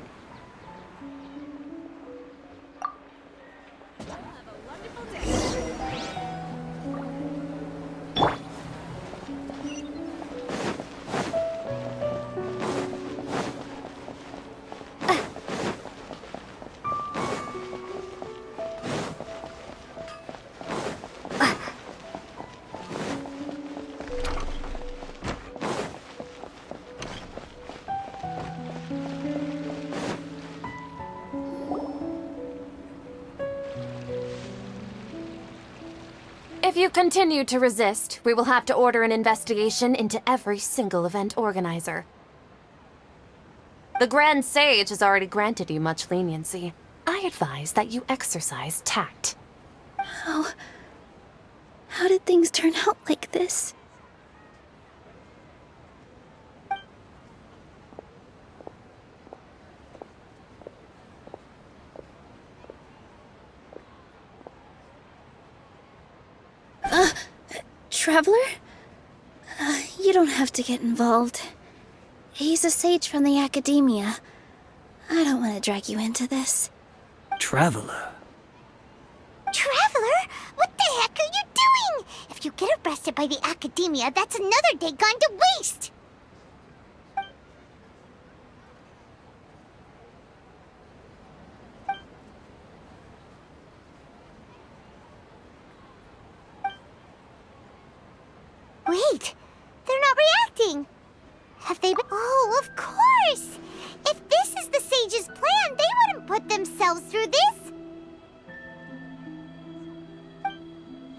If you continue to resist, we will have to order an investigation into every single event organizer. The Grand Sage has already granted you much leniency. I advise that you exercise tact. How did things turn out like this? Traveler? You don't have to get involved. He's a sage from the Academia. I don't want to drag you into this. Traveler? Traveler? What the heck are you doing? If you get arrested by the Academia, that's another day gone to waste! Wait, they're not reacting. Have they been? Oh, of course! If this is the Sage's plan, they wouldn't put themselves through this.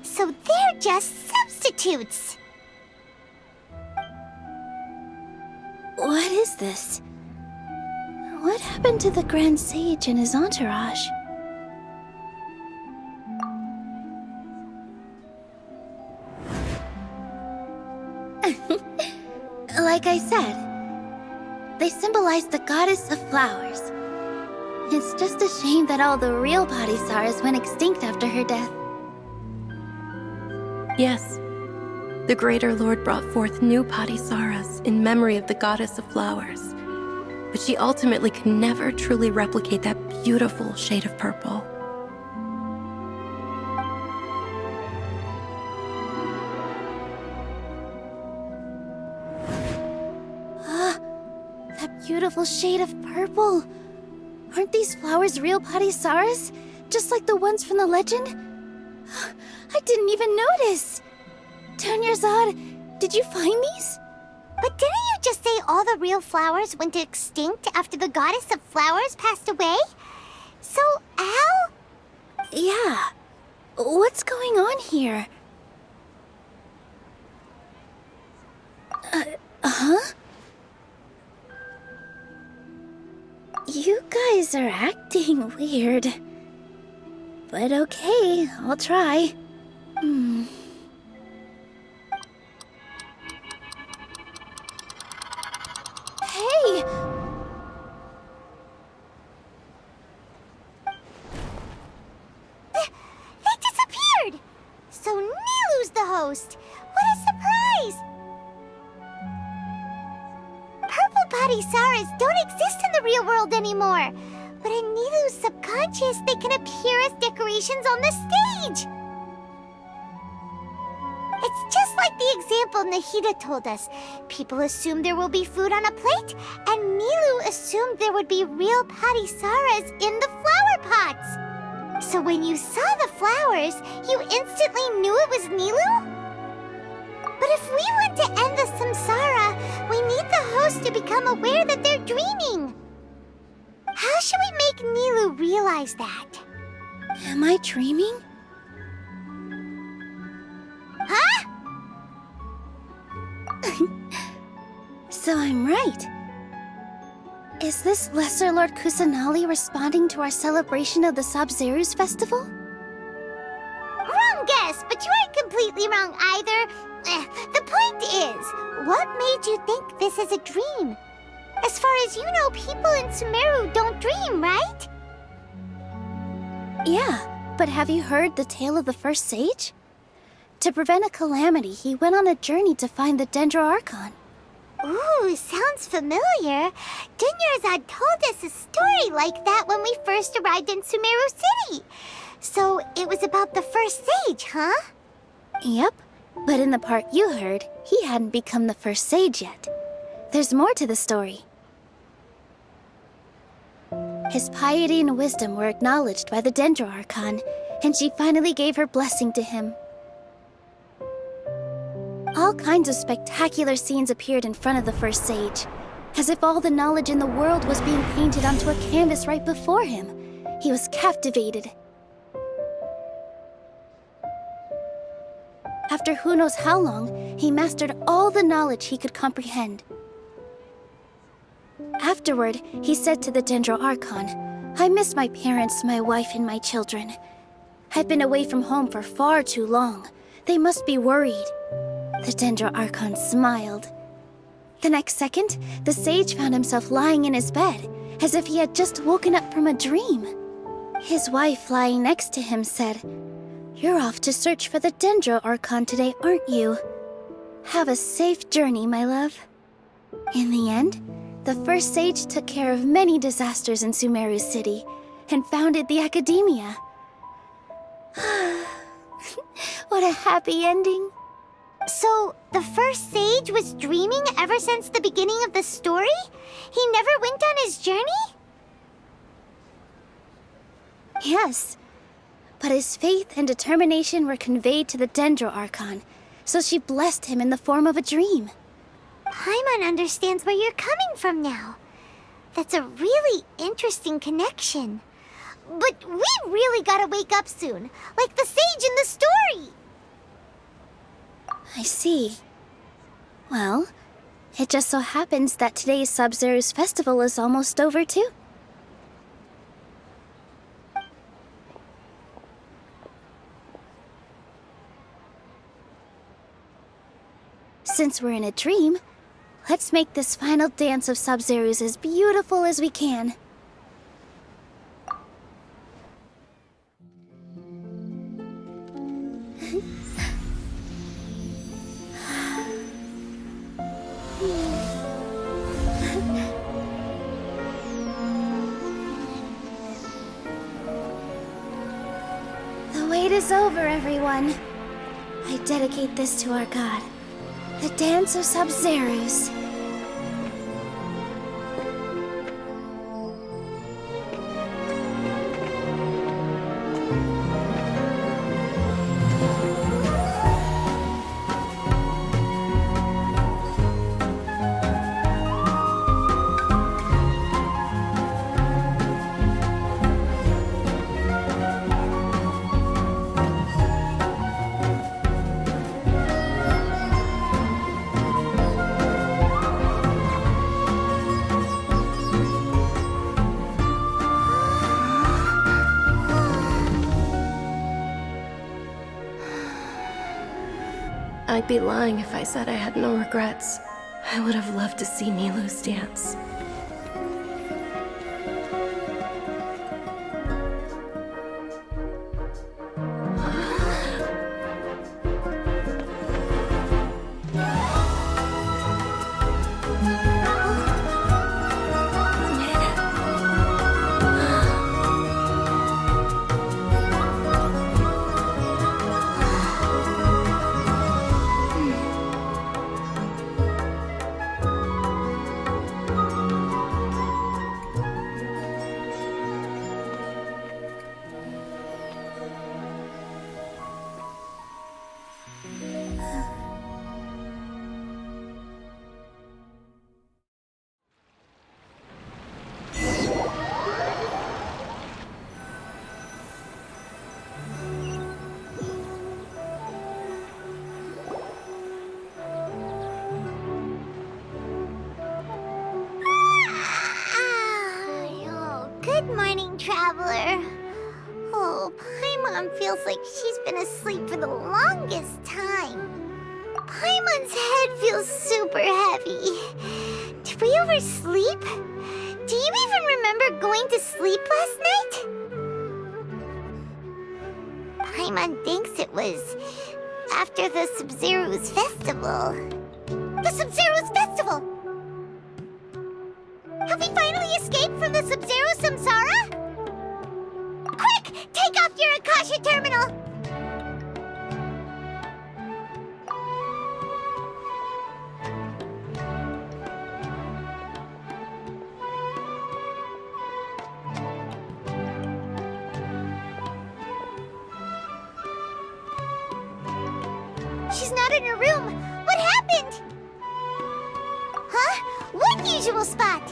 So they're just substitutes. What is this? What happened to the Grand Sage and his entourage? Like I said, they symbolize the goddess of flowers. It's just a shame that all the real Padisarahs went extinct after her death. Yes. The Greater Lord brought forth new Padisarahs in memory of the goddess of flowers. But she ultimately could never truly replicate that beautiful shade of purple. Beautiful shade of purple. Aren't these flowers real Padisarahs? Just like the ones from the legend? I didn't even notice. Dunyarzad, did you find these? But didn't you just say all the real flowers went extinct after the goddess of flowers passed away? So, Al? Yeah. What's going on here? Huh? You guys are acting weird. But okay, I'll try. Hey! They disappeared! So Nilu's the host! What a surprise! Purple Padisarahs don't exist in the real world anymore. But in Nilu's subconscious, they can appear as decorations on the stage. It's just like the example Nahida told us. People assume there will be food on a plate, and Nilu assumed there would be real Padisarahs in the flower pots. So when you saw the flowers, you instantly knew it was Nilu? But if we want to end the to become aware that they're dreaming. How should we make Nilu realize that? Am I dreaming? Huh? So I'm right. Is this Lesser Lord Kusanali responding to our celebration of the Sabzeruz festival? Wrong guess, but you aren't completely wrong either. The point is, what made you think this is a dream? As far as you know, people in Sumeru don't dream, right? Yeah, but have you heard the tale of the first sage? To prevent a calamity, he went on a journey to find the Dendro Archon. Ooh, sounds familiar. Dunyarzad told us a story like that when we first arrived in Sumeru City. So it was about the first sage, huh? Yep, but in the part you heard, he hadn't become the first sage yet. There's more to the story. His piety and wisdom were acknowledged by the Dendro Archon, and she finally gave her blessing to him. All kinds of spectacular scenes appeared in front of the first sage, as if all the knowledge in the world was being painted onto a canvas right before him. He was captivated. After who knows how long, he mastered all the knowledge he could comprehend. Afterward, he said to the Dendro Archon, "I miss my parents, my wife, and my children. I've been away from home for far too long. They must be worried." The Dendro Archon smiled. The next second, the sage found himself lying in his bed, as if he had just woken up from a dream. His wife, lying next to him, said, "You're off to search for the Dendro Archon today, aren't you? Have a safe journey, my love." In the end, the first sage took care of many disasters in Sumeru City and founded the Academia. What a happy ending. So, the first sage was dreaming ever since the beginning of the story? He never went on his journey? Yes, but his faith and determination were conveyed to the Dendro Archon, so she blessed him in the form of a dream. Paimon understands where you're coming from now. That's a really interesting connection. But we really gotta wake up soon, like the sage in the story! I see. Well, it just so happens that today's Sabzeruz festival is almost over too. Since we're in a dream, let's make this final dance of Sabzeruz as beautiful as we can. The wait is over, everyone. I dedicate this to our god, the dance of Sabzeruz. I'd be lying if I said I had no regrets. I would have loved to see Nilu's dance. Traveler. Oh, Paimon feels like she's been asleep for the longest time. Paimon's head feels super heavy. Did we oversleep? Do you even remember going to sleep last night? Paimon thinks it was after the Sub-Zero's festival. The Sub-Zero's festival! Have we finally escaped from the Sub-Zero Samsara? Quick! Take off your Akasha terminal! She's not in her room! What happened? Huh? What usual spot?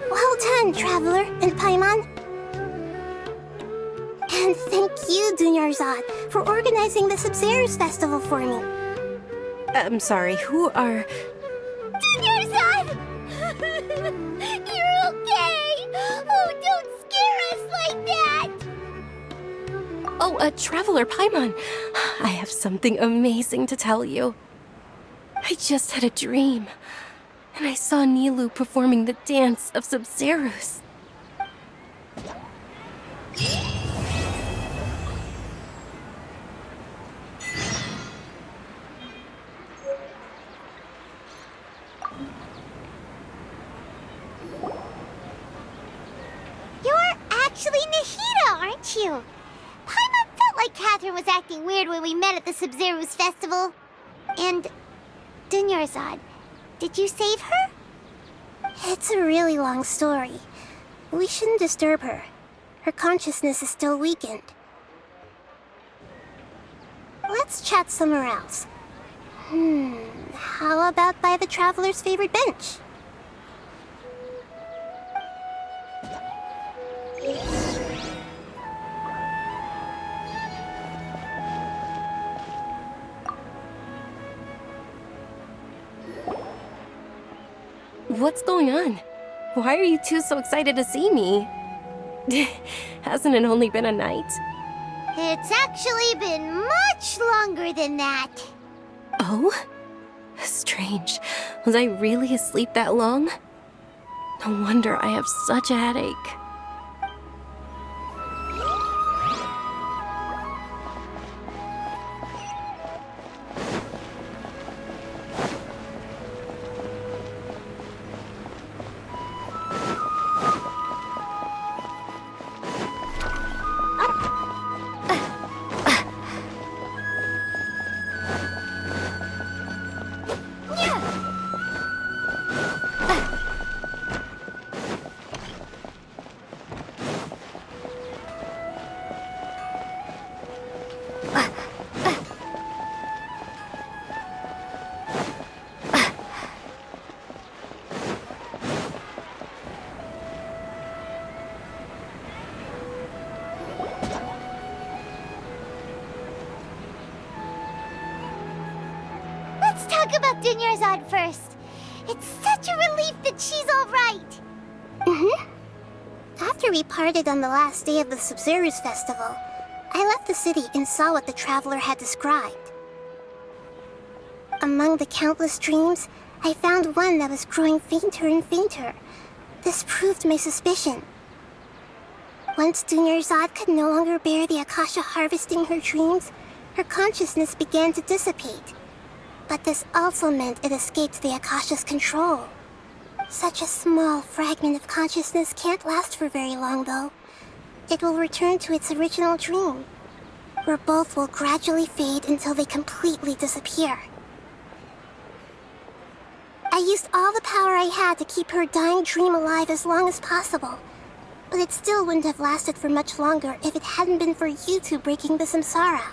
Well done, Traveler and Paimon. And thank you, Dunyarzad, for organizing the Sub-Zero's festival for me. I'm sorry, who are... Dunyarzad! You're okay! Oh, don't scare us like that! Oh, Traveler Paimon. I have something amazing to tell you. I just had a dream, and I saw Nilou performing the dance of Sub-Zeros. You're actually Nahida, aren't you? Paimon felt like Catherine was acting weird when we met at the Sub-Zero's festival. And Dunyarzad, did you save her? It's a really long story. We shouldn't disturb her. Her consciousness is still weakened. Let's chat somewhere else. How about by the Traveler's favorite bench? What's going on? Why are you two so excited to see me? Hasn't it only been a night? It's actually been much longer than that. Oh? Strange. Was I really asleep that long? No wonder I have such a headache. Let's talk about Dunyarzad first. It's such a relief that she's all right. After we parted on the last day of the Sub-Zero's festival, I left the city and saw what the Traveler had described. Among the countless dreams, I found one that was growing fainter and fainter. This proved my suspicion. Once Dunyarzad could no longer bear the Akasha harvesting her dreams, her consciousness began to dissipate. But this also meant it escaped the Akasha's control. Such a small fragment of consciousness can't last for very long, though. It will return to its original dream, where both will gradually fade until they completely disappear. I used all the power I had to keep her dying dream alive as long as possible, but it still wouldn't have lasted for much longer if it hadn't been for you two breaking the samsara.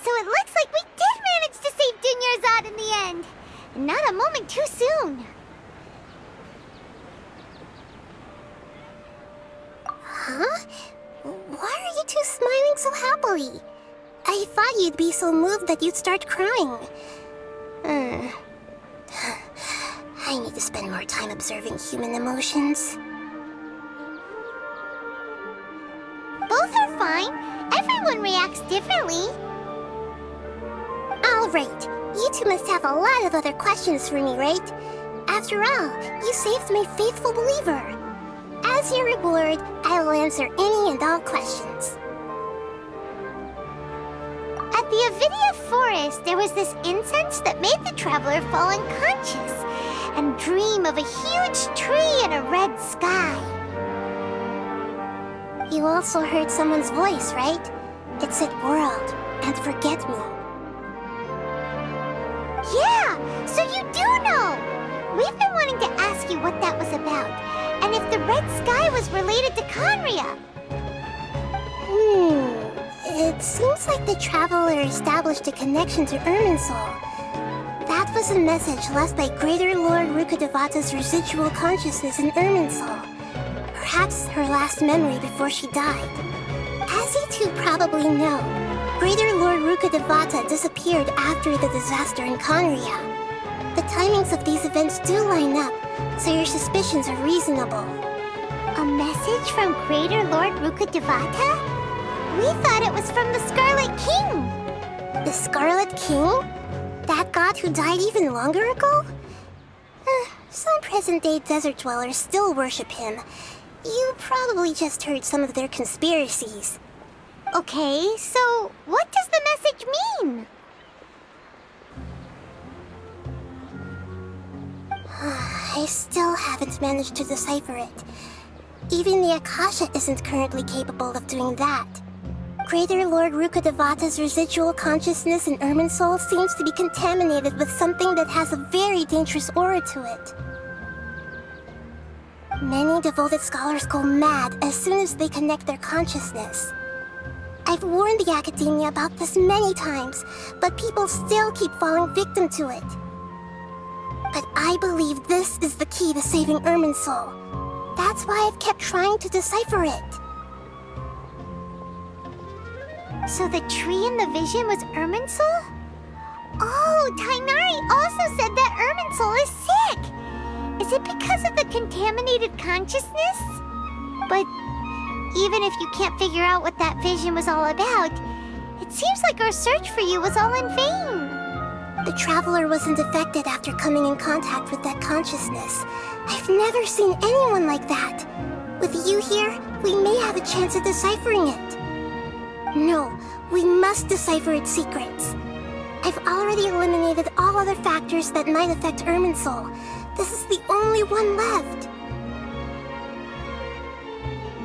So it looks like we did manage to save Dunyarzad in the end. And not a moment too soon. Huh? Why are you two smiling so happily? I thought you'd be so moved that you'd start crying. I need to spend more time observing human emotions. Both are fine. Everyone reacts differently. All right. You two must have a lot of other questions for me, right? After all, you saved my faithful believer. As your reward, I will answer any and all questions. At the Avidia forest, there was this incense that made the traveler fall unconscious and dream of a huge tree and a red sky. You also heard someone's voice, right? It said world and forget me. Yeah, so you do know! We've been wanting to ask you what that was about, and if the red sky was related to Conria. It seems like the traveler established a connection to Irminsul. That was a message left by Greater Lord Rukkhadevata's residual consciousness in Irminsul. Perhaps her last memory before she died. As you two probably know, Greater Lord Rukkhadevata disappeared after the disaster in Conria. The timings of these events do line up, so your suspicions are reasonable. A message from Greater Lord Rukkhadevata? We thought it was from the Scarlet King. The Scarlet King? That god who died even longer ago? Some present-day desert dwellers still worship him. You probably just heard some of their conspiracies. Okay, so what does the message mean? I still haven't managed to decipher it. Even the Akasha isn't currently capable of doing that. Greater Lord Rukkhadevata's residual consciousness in Irminsul seems to be contaminated with something that has a very dangerous aura to it. Many devoted scholars go mad as soon as they connect their consciousness. I've warned the Academia about this many times, but people still keep falling victim to it. But I believe this is the key to saving Irminsul. That's why I've kept trying to decipher it. So the tree in the vision was Irminsul? Oh, Tainari also said that Irminsul is sick! Is it because of the contaminated consciousness? But even if you can't figure out what that vision was all about, it seems like our search for you was all in vain. The Traveler wasn't affected after coming in contact with that consciousness. I've never seen anyone like that. With you here, we may have a chance at deciphering it. No, we must decipher its secrets. I've already eliminated all other factors that might affect Irminsul. This is the only one left.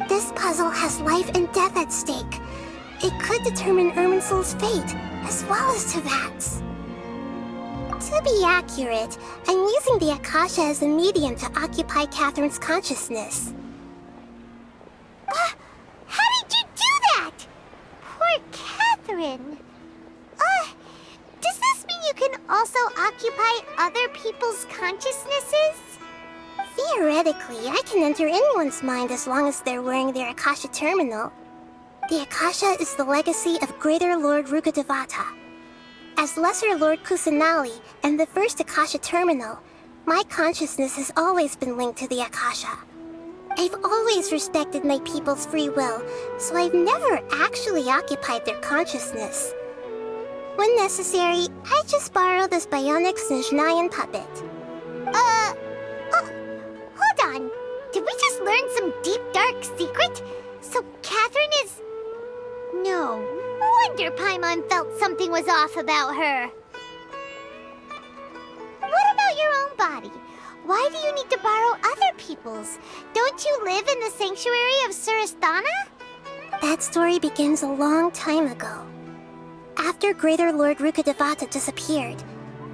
This puzzle has life and death at stake. It could determine Irminsul's fate, as well as Tevat's. To be accurate, I'm using the Akasha as a medium to occupy Catherine's consciousness. How did you do that? Poor Catherine. Does this mean you can also occupy other people's consciousnesses? Theoretically, I can enter anyone's mind as long as they're wearing their Akasha terminal. The Akasha is the legacy of Greater Lord Rukkhadevata. As Lesser Lord Kusanali and the first Akasha terminal, my consciousness has always been linked to the Akasha. I've always respected my people's free will, so I've never actually occupied their consciousness. When necessary, I just borrow this bionic Snezhnayan puppet. Hold on. Did we just learn some deep, dark secret? So Catherine is... No wonder Paimon felt something was off about her. What about your own body? Why do you need to borrow other people's? Don't you live in the sanctuary of Surasthana? That story begins a long time ago. After Greater Lord Rukkhadevata disappeared,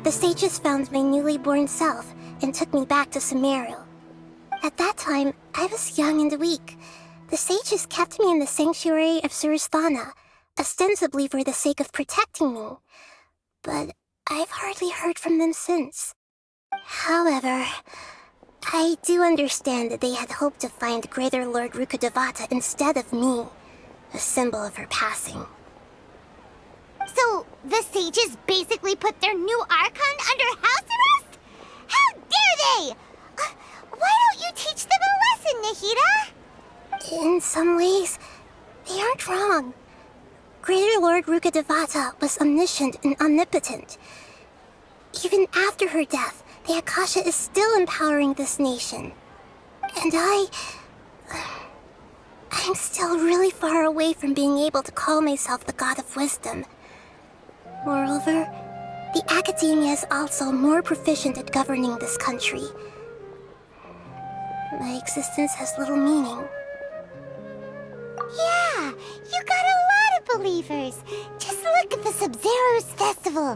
the sages found my newly born self and took me back to Sumeru. At that time, I was young and weak. The sages kept me in the sanctuary of Surasthana, ostensibly for the sake of protecting me. But I've hardly heard from them since. However, I do understand that they had hoped to find Greater Lord Rukkhadevata instead of me, a symbol of her passing. So, the sages basically put their new Archon under house arrest? How dare they! Why don't you teach them a lesson, Nahida? In some ways, they aren't wrong. Greater Lord Rukkhadevata was omniscient and omnipotent. Even after her death, the Akasha is still empowering this nation. And I'm still really far away from being able to call myself the God of Wisdom. Moreover, the Academia is also more proficient at governing this country. My existence has little meaning. Yeah, you got a lot of believers. Just look at the Sub-Zero's festival.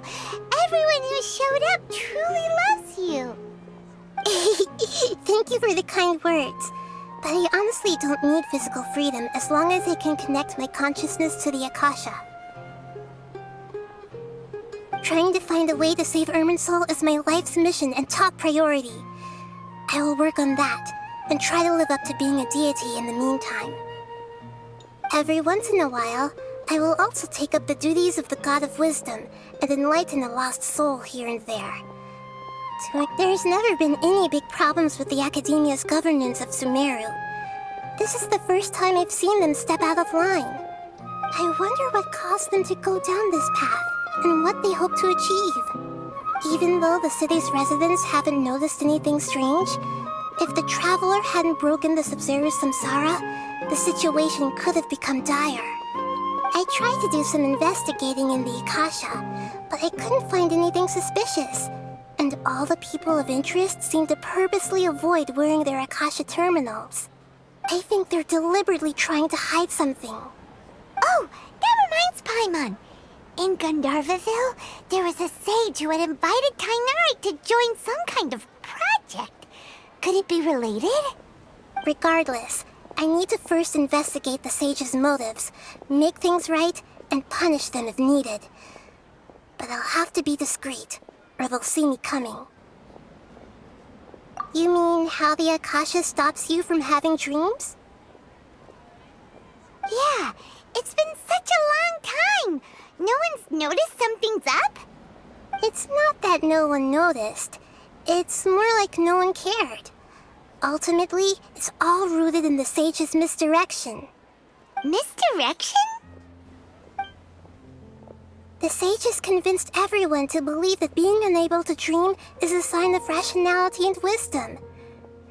Everyone who showed up truly loves you. Thank you for the kind words. But I honestly don't need physical freedom as long as I can connect my consciousness to the Akasha. Trying to find a way to save Irminsul is my life's mission and top priority. I will work on that, and try to live up to being a deity in the meantime. Every once in a while, I will also take up the duties of the God of Wisdom and enlighten a lost soul here and there. There's never been any big problems with the Academia's governance of Sumeru. This is the first time I've seen them step out of line. I wonder what caused them to go down this path, and what they hope to achieve. Even though the city's residents haven't noticed anything strange, if the Traveler hadn't broken the Sub-Zero's samsara, the situation could have become dire. I tried to do some investigating in the Akasha, but I couldn't find anything suspicious, and all the people of interest seem to purposely avoid wearing their Akasha terminals. I think they're deliberately trying to hide something. Oh, that reminds Paimon. In Gandharvaville, there was a sage who had invited Tainari to join some kind of project. Could it be related? Regardless, I need to first investigate the sage's motives, make things right, and punish them if needed. But I'll have to be discreet, or they'll see me coming. You mean how the Akasha stops you from having dreams? Yeah, it's been such a long time. No one's noticed something's up? It's not that no one noticed. It's more like no one cared. Ultimately, it's all rooted in the sage's misdirection. Misdirection? The sages convinced everyone to believe that being unable to dream is a sign of rationality and wisdom.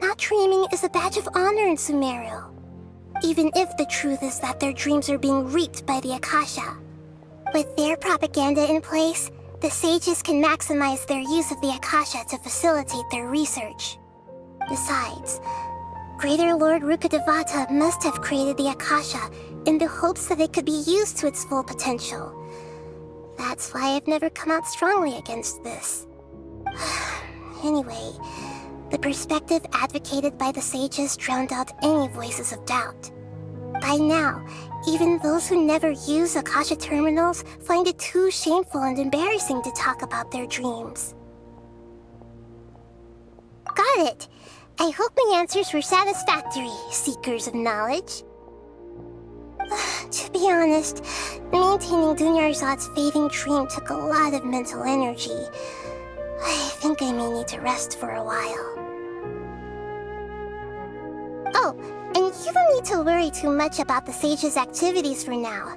Not dreaming is a badge of honor in Sumeru, even if the truth is that their dreams are being reaped by the Akasha. With their propaganda in place, the sages can maximize their use of the Akasha to facilitate their research. Besides, Greater Lord Rukkhadevata must have created the Akasha in the hopes that it could be used to its full potential. That's why I've never come out strongly against this. Anyway, the perspective advocated by the sages drowned out any voices of doubt. By now, even those who never use Akasha terminals find it too shameful and embarrassing to talk about their dreams. Got it! I hope my answers were satisfactory, seekers of knowledge. To be honest, maintaining Dunyarzad's fading dream took a lot of mental energy. I think I may need to rest for a while. Oh, and you don't need to worry too much about the sage's activities for now.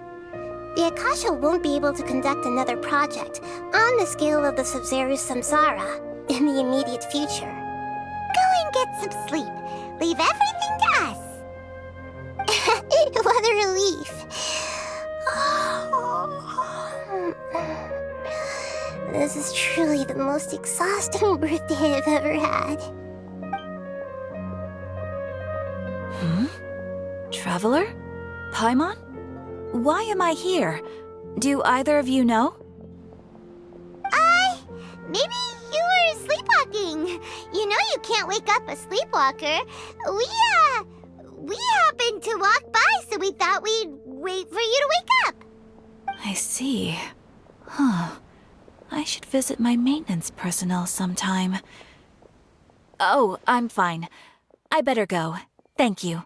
The Akasha won't be able to conduct another project on the scale of the Sub-Zero's samsara in the immediate future. Go and get some sleep. Leave everything to us. What a relief. This is truly the most exhausting birthday I've ever had. Traveler? Paimon? Why am I here? Do either of you know? Maybe you were sleepwalking. You know you can't wake up a sleepwalker. We happened to walk by, so we thought we'd wait for you to wake up. I see. Huh. I should visit my maintenance personnel sometime. Oh, I'm fine. I better go. Thank you.